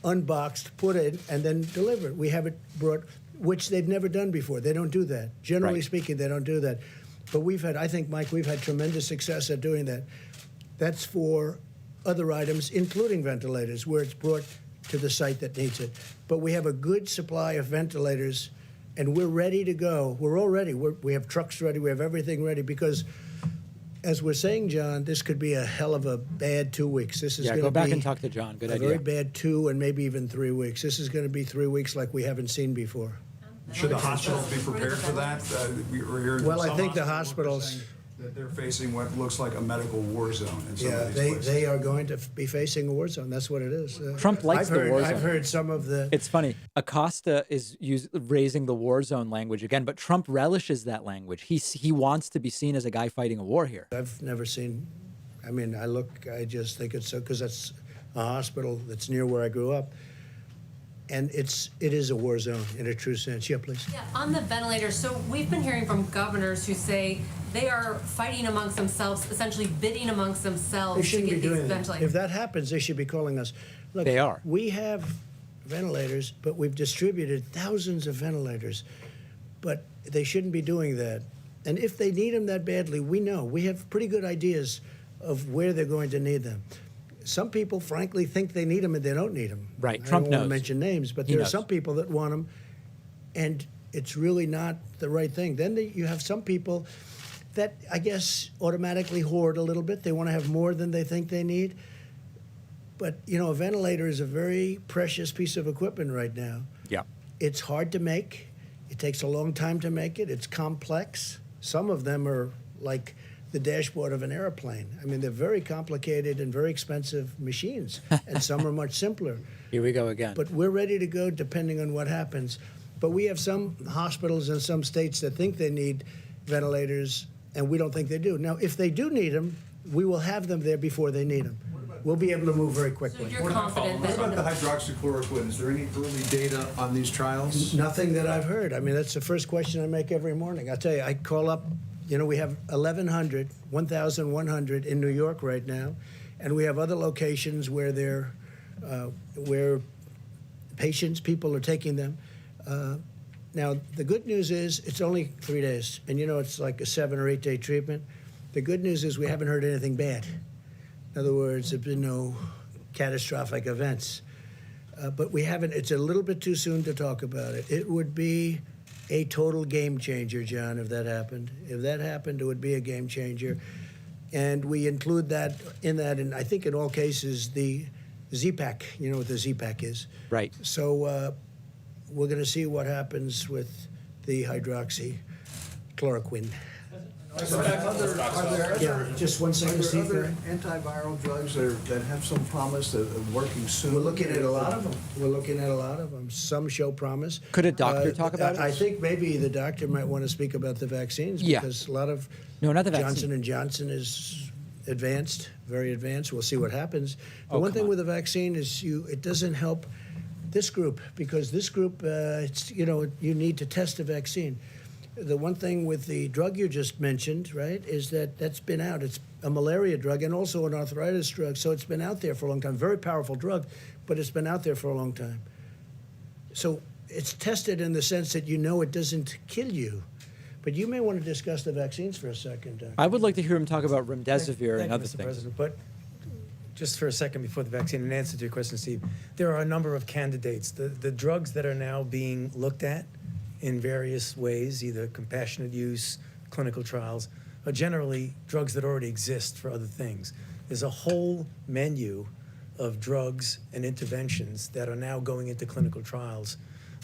unboxed, put in, and then delivered. We have it brought, which they've never done before. They don't do that. Generally Right. speaking, they don't do that. But we've had, I think, Mike, we've had tremendous success at doing that. That's for other items, including ventilators, where it's brought to the site that needs it. But we have a good supply of ventilators, and we're ready to go. We're all ready. We have trucks ready. We have everything ready, because, as we're saying, John, this could be a hell of a bad 2 weeks. This is Yeah, going to go back be and talk to John. Good a idea. very bad 2 and maybe even 3 weeks. This is going to be 3 weeks like we haven't seen before. Should the hospitals be prepared for that? We're hearing from Well, I some think the hospital workers hospitals- saying that they're facing what looks like a medical war zone in some Yeah, of these they, places. they are going to be facing a war zone. That's what it is. Trump likes I've the heard, war zone. I've heard some of the. It's funny. Acosta is raising the war zone language again, but Trump relishes that language. He wants to be seen as a guy fighting a war here. I've never seen. I mean, I just think it's so, because that's a hospital that's near where I grew up. And it is a war zone in a true sense. Yeah, please. Yeah, on the ventilators, so we've been hearing from governors who say they are fighting amongst themselves, essentially bidding amongst themselves They to shouldn't get be these doing that. ventilators. If that happens, they should be calling us. Look, They are. We have ventilators, but we've distributed thousands of ventilators. But they shouldn't be doing that. And if they need them that badly, we know. We have pretty good ideas of where they're going to need them. Some people, frankly, think they need them and they don't need them. Right. I Trump don't want knows. to mention names, but He there are knows. some people that want them, and it's really not the right thing. Then you have some people that, I guess, automatically hoard a little bit. They want to have more than they think they need. But, you know, a ventilator is a very precious piece of equipment right now. Yeah. It's hard to make. It takes a long time to make it. It's complex. Some of them are like the dashboard of an airplane. I mean, they're very complicated and very expensive machines, and some are much simpler. Here we go again. But we're ready to go depending on what happens. But we have some hospitals in some states that think they need ventilators, and we don't think they do. Now, if they do need them, we will have them there before they need them. We'll be able to move very quickly. So you're confident What that, about the hydroxychloroquine? Is there any early data on these trials? Nothing that I've heard. I mean, that's the first question I make every morning. I tell you, I call up, you know, we have 1,100 in New York right now, and we have other locations where where people are taking them. Now, the good news is it's only 3 days, and you know, it's like a 7 or 8 day treatment. The good news is we haven't heard anything bad. In other words, there have been no catastrophic events. But we haven't, it's a little bit too soon to talk about it. It would be a total game changer, John, if that happened. If that happened, it would be a game changer. And we include that, and I think in all cases, the Z-Pack, you know what the Z-Pack is. Right. So we're going to see what happens with the hydroxychloroquine. Are there Yeah, just 1 second, Steve. other antiviral drugs that have some promise of working soon? We're looking at a lot of them. Some show promise. Could a doctor talk about it? I think maybe the doctor might want to speak about the vaccines Yeah. because a lot of No, not the Johnson vaccine. & Johnson is advanced, very advanced. We'll see what happens. The Oh, one come thing on. with the vaccine is it doesn't help this group because this group, it's, you know, you need to test the vaccine. The one thing with the drug you just mentioned, right, is that that's been out. It's a malaria drug and also an arthritis drug, so it's been out there for a long time. Very powerful drug, but it's been out there for a long time. So it's tested in the sense that you know it doesn't kill you. But you may want to discuss the vaccines for a second, Doctor. I would like to hear him talk about remdesivir Thank and you, other Mr. things. President, but just for a second before the vaccine, in answer to your question, Steve, there are a number of candidates. The drugs that are now being looked at in various ways, either compassionate use, clinical trials, are generally drugs that already exist for other things. There's a whole menu of drugs and interventions that are now going into clinical trials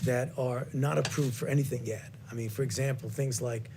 that are not approved for anything yet. I mean, for example, things like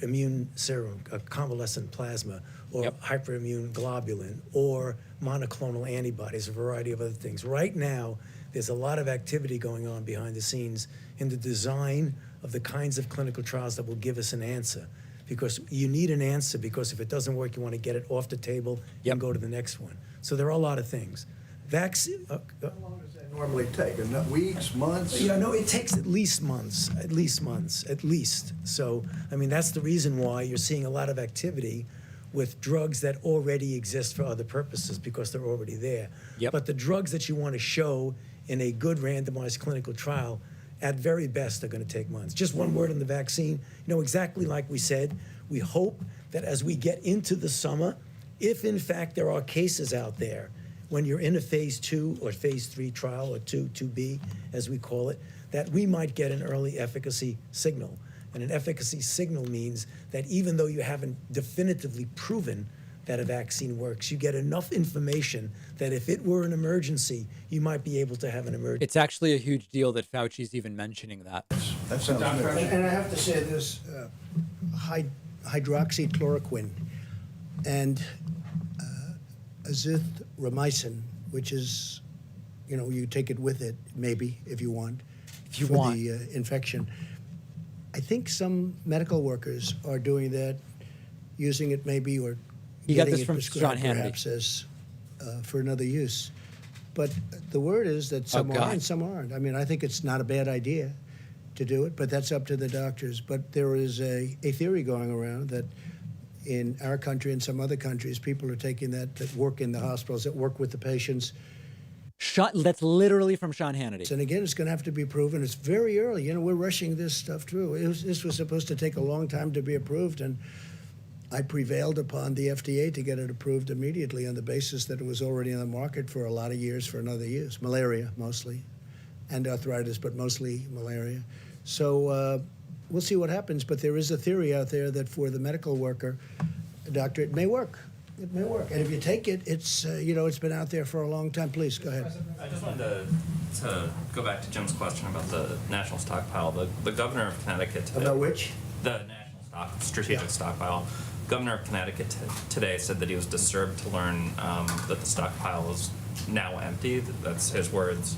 immune serum, convalescent plasma, or hyperimmune globulin, or monoclonal antibodies, a variety of other things. Right now, there's a lot of activity going on behind the scenes in the design of the kinds of clinical trials that will give us an answer. Because you need an answer, because if it doesn't work, you want to get it off the table and go to the next one. So there are a lot of things. Vaccine. How long does that normally take? Weeks, months? Yeah, no, it takes at least months, at least. So, I mean, that's the reason why you're seeing a lot of activity with drugs that already exist for other purposes, because they're already there. Yep. But the drugs that you want to show in a good randomized clinical trial, at very best, are going to take months. Just one word on the vaccine. You know, exactly like we said, we hope that as we get into the summer, if in fact there are cases out there, when you're in a phase 2 or phase 3 trial, or 2B, as we call it, that we might get an early efficacy signal. And an efficacy signal means that even though you haven't definitively proven that a vaccine works, you get enough information that if it were an emergency, you might be able to have an emergency. It's actually a huge deal that Fauci's even mentioning that. That sounds good. And I have to say this, hydroxychloroquine and azithromycin, which is, you know, you take it with it, maybe, if you want, If you for want. the infection. I think some medical workers are doing that, using it maybe, or You got getting this it from prescribed John Hannity. perhaps as for another use. But the word is that some are God. and some aren't. I mean, I think it's not a bad idea to do it, but that's up to the doctors. But there is a theory going around that in our country and some other countries, people are taking that work in the hospitals, that work with the patients. That's literally from Sean Hannity. And again, it's going to have to be proven. It's very early. You know, we're rushing this stuff through. This was supposed to take a long time to be approved, and I prevailed upon the FDA to get it approved immediately on the basis that it was already on the market for a lot of years for another use. Malaria, mostly, and arthritis, but mostly malaria. So we'll see what happens, but there is a theory out there that for the medical worker, doctor, it may work. It may work. And if you take it, it's, it's been out there for a long time. Please, go ahead. I just wanted to go back to Jim's question about the national stockpile. The governor of Connecticut today, About which? The national strategic stockpile. Governor of Connecticut today said that he was disturbed to learn that the stockpile is now empty. That's his words.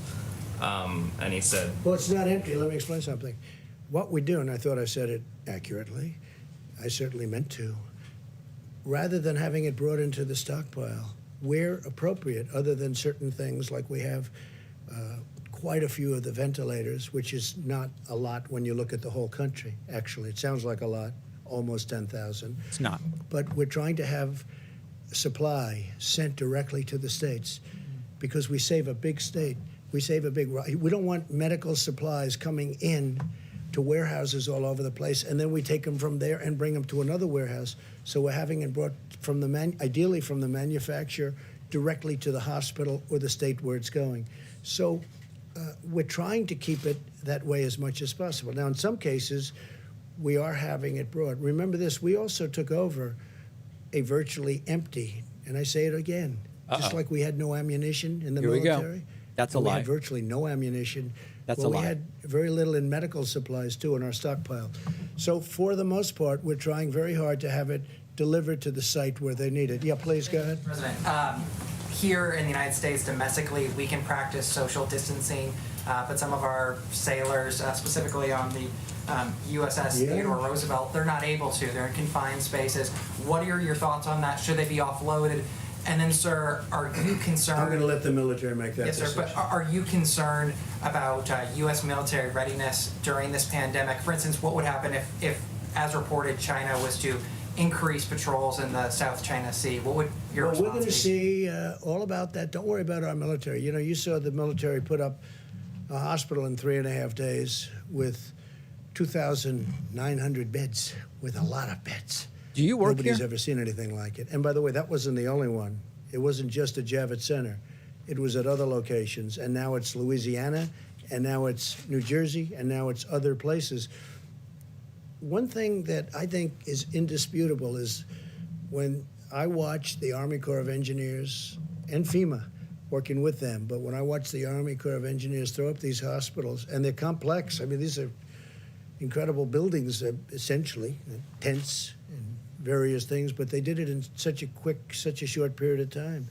And he said, Well, it's not empty. Let me explain something. What we do, and I thought I said it accurately, I certainly meant to, rather than having it brought into the stockpile, where appropriate, other than certain things like we have quite a few of the ventilators, which is not a lot when you look at the whole country, actually. It sounds like a lot, almost 10,000. It's not. But we're trying to have supply sent directly to the states because we save a big state. We don't want medical supplies coming in to warehouses all over the place, and then we take them from there and bring them to another warehouse. So we're having it brought from ideally from the manufacturer directly to the hospital or the state where it's going. So we're trying to keep it that way as much as possible. Now, in some cases, we are having it brought. Remember this, we also took over a virtually empty, and I say it again, just like we had no ammunition in the military. Go. That's a we lie. had virtually no ammunition. That's a lie. We had very little in medical supplies, too, in our stockpile. So for the most part, we're trying very hard to have it delivered to the site where they need it. Yeah, please, go ahead. President, here in the United States, domestically, we can practice social distancing, but some of our sailors, specifically on the USS Theodore Roosevelt, they're not able to. They're in confined spaces. What are your thoughts on that? Should they be offloaded? And then, sir, are you concerned? I'm going to let the military make that decision. Yes, sir, but are you concerned about U.S. military readiness during this pandemic? For instance, what would happen if, as reported, China was to increase patrols in the South China Sea? What would your response be? We're going to see all about that. Don't worry about our military. You know, you saw the military put up a hospital in 3.5 days with 2,900 beds, with a lot of beds. Do you work Nobody's here? ever seen anything like it. And by the way, that wasn't the only one. It wasn't just at Javits Center. It was at other locations. And now it's Louisiana, and now it's New Jersey, and now it's other places. One thing that I think is indisputable is when I watch the Army Corps of Engineers and FEMA working with them, but when I watch the Army Corps of Engineers throw up these hospitals, and they're complex. I mean, these are incredible buildings, essentially, tents and various things, but they did it in such a short period of time.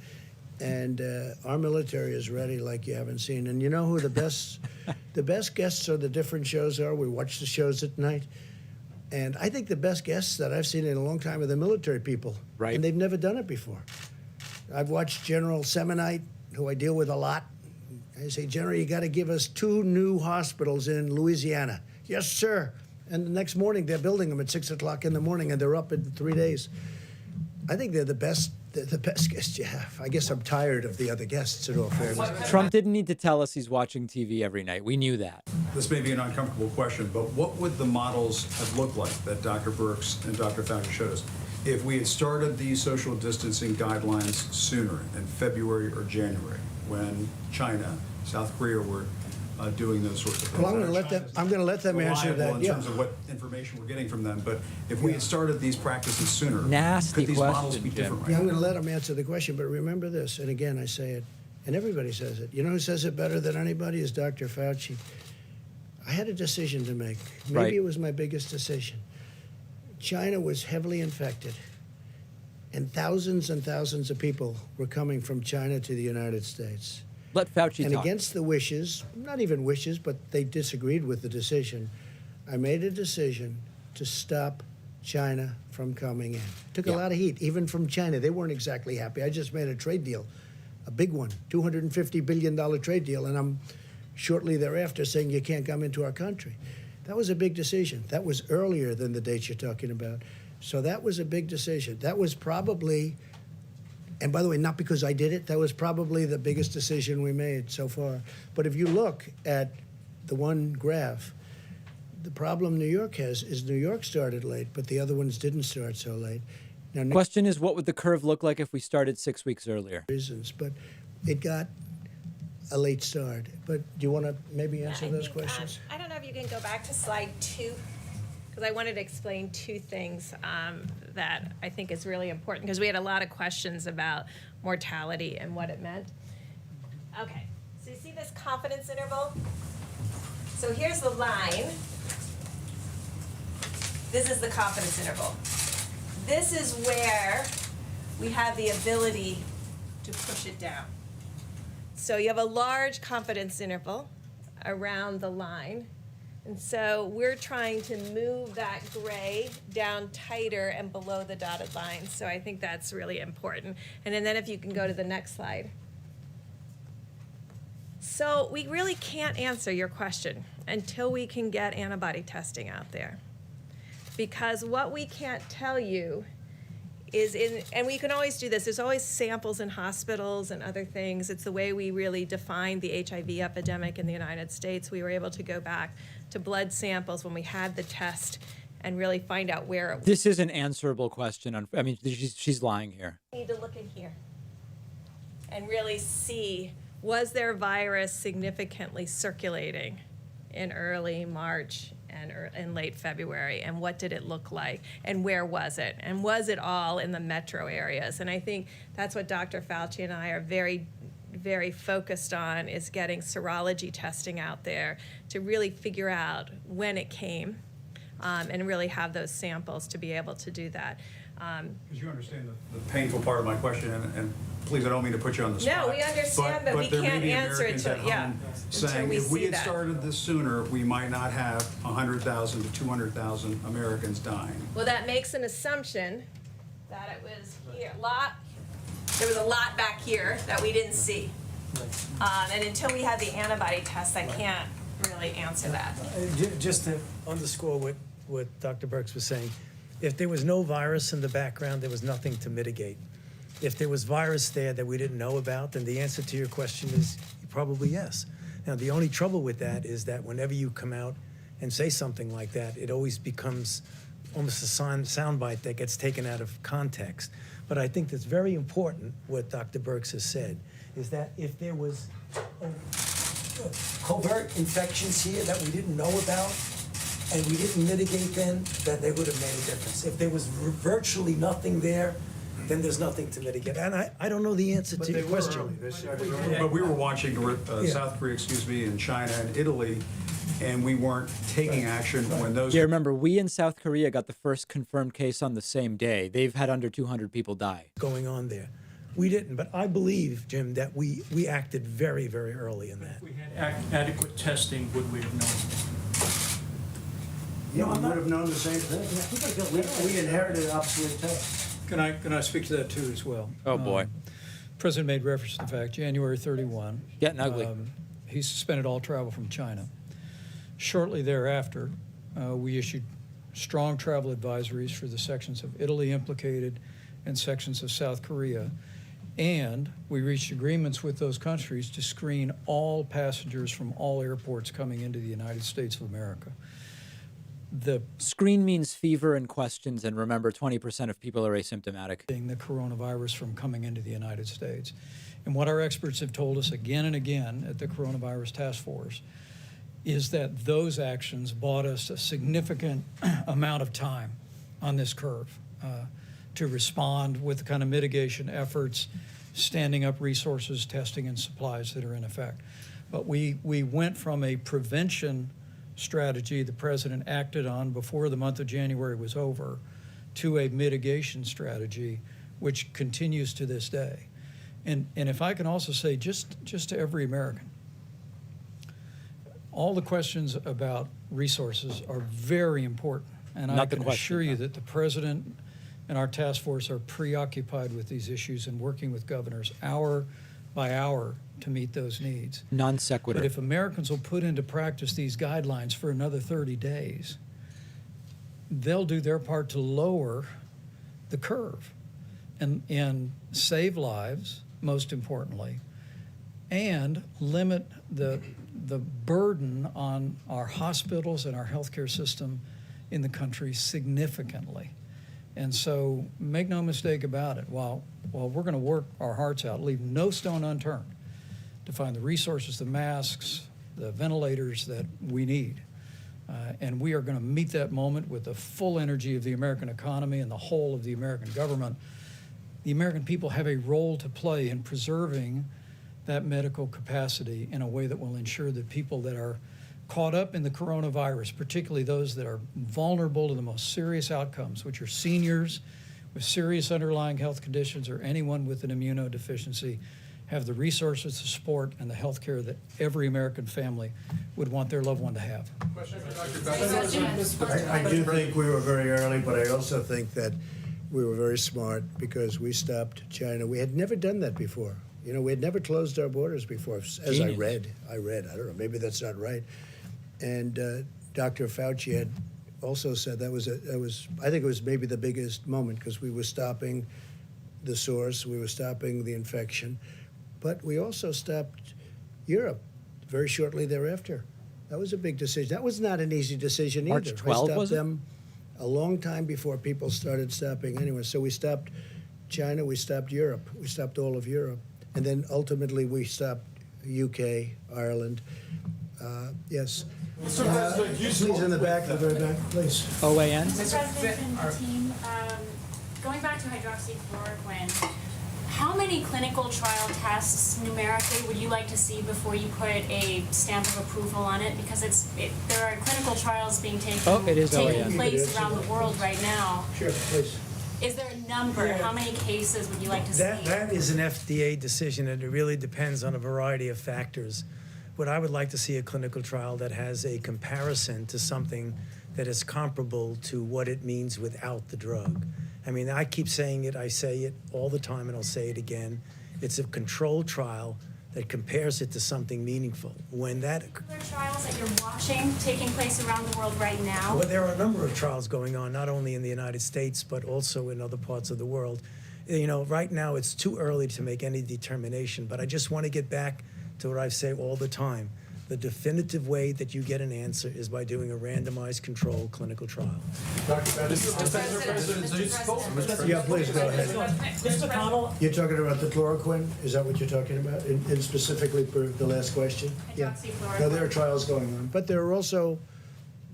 And our military is ready like you haven't seen. And you know who the best guests of the different shows are? We watch the shows at night. And I think the best guests that I've seen in a long time are the military people. Right. And they've never done it before. I've watched General Semonite, who I deal with a lot. I say, General, you got to give us 2 new hospitals in Louisiana. Yes, sir. And the next morning, they're building them at 6 o'clock in the morning, and they're up in 3 days. I think they're the best guests you have. I guess I'm tired of the other guests, in all fairness. Trump didn't need to tell us he's watching TV every night. We knew that. This may be an uncomfortable question, but what would the models have looked like that Dr. Birx and Dr. Fauci showed us if we had started these social distancing guidelines sooner, in February or January, when China, South Korea were doing those sorts of things? Well, I'm going to let them answer that. In terms of what information we're getting from them, but if we had started these practices sooner, Nasty could these models question, be Jim. different? Yeah, I'm going to let them answer the question, but remember this, and again, I say it, and everybody says it. You know who says it better than anybody is Dr. Fauci. I had a decision to make. Maybe Right. it was my biggest decision. China was heavily infected, and thousands of people were coming from China to the United States. Let Fauci And talk. against the wishes, not even wishes, but they disagreed with the decision, I made a decision to stop China from coming in. Took a lot of heat, even from China. They weren't exactly happy. I just made a trade deal a big one, $250 billion trade deal, and I'm shortly thereafter saying you can't come into our country. That was a big decision. That was earlier than the dates you're talking about. So that was a big decision. That was probably, and by the way, not because I did it, that was probably the biggest decision we made so far. But if you look at the one graph, the problem New York has is New York started late, but the other ones didn't start so late. Now, Question is, what would the curve look like if we started 6 weeks earlier? reasons, but it got a late start. But do you want to maybe answer those questions? I don't know if you can go back to slide 2, because I wanted to explain 2 things that I think is really important, because we had a lot of questions about mortality and what it meant. Okay, so you see this confidence interval? So here's the line. This is the confidence interval. This is where we have the ability to push it down. So you have a large confidence interval around the line. And so we're trying to move that gray down tighter and below the dotted line. So I think that's really important. And then if you can go to the next slide. So we really can't answer your question until we can get antibody testing out there. Because what we can't tell you is and we can always do this, there's always samples in hospitals and other things. It's the way we really defined the HIV epidemic in the United States. We were able to go back to blood samples when we had the test and really find out where it was. This is an answerable question. I mean, she's lying here. We need to look in here and really see, was there virus significantly circulating in early March and in late February, and what did it look like, and where was it, and was it all in the metro areas? And I think that's what Dr. Fauci and I are very, very focused on, is getting serology testing out there to really figure out when it came, and really have those samples to be able to do that. Because you understand the painful part of my question, and please, I don't mean to put you on the spot. No, we understand, but we there may can't be answer it Americans till, at yeah, home until saying, we if we see had that. started this sooner, we might not have 100,000 to 200,000 Americans dying. Well, that makes an assumption that it was here, there was a lot back here that we didn't see. And until we have the antibody test, I can't really answer that. Just to underscore what Dr. Birx was saying, if there was no virus in the background, there was nothing to mitigate. If there was virus there that we didn't know about, then the answer to your question is probably yes. Now, the only trouble with that is that whenever you come out and say something like that, it always becomes almost a soundbite that gets taken out of context. But I think that's very important, what Dr. Birx has said, is that if there was covert infections here that we didn't know about, and we didn't mitigate then, that they would have made a difference. If there was virtually nothing there, then there's nothing to mitigate. And I don't know the answer to your question. But we were watching South Korea, and China and Italy, and we weren't taking action when those... Yeah, remember, we in South Korea got the first confirmed case on the same day. They've had under 200 people die. Going on there. We didn't, but I believe, Jim, that we acted very, very early in that. If we had adequate testing, would we have known? Yeah, we would have known the same thing. We inherited obsolete tests. Can I speak to that too as well? Oh, boy. President made reference to the fact, January 31. Getting ugly. He suspended all travel from China. Shortly thereafter, we issued strong travel advisories for the sections of Italy implicated and sections of South Korea. And we reached agreements with those countries to screen all passengers from all airports coming into the United States of America. The screen means fever and questions, and remember, 20% of people are asymptomatic. The coronavirus from coming into the United States. And what our experts have told us again and again at the Coronavirus Task Force is that those actions bought us a significant amount of time on this curve to respond with the kind of mitigation efforts, standing up resources, testing, and supplies that are in effect. But we went from a prevention strategy the president acted on before the month of January was over to a mitigation strategy which continues to this day. And if I can also say, just to every American, all the questions about resources are very important. And I can assure you that the president and our task force are preoccupied with these issues and working with governors. Our by hour to meet those needs. Non sequitur. But if Americans will put into practice these guidelines for another 30 days, they'll do their part to lower the curve and save lives, most importantly, and limit the burden on our hospitals and our healthcare system in the country significantly. And so make no mistake about it, while we're going to work our hearts out, leave no stone unturned to find the resources, the masks, the ventilators that we need. And we are going to meet that moment with the full energy of the American economy and the whole of the American government. The American people have a role to play in preserving that medical capacity in a way that will ensure that people that are caught up in the coronavirus, particularly those that are vulnerable to the most serious outcomes, which are seniors with serious underlying health conditions or anyone with an immunodeficiency, have the resources, the support, and the health care that every American family would want their loved one to have. I do think we were very early, but I also think that we were very smart because we stopped China. We had never done that before. You know, we had never closed our borders before, as I Genius. read. I don't know, maybe that's not right. And Dr. Fauci had also said that was I think it was maybe the biggest moment because we were stopping the source, we were stopping the infection, but we also stopped Europe very shortly thereafter. That was a big decision. That was not an easy decision either. March 12th, I stopped was it? them a long time before people started stopping anyway. So we stopped China, we stopped Europe, we stopped all of Europe, and then ultimately we stopped UK, Ireland. Yes. Please in the back, the very back, please. OAN? Mr. President and team, going back to hydroxychloroquine, how many clinical trial tests numerically would you like to see before you put a stamp of approval on it? Because there are clinical trials being taking OAN. place around the world right now. Sure, please. Is there a number? How many cases would you like to see? That is an FDA decision, and it really depends on a variety of factors. What I would like to see a clinical trial that has a comparison to something that is comparable to what it means without the drug. I mean, I keep saying it, I say it all the time, and I'll say it again. It's a controlled trial that compares it to something meaningful. When that... Are there trials that you're watching taking place around the world right now? Well, there are a number of trials going on, not only in the United States, but also in other parts of the world. You know, right now it's too early to make any determination, but I just want to get back to what I say all the time. The definitive way that you get an answer is by doing a randomized controlled clinical trial. Yeah, please go ahead. Mr. McConnell? You're talking about the chloroquine? Is that what you're talking about? In specifically for the last question? Yeah. No, there are trials going on. But there are also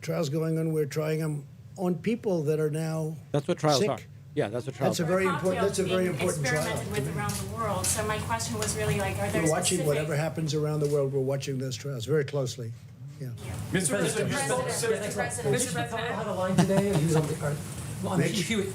trials going on. We're trying them on people that are now That's what trials sick. are. Yeah, that's what trials That's a are. very important. That's a very important trial. Experimented with around the world. So my question was really like, are there We're watching specific... whatever happens around the world. We're watching those trials very closely. Yeah. Mr. President, Mitch McConnell had a line today, he was on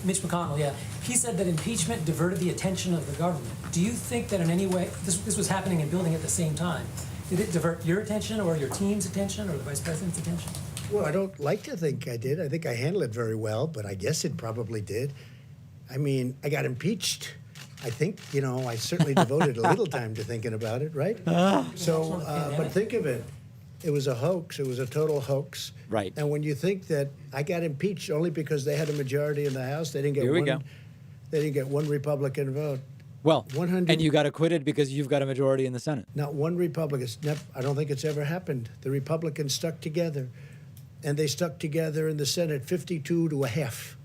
Mitch McConnell, yeah. He said that impeachment diverted the attention of the government. Do you think that in any way, this was happening and building at the same time, did it divert your attention or your team's attention or the Vice President's attention? Well, I don't like to think I did. I think I handled it very well, but I guess it probably did. I mean, I got impeached. I think, you know, I certainly devoted a little time to thinking about it, right? So, but think of it. It was a hoax. It was a total hoax. Right. And when you think that I got impeached only because they had a majority in the House, they didn't get Here we one. go. They didn't get one Republican vote. Well, 100 and you got acquitted because you've got a majority in the Senate. Not one Republican. I don't think it's ever happened. The Republicans stuck together, and they stuck together in the Senate 52 to a half.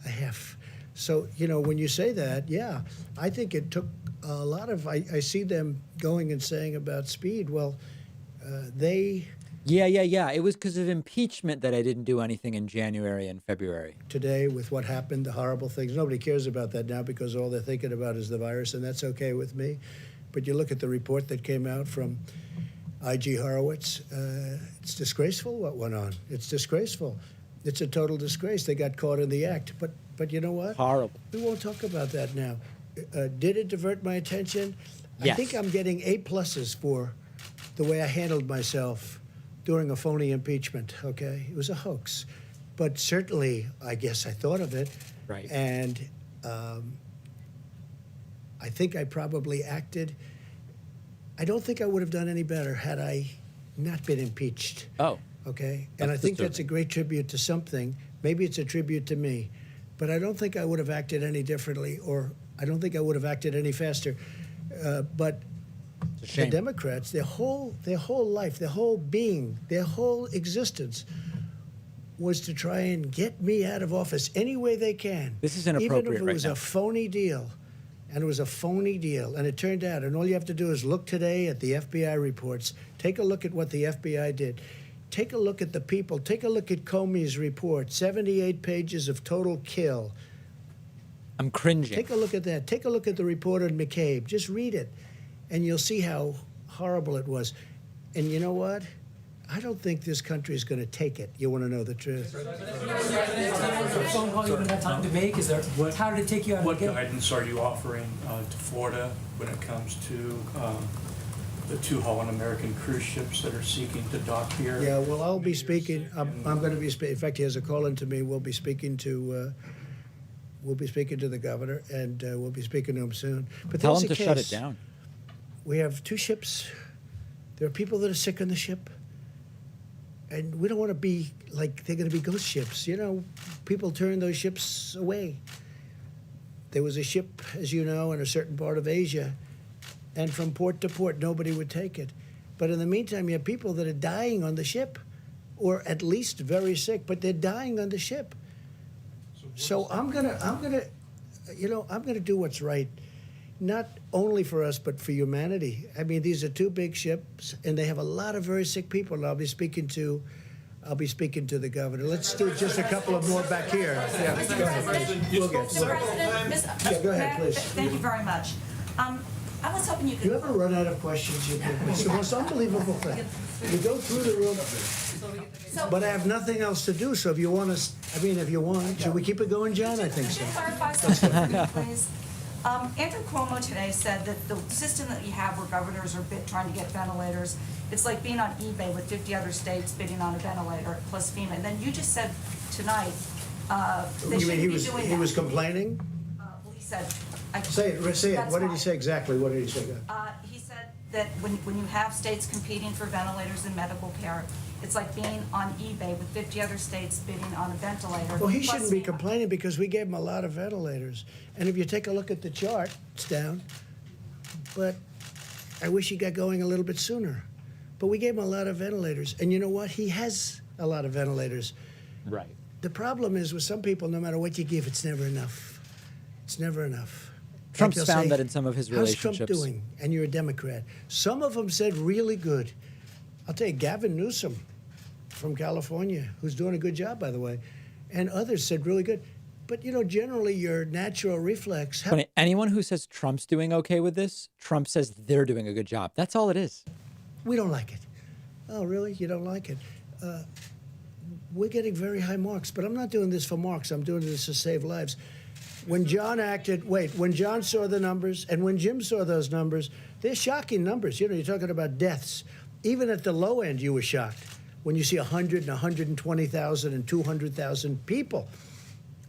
A half. So, you know, when you say that, yeah, I think it took a lot of, I see them going and saying about speed. Well, they... Yeah. It was because of impeachment that I didn't do anything in January and February. Today, with what happened, the horrible things, nobody cares about that now because all they're thinking about is the virus, and that's okay with me. But you look at the report that came out from I.G. Horowitz, it's disgraceful what went on. It's disgraceful. It's a total disgrace. They got caught in the act. But you know what? Horrible. We won't talk about that now. Did it divert my attention? Yes. I think I'm getting A+ for the way I handled myself during a phony impeachment, okay? It was a hoax. But certainly, I guess I thought of it. Right. And I think I probably acted I don't think I would have done any better had I not been impeached. Oh. Okay? And I That's think that's a disturbing. great tribute to something. Maybe it's a tribute to me. But I don't think I would have acted any differently, or I don't think I would have acted any faster. But It's a the shame. Democrats, their whole life, their whole being, their whole existence was to try and get me out of office any way they can. This is Even inappropriate if it right was now. a phony deal. And it was a phony deal. And it turned out, and all you have to do is look today at the FBI reports. Take a look at what the FBI did. Take a look at the people. Take a look at Comey's report. 78 pages of total kill. I'm cringing. Take a look at that. Take a look at the report on McCabe. Just read it, and you'll see how horrible it was. And you know what? I don't think this country is going to take it. You want to know the truth? A phone call you didn't have time to make? Is there, how did it take you out of What the guidance are you offering to Florida when it comes to the 2 Holland American cruise ships that are seeking to dock here? Yeah, well, I'll be speaking. I'm going to be speaking. In fact, he has a call into me. We'll be speaking to the governor, and we'll be speaking to him soon. But Tell there's him a to shut it case. down. We have 2 ships. There are people that are sick on the ship. And we don't want to be like they're going to be ghost ships. You know, people turn those ships away. There was a ship, as you know, in a certain part of Asia, and from port to port, nobody would take it. But in the meantime, you have people that are dying on the ship, or at least very sick, but they're dying on the ship. So I'm gonna do what's right, not only for us but for humanity. I mean, these are 2 big ships, and they have a lot of very sick people. And I'll be speaking to the governor. Let's do just a couple of more back here. Yeah, go ahead, please. We'll get. Mr. President, Yeah, go ahead, Matt, please. Thank you very much. I was hoping you could. You ever run out of questions? It's the most unbelievable thing. You go through the room. But I have nothing else to do, so if you want to, if you want, should we keep it going, John? I think so. Clarify something, for me, please. Andrew Cuomo today said that the system that you have where governors are trying to get ventilators, it's like being on eBay with 50 other states bidding on a ventilator plus FEMA. And then you just said tonight they You shouldn't mean be doing that. he was complaining? Well, he said. Say it. That's What did he fine. say exactly? What did he say? He said that when you have states competing for ventilators and medical care, it's like being on eBay with 50 other states bidding on a ventilator. Well, he plus shouldn't be FEMA. complaining because we gave him a lot of ventilators. And if you take a look at the chart, it's down. But I wish he got going a little bit sooner. But we gave him a lot of ventilators. And you know what? He has a lot of ventilators. Right. The problem is with some people, no matter what you give, it's never enough. It's never enough. Trump's they'll found say, that in some of his How's Trump relationships. doing? And you're a Democrat. Some of them said really good. I'll tell you, Gavin Newsom from California, who's doing a good job, by the way, and others said really good. But, you know, generally your natural reflex. Funny, anyone who says Trump's doing okay with this, Trump says they're doing a good job. That's all it is. We don't like it. Oh, really? You don't like it? We're getting very high marks, but I'm not doing this for marks. I'm doing this to save lives. When John saw the numbers and when Jim saw those numbers, they're shocking numbers. You know, you're talking about deaths. Even at the low end, you were shocked when you see 100 and 120,000 and 200,000 people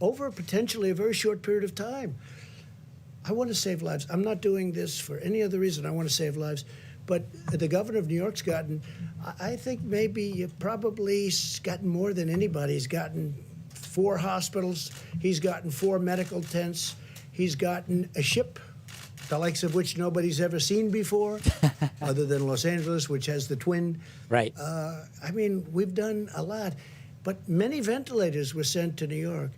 over potentially a very short period of time. I want to save lives. I'm not doing this for any other reason. I want to save lives. But the governor of New York's gotten, I think maybe probably gotten more than anybody. He's gotten 4 hospitals. He's gotten 4 medical tents. He's gotten a ship, the likes of which nobody's ever seen before, other than Los Angeles, which has the twin. Right. I mean, we've done a lot. But many ventilators were sent to New York.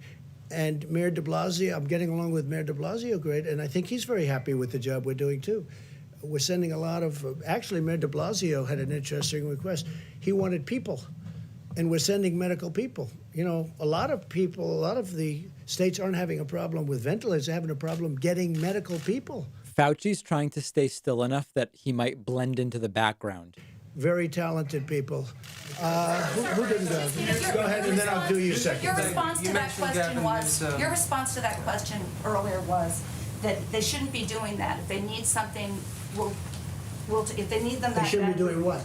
And Mayor de Blasio, I'm getting along with Mayor de Blasio great, and I think he's very happy with the job we're doing, too. We're sending a lot of, actually, Mayor de Blasio had an interesting request. He wanted people, and we're sending medical people. You know, a lot of the states aren't having a problem with ventilators, they're having a problem getting medical people. Fauci's trying to stay still enough that he might blend into the background. Very talented people. Who didn't go? Go ahead, and then I'll do you second. Your response to that question earlier was that they shouldn't be doing that. If they need something, if they need them that They shouldn't be badly, doing what?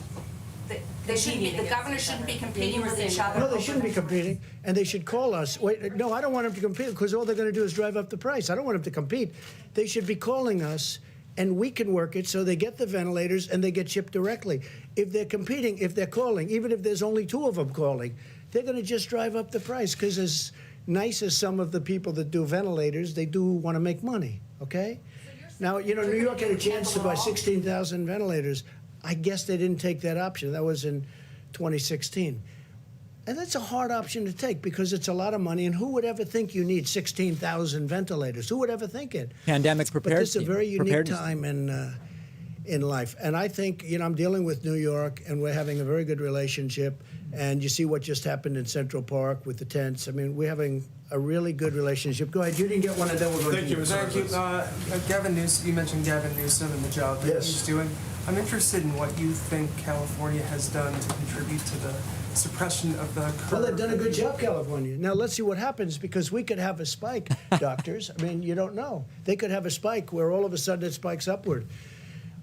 they shouldn't be, the governors shouldn't be competing with each other. No, they shouldn't be competing, and they should call us. Wait, no, I don't want them to compete because all they're going to do is drive up the price. I don't want them to compete. They should be calling us and we can work it so they get the ventilators and they get shipped directly. If they're competing, if they're calling, even if there's only 2 of them calling, they're going to just drive up the price, because as nice as some of the people that do ventilators, they do want to make money, okay? Now, you know, New York had a chance to buy 16,000 ventilators. I guess they didn't take that option. That was in 2016. And that's a hard option to take, because it's a lot of money, and who would ever think you need 16,000 ventilators? Who would ever think it? Pandemic But preparedness. this is a very unique time in life. And I think, you know, I'm dealing with New York, and we're having a very good relationship. And you see what just happened in Central Park with the tents. I mean, we're having a really good relationship. Go ahead, you didn't get one, and then we'll go to you. Thank you. Gavin Newsom, you mentioned Gavin Newsom and the job that he's doing. I'm interested in what you think California has done to contribute to the suppression of the curve. Well, they've done a good job, California. Now, let's see what happens, because we could have a spike, doctors. I mean, you don't know. They could have a spike where all of a sudden it spikes upward.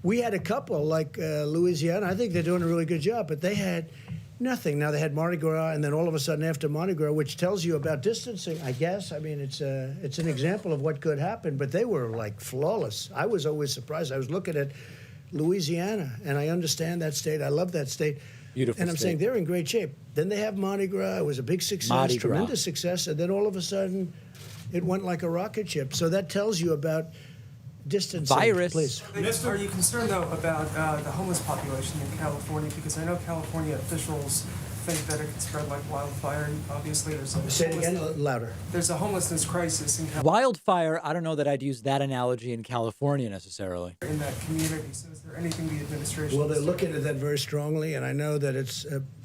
We had a couple, like Louisiana. I think they're doing a really good job, but they had nothing. Now, they had Mardi Gras, and then all of a sudden after Mardi Gras, which tells you about distancing, I guess. I mean, it's an example of what could happen, but they were, like, flawless. I was always surprised. I was looking at Louisiana, and I understand that state. I love that state. Beautiful And I'm state. saying they're in great shape. Then they have Mardi Gras. It was a big success, Mardi Gras. tremendous success, and then all of a sudden it went like a rocket ship. So that tells you about distancing. Virus. Please. Are you concerned, though, about the homeless population in California? Because I know California officials think that it could spread like wildfire. Obviously, there's a Say it again, louder. There's a homelessness crisis in California. Wildfire, I don't know that I'd use that analogy in California necessarily. In that community. So is there anything the administration Well, they're is doing? looking at that very strongly, and I know that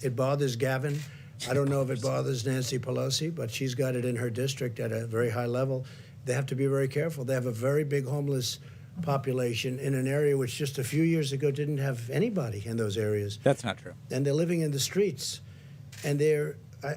it bothers Gavin. I don't know if it bothers Nancy Pelosi, but she's got it in her district at a very high level. They have to be very careful. They have a very big homeless population in an area which just a few years ago didn't have anybody in those areas. That's not true. And they're living in the streets. And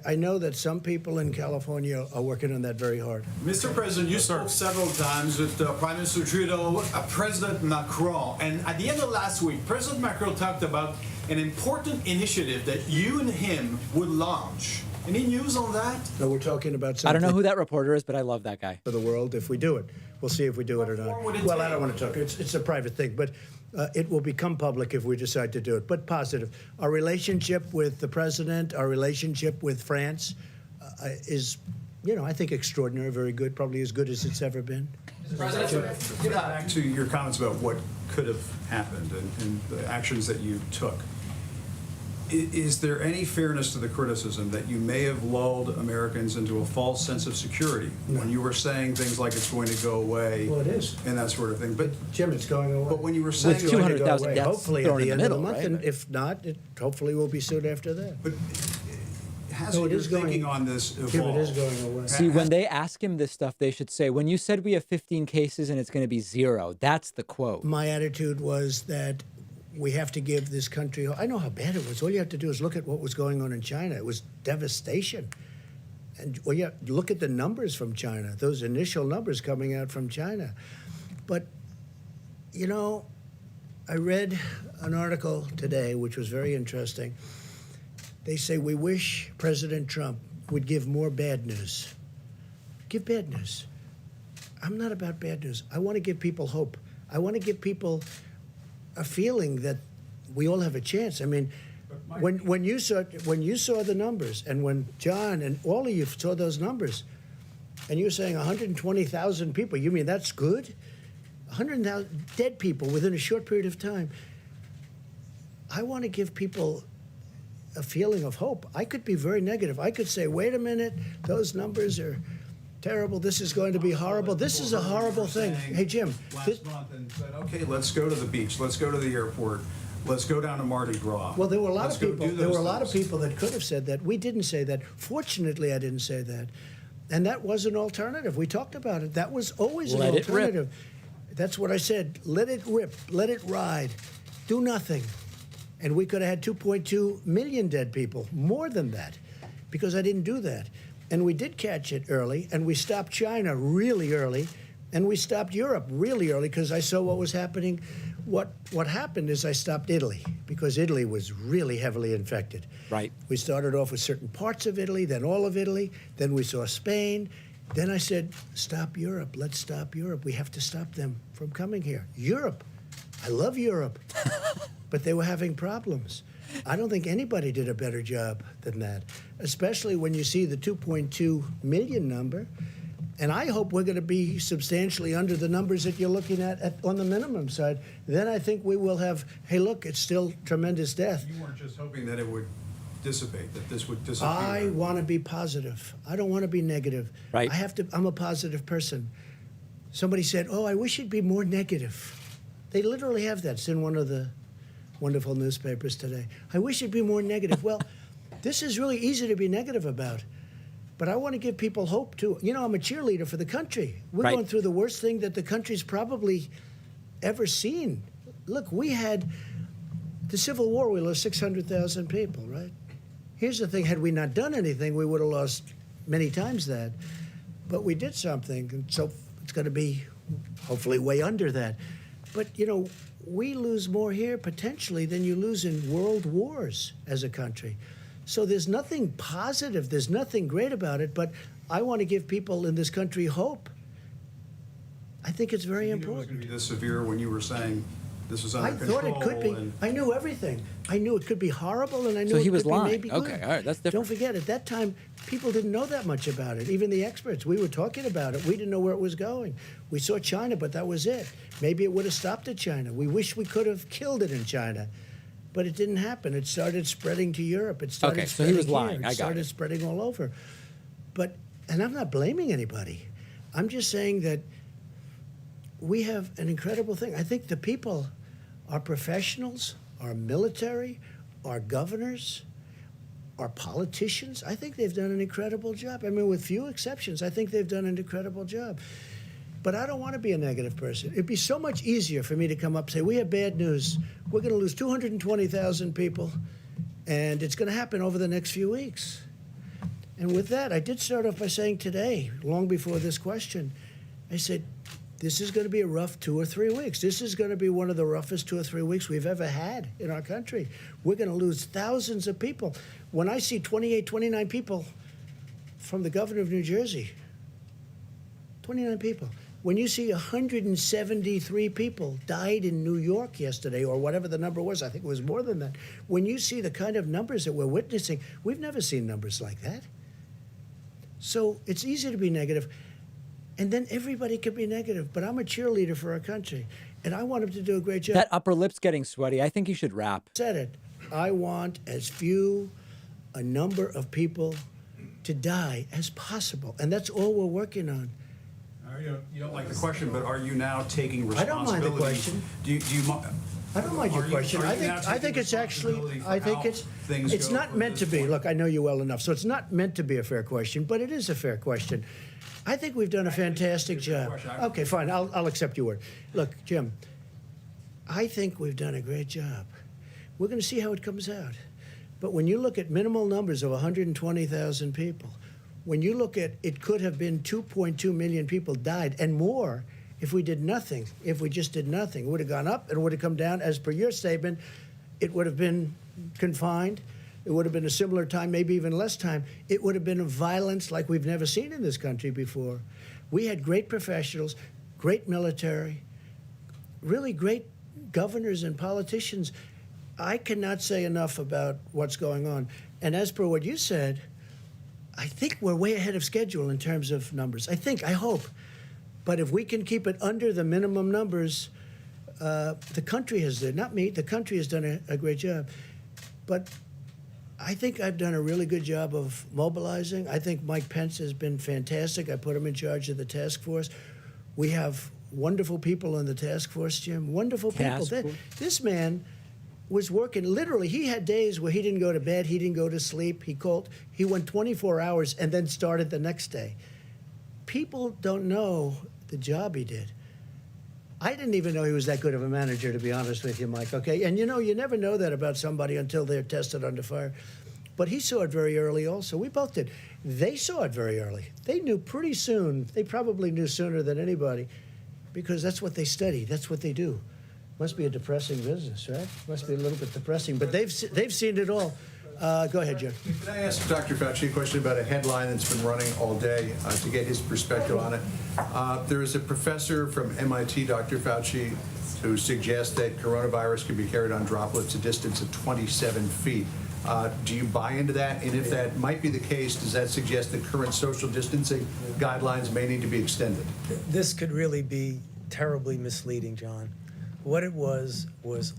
I know that some people in California are working on that very hard. Mr. President, you spoke several times with Prime Minister Trudeau, President Macron, and at the end of last week, President Macron talked about an important initiative that you and him would launch. Any news on that? No, we're talking about something. I don't know who that reporter is, but I love that guy. For the world, if we do it. We'll see if we do it or not. Well, I don't want to talk. It's a private thing, but it will become public if we decide to do it. But positive. Our relationship with the president, our relationship with France is, you know, I think extraordinary, very good, probably as good as it's ever been. Get back to your comments about what could have happened and the actions that you took. Is there any fairness to the criticism that you may have lulled Americans into a false sense of security when you were saying things like it's going to go away? Well, it is. And that sort of thing. But Jim, it's going away. But when you were saying It's going to go 200,000 away, deaths hopefully at thrown the in end the of the middle, month, right? and if not, it hopefully will be soon after that. But has No, it your is going- thinking on this evolved? Jim, it is going away. See, when they ask him this stuff, they should say, when you said we have 15 cases and it's going to be 0, that's the quote. My attitude was that we have to give this country. I know how bad it was. All you have to do is look at what was going on in China. It was devastation. And well, yeah, look at the numbers from China, those initial numbers coming out from China. But, you know, I read an article today which was very interesting. They say, we wish President Trump would give more bad news. Give bad news. I'm not about bad news. I want to give people hope. I want to give people a feeling that we all have a chance. I mean, when you saw the numbers, and when John and all of you saw those numbers, and you were saying 120,000 people, you mean that's good? 100,000 dead people within a short period of time. I want to give people a feeling of hope. I could be very negative. I could say, wait a minute, those numbers are terrible. This is going to be horrible. This is a horrible thing. Hey, Jim. Last month and said, okay, let's go to the beach. Let's go to the airport. Let's go down to Mardi Gras. Well, there were a lot Let's of go people. do There were those a lot of things. people that could have said that. We didn't say that. Fortunately, I didn't say that, and that was an alternative. We talked about it. That was always Let an it rip. alternative. That's what I said. Let it rip. Let it ride. Do nothing, and we could have had 2.2 million dead people, more than that, because I didn't do that. And we did catch it early, and we stopped China really early, and we stopped Europe really early because I saw what was happening. What happened is I stopped Italy because Italy was really heavily infected. Right. We started off with certain parts of Italy, then all of Italy, then we saw Spain, Then I said, stop Europe. Let's stop Europe. We have to stop them from coming here. Europe. I love Europe. But they were having problems. I don't think anybody did a better job than that, especially when you see the 2.2 million number. And I hope we're going to be substantially under the numbers that you're looking at on the minimum side. Then I think we will have, hey, look, it's still tremendous death. You weren't just hoping that it would dissipate, that this would disappear. I want to be positive. I don't want to be negative. Right. I'm a positive person. Somebody said, oh, I wish you'd be more negative. They literally have that. It's in one of the wonderful newspapers today. I wish you'd be more negative. Well, this is really easy to be negative about. But I want to give people hope, too. You know, I'm a cheerleader for the country. We're Right. going through the worst thing that the country's probably ever seen. Look, we had the Civil War, we lost 600,000 people, right? Here's the thing, had we not done anything, we would have lost many times that. But we did something, and so it's going to be hopefully way under that. But, you know, we lose more here potentially than you lose in world wars as a country. So there's nothing positive, there's nothing great about it, but I want to give people in this country hope. I think it's very You knew it was important. going to be this severe when you were saying this was under I control. thought it could be. and- I knew everything. I knew it could be horrible, and I knew So it he was could lying. be maybe good. Okay, all right, that's different. Don't forget, at that time, people didn't know that much about it. Even the experts, we were talking about it. We didn't know where it was going. We saw China, but that was it. Maybe it would have stopped at China. We wish we could have killed it in China, but it didn't happen. It started spreading to Europe. It started Okay, so he spreading was here. lying. It I got started it. spreading all over. But, and I'm not blaming anybody. I'm just saying that we have an incredible thing. I think the people, our professionals, our military, our governors, our politicians, I think they've done an incredible job. I mean, with few exceptions, I think they've done an incredible job. But I don't want to be a negative person. It'd be so much easier for me to come up and say, we have bad news. We're going to lose 220,000 people, and it's going to happen over the next few weeks. And with that, I did start off by saying today, long before this question, I said, this is going to be a rough 2 or 3 weeks. This is going to be one of the roughest 2 or 3 weeks we've ever had in our country. We're going to lose thousands of people. When I see 28, 29 people from the governor of New Jersey, 29 people. When you see 173 people died in New York yesterday, or whatever the number was, I think it was more than that. When you see the kind of numbers that we're witnessing, we've never seen numbers like that. So it's easy to be negative. And then everybody can be negative. But I'm a cheerleader for our country. And I want him to do a great job. That upper lip's getting sweaty. I think you should rap. Said it. I want as few a number of people to die as possible. And that's all we're working on. You don't like the question, but are you now taking I don't mind the responsibility? question. Do you mi- I don't mind your Are you- question. are I you think now I think taking it's actually responsibility for I think how things it's go not from meant to this be. point? Look, I know you well enough, so it's not meant to be a fair question, but it is a fair question. I think we've done a fantastic job. question. Okay, fine. I'll accept your word. Look, Jim, I think we've done a great job. We're going to see how it comes out. But when you look at minimal numbers of 120,000 people, when you look at it could have been 2.2 million people died and more if we did nothing, if we just did nothing. It would have gone up, it would have come down. As per your statement, it would have been confined. It would have been a similar time, maybe even less time. It would have been a violence like we've never seen in this country before. We had great professionals, great military, really great governors and politicians. I cannot say enough about what's going on. And as per what you said, I think we're way ahead of schedule in terms of numbers. I hope. But if we can keep it under the minimum numbers, the country has done, not me, the country has done a great job. But I think I've done a really good job of mobilizing. I think Mike Pence has been fantastic. I put him in charge of the task force. We have wonderful people on the task force, Jim. Wonderful people. Task force? This man was working literally. He had days where he didn't go to bed, he didn't go to sleep. He went 24 hours and then started the next day. People don't know the job he did. I didn't even know he was that good of a manager, to be honest with you, Mike, okay? And you know, you never know that about somebody until they're tested under fire. But he saw it very early also. We both did. They saw it very early. They knew pretty soon. They probably knew sooner than anybody because that's what they study. That's what they do. Must be a depressing business, right? Must be a little bit depressing. But they've seen it all. Go ahead, Jim. Can I ask Dr. Fauci a question about a headline that's been running all day to get his perspective on it? There is a professor from MIT, Dr. Fauci, who suggests that coronavirus can be carried on droplets a distance of 27 feet. Do you buy into that? And if that might be the case, does that suggest that current social distancing guidelines may need to be extended? This could really be terribly misleading, John. What it was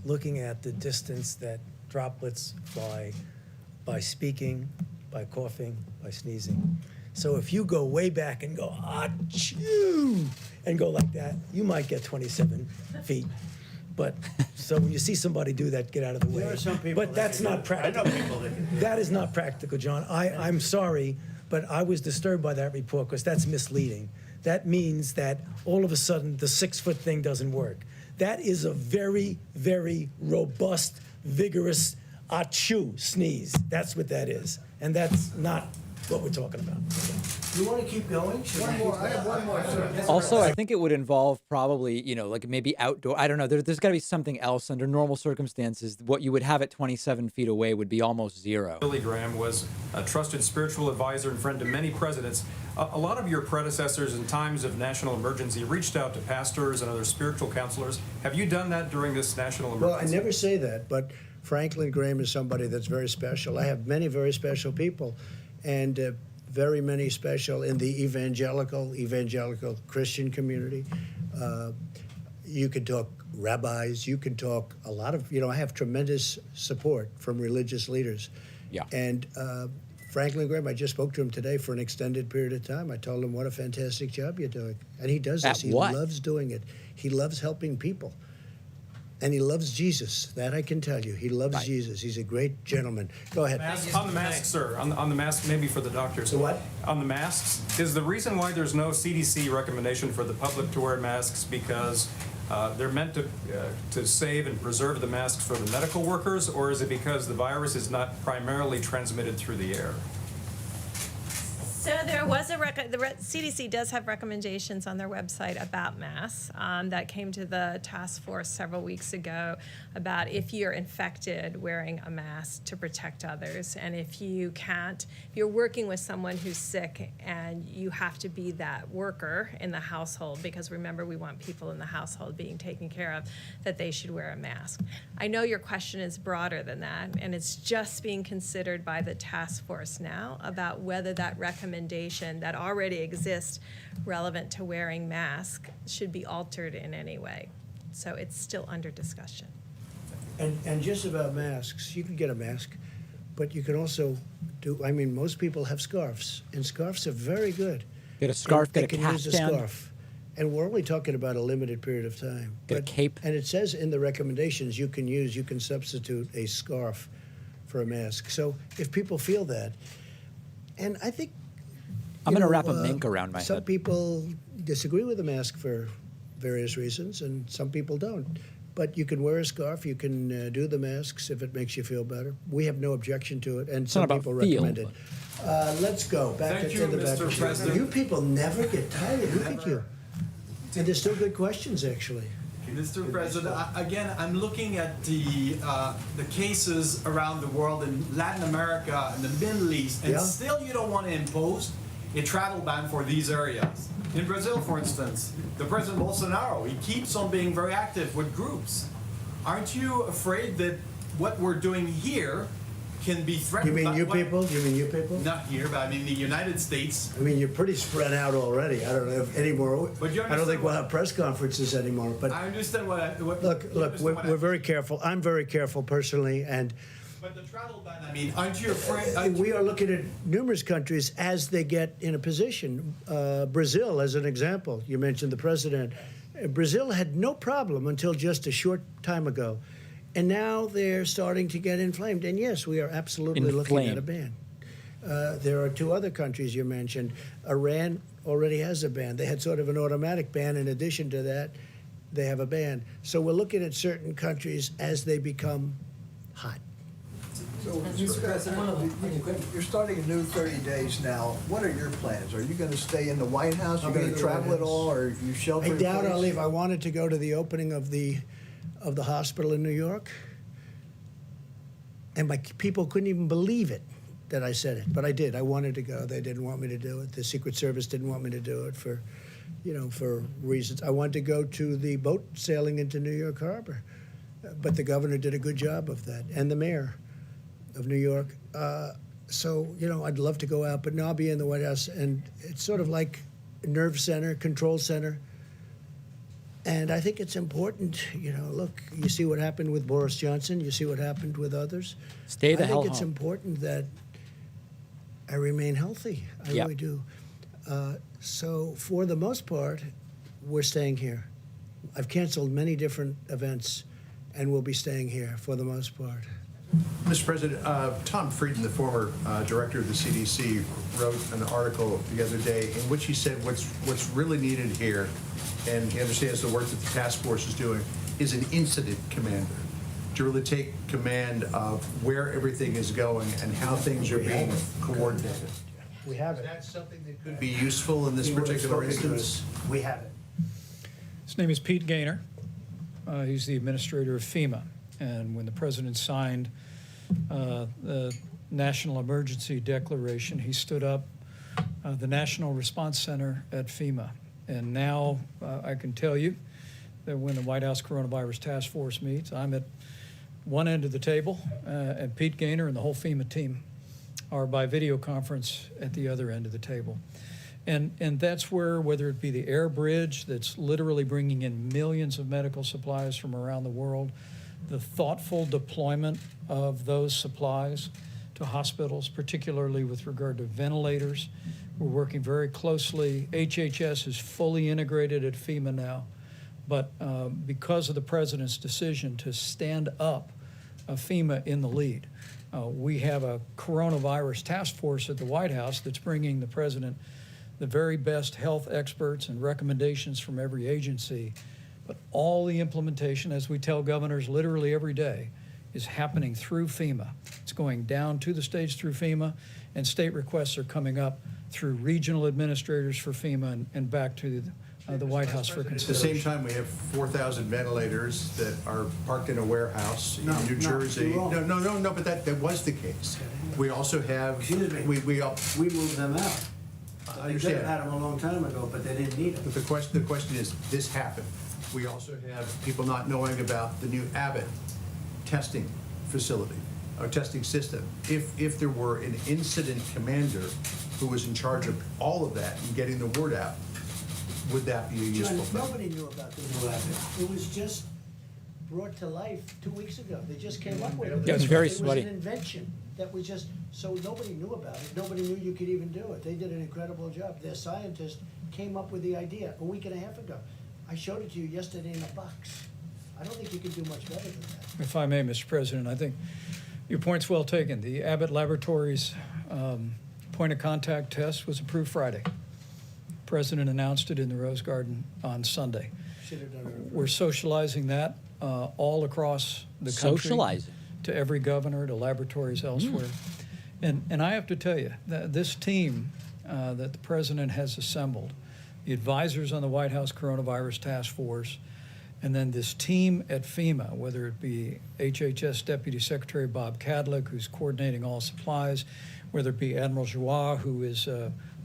looking at the distance that droplets fly by speaking, by coughing, by sneezing. So if you go way back and go, achoo, and go like that, you might get 27 feet. But, so when you see somebody do that, get out of the way. There are some people But that's not practical. I know people that can do That is not practical, John. I'm sorry, but I was disturbed by that report because that's misleading. That means that all of a sudden the 6-foot thing doesn't work. That is a very, very robust, vigorous achoo sneeze. That's what that is. And that's not what we're talking about. You want to keep going? One more. I have one more. Also, I think it would involve probably, like maybe outdoor. I don't know. There's got to be something else under normal circumstances. What you would have at 27 feet away would be almost zero. Billy Graham was a trusted spiritual advisor and friend to many presidents. A lot of your predecessors in times of national emergency reached out to pastors and other spiritual counselors. Have you done that during this national emergency? Well, I never say that, but Franklin Graham is somebody that's very special. I have many very special people, and very many special in the evangelical Christian community. You could talk rabbis. You can talk a lot of, I have tremendous support from religious leaders. Yeah. And Franklin Graham, I just spoke to him today for an extended period of time. I told him what a fantastic job you're doing. And he does this. At He what? loves doing it. He loves helping people. And he loves Jesus. That I can tell you. He loves Jesus. He's a great gentleman. Go ahead. On the masks, sir. On the masks, maybe for the doctors. The what? On the masks, is the reason why there's no CDC recommendation for the public to wear masks because they're meant to save and preserve the masks for the medical workers, or is it because the virus is not primarily transmitted through the air? So there was the CDC does have recommendations on their website about masks that came to the task force several weeks ago about if you're infected, wearing a mask to protect others. And if you're working with someone who's sick and you have to be that worker in the household, because remember, we want people in the household being taken care of, that they should wear a mask. I know your question is broader than that, and it's just being considered by the task force now about whether that recommendation that already exists relevant to wearing masks should be altered in any way. So it's still under discussion. And just about masks, you can get a mask, but you can also most people have scarves, and scarves are very good. Get a scarf, They get a can use a caftan. scarf. And we're only talking about a limited period of time. Get a cape. And it says in the recommendations you can substitute a scarf for a mask. So if people feel that, and I think I'm going to wrap a mink around my some head. people disagree with the mask for various reasons, and some people don't. But you can wear a scarf, you can do the masks if it makes you feel better. We have no objection to it, and It's some not about people feel, recommend it. Let's go back Thank to you, the back. Mr. President. You people never get tired. Look at you. And there's still good questions, actually. Mr. President, again, I'm looking at the cases around the world in Latin America and the Middle East, and Yeah. still you don't want to impose a travel ban for these areas. In Brazil, for instance, the President Bolsonaro, he keeps on being very active with groups. Aren't you afraid that what we're doing here can be You threatened? mean by you what- people? You mean you people? Not here, but I mean the United States. I mean, you're pretty spread out already. I don't know if anymore. But you I don't understand think we'll what- have press conferences anymore. But I understand what look, we're very careful. I'm very careful personally, and But the travel ban, I mean, aren't you afraid? we are looking at numerous countries as they get in a position. Brazil, as an example, you mentioned the president. Brazil had no problem until just a short time ago, and now they're starting to get inflamed. And yes, we are absolutely looking at a ban. There are two other countries you mentioned. Iran already has a ban. They had sort of an automatic ban. In addition to that, they have a ban. So we're looking at certain countries as they become hot. So, Mr. President, you're starting a new 30 days now. What are your plans? Are you going to stay in the White House? Are you going to travel at all, or you shelter I in doubt I'll place? leave. I wanted to go to the opening of the hospital in New York. and my people couldn't even believe it that I said it, but I did. I wanted to go. They didn't want me to do it. The Secret Service didn't want me to do it for reasons. I wanted to go to the boat sailing into New York Harbor, but the governor did a good job of that, and the mayor of New York. So, I'd love to go out, but now I'll be in the White House, and it's sort of like a nerve center, control center. And I think it's important, look, you see what happened with Boris Johnson, you see what happened with others. Stay the hell I think it's home. important that I remain healthy. I Yep. really do. So for the most part, we're staying here. I've canceled many different events, and we'll be staying here for the most part. Mr. President, Tom Frieden, the former director of the CDC, wrote an article the other day in which he said what's really needed here, and he understands the work that the task force is doing, is an incident commander to really take command of where everything is going and how things are being coordinated. We have it. Is that something that could be useful in this particular instance? We have it. His name is Pete Gaynor. He's the administrator of FEMA. And when the president signed the National Emergency Declaration, he stood up the National Response Center at FEMA. And now I can tell you that when the White House Coronavirus Task Force meets, I'm at one end of the table, and Pete Gaynor and the whole FEMA team are by video conference at the other end of the table. And that's where, whether it be the air bridge that's literally bringing in millions of medical supplies from around the world, the thoughtful deployment of those supplies to hospitals, particularly with regard to ventilators. We're working very closely. HHS is fully integrated at FEMA now, but because of the president's decision to stand up FEMA in the lead, we have a coronavirus task force at the White House that's bringing the president the very best health experts and recommendations from every agency. But all the implementation, as we tell governors literally every day, is happening through FEMA. It's going down to the states through FEMA, and state requests are coming up through regional administrators for FEMA and back to the White House for At the consideration. same time, we have 4,000 ventilators that are parked in a warehouse in New Jersey. you're wrong. No, but that was the case. We also have, Excuse me. we We moved them out. I They could have understand. had them a long time ago, but they didn't need them. But the question is, this happened. We also have people not knowing about the new Abbott testing facility, or testing system. If there were an incident commander who was in charge of all of that and getting the word out, would that be a useful John, thing? nobody knew about the new Abbott. It was just brought to life 2 weeks ago. They just came up with it. Yeah, it's very It sweaty. was an invention that was just, so nobody knew about it. Nobody knew you could even do it. They did an incredible job. Their scientist came up with the idea a week and a half ago. I showed it to you yesterday in a box. I don't think you can do much better than that. If I may, Mr. President, I think your point's well taken. The Abbott Laboratories point of contact test was approved Friday. President announced it in the Rose Garden on Sunday. Should have done it. We're socializing that all across the country. Socializing. To every governor, to laboratories elsewhere. And I have to tell you, that this team that the president has assembled, the advisors on the White House Coronavirus Task Force, and then this team at FEMA, whether it be HHS Deputy Secretary Bob Kadlec, who's coordinating all supplies, whether it be Admiral Joie, who is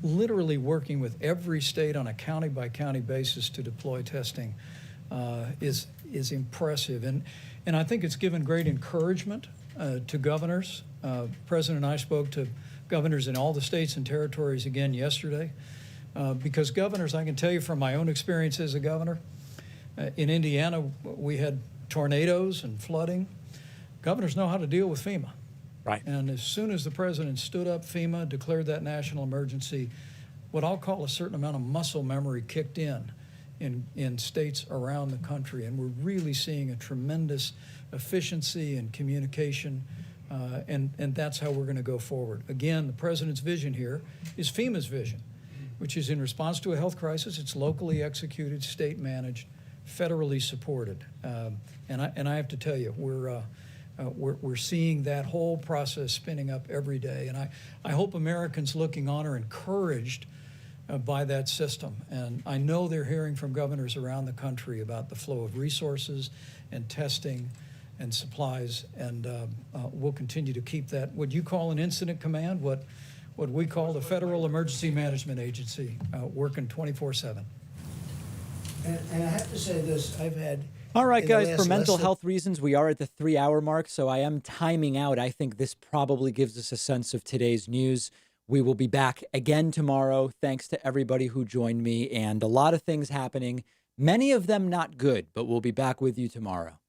literally working with every state on a county-by-county basis to deploy testing, is impressive. And I think it's given great encouragement to governors. President and I spoke to governors in all the states and territories again yesterday, because governors, I can tell you from my own experience as a governor, in Indiana, we had tornadoes and flooding. Governors know how to deal with FEMA. Right. And as soon as the president stood up FEMA, declared that national emergency, what I'll call a certain amount of muscle memory kicked in states around the country. And we're really seeing a tremendous efficiency and communication, and that's how we're going to go forward. Again, the president's vision here is FEMA's vision, which is in response to a health crisis. It's locally executed, state managed, federally supported. And I have to tell you, we're seeing that whole process spinning up every day. And I hope Americans looking on are encouraged by that system. And I know they're hearing from governors around the country about the flow of resources and testing and supplies, and we'll continue to keep that. What you call an incident command, what we call the Federal Emergency Management Agency, working 24/7. And I have to say this, I've had. All right, in the guys, for last mental less than- health reasons, we are at the 3-hour mark, so I am timing out. I think this probably gives us a sense of today's news. We will be back again tomorrow. Thanks to everybody who joined me, and a lot of things happening, many of them not good, but we'll be back with you tomorrow.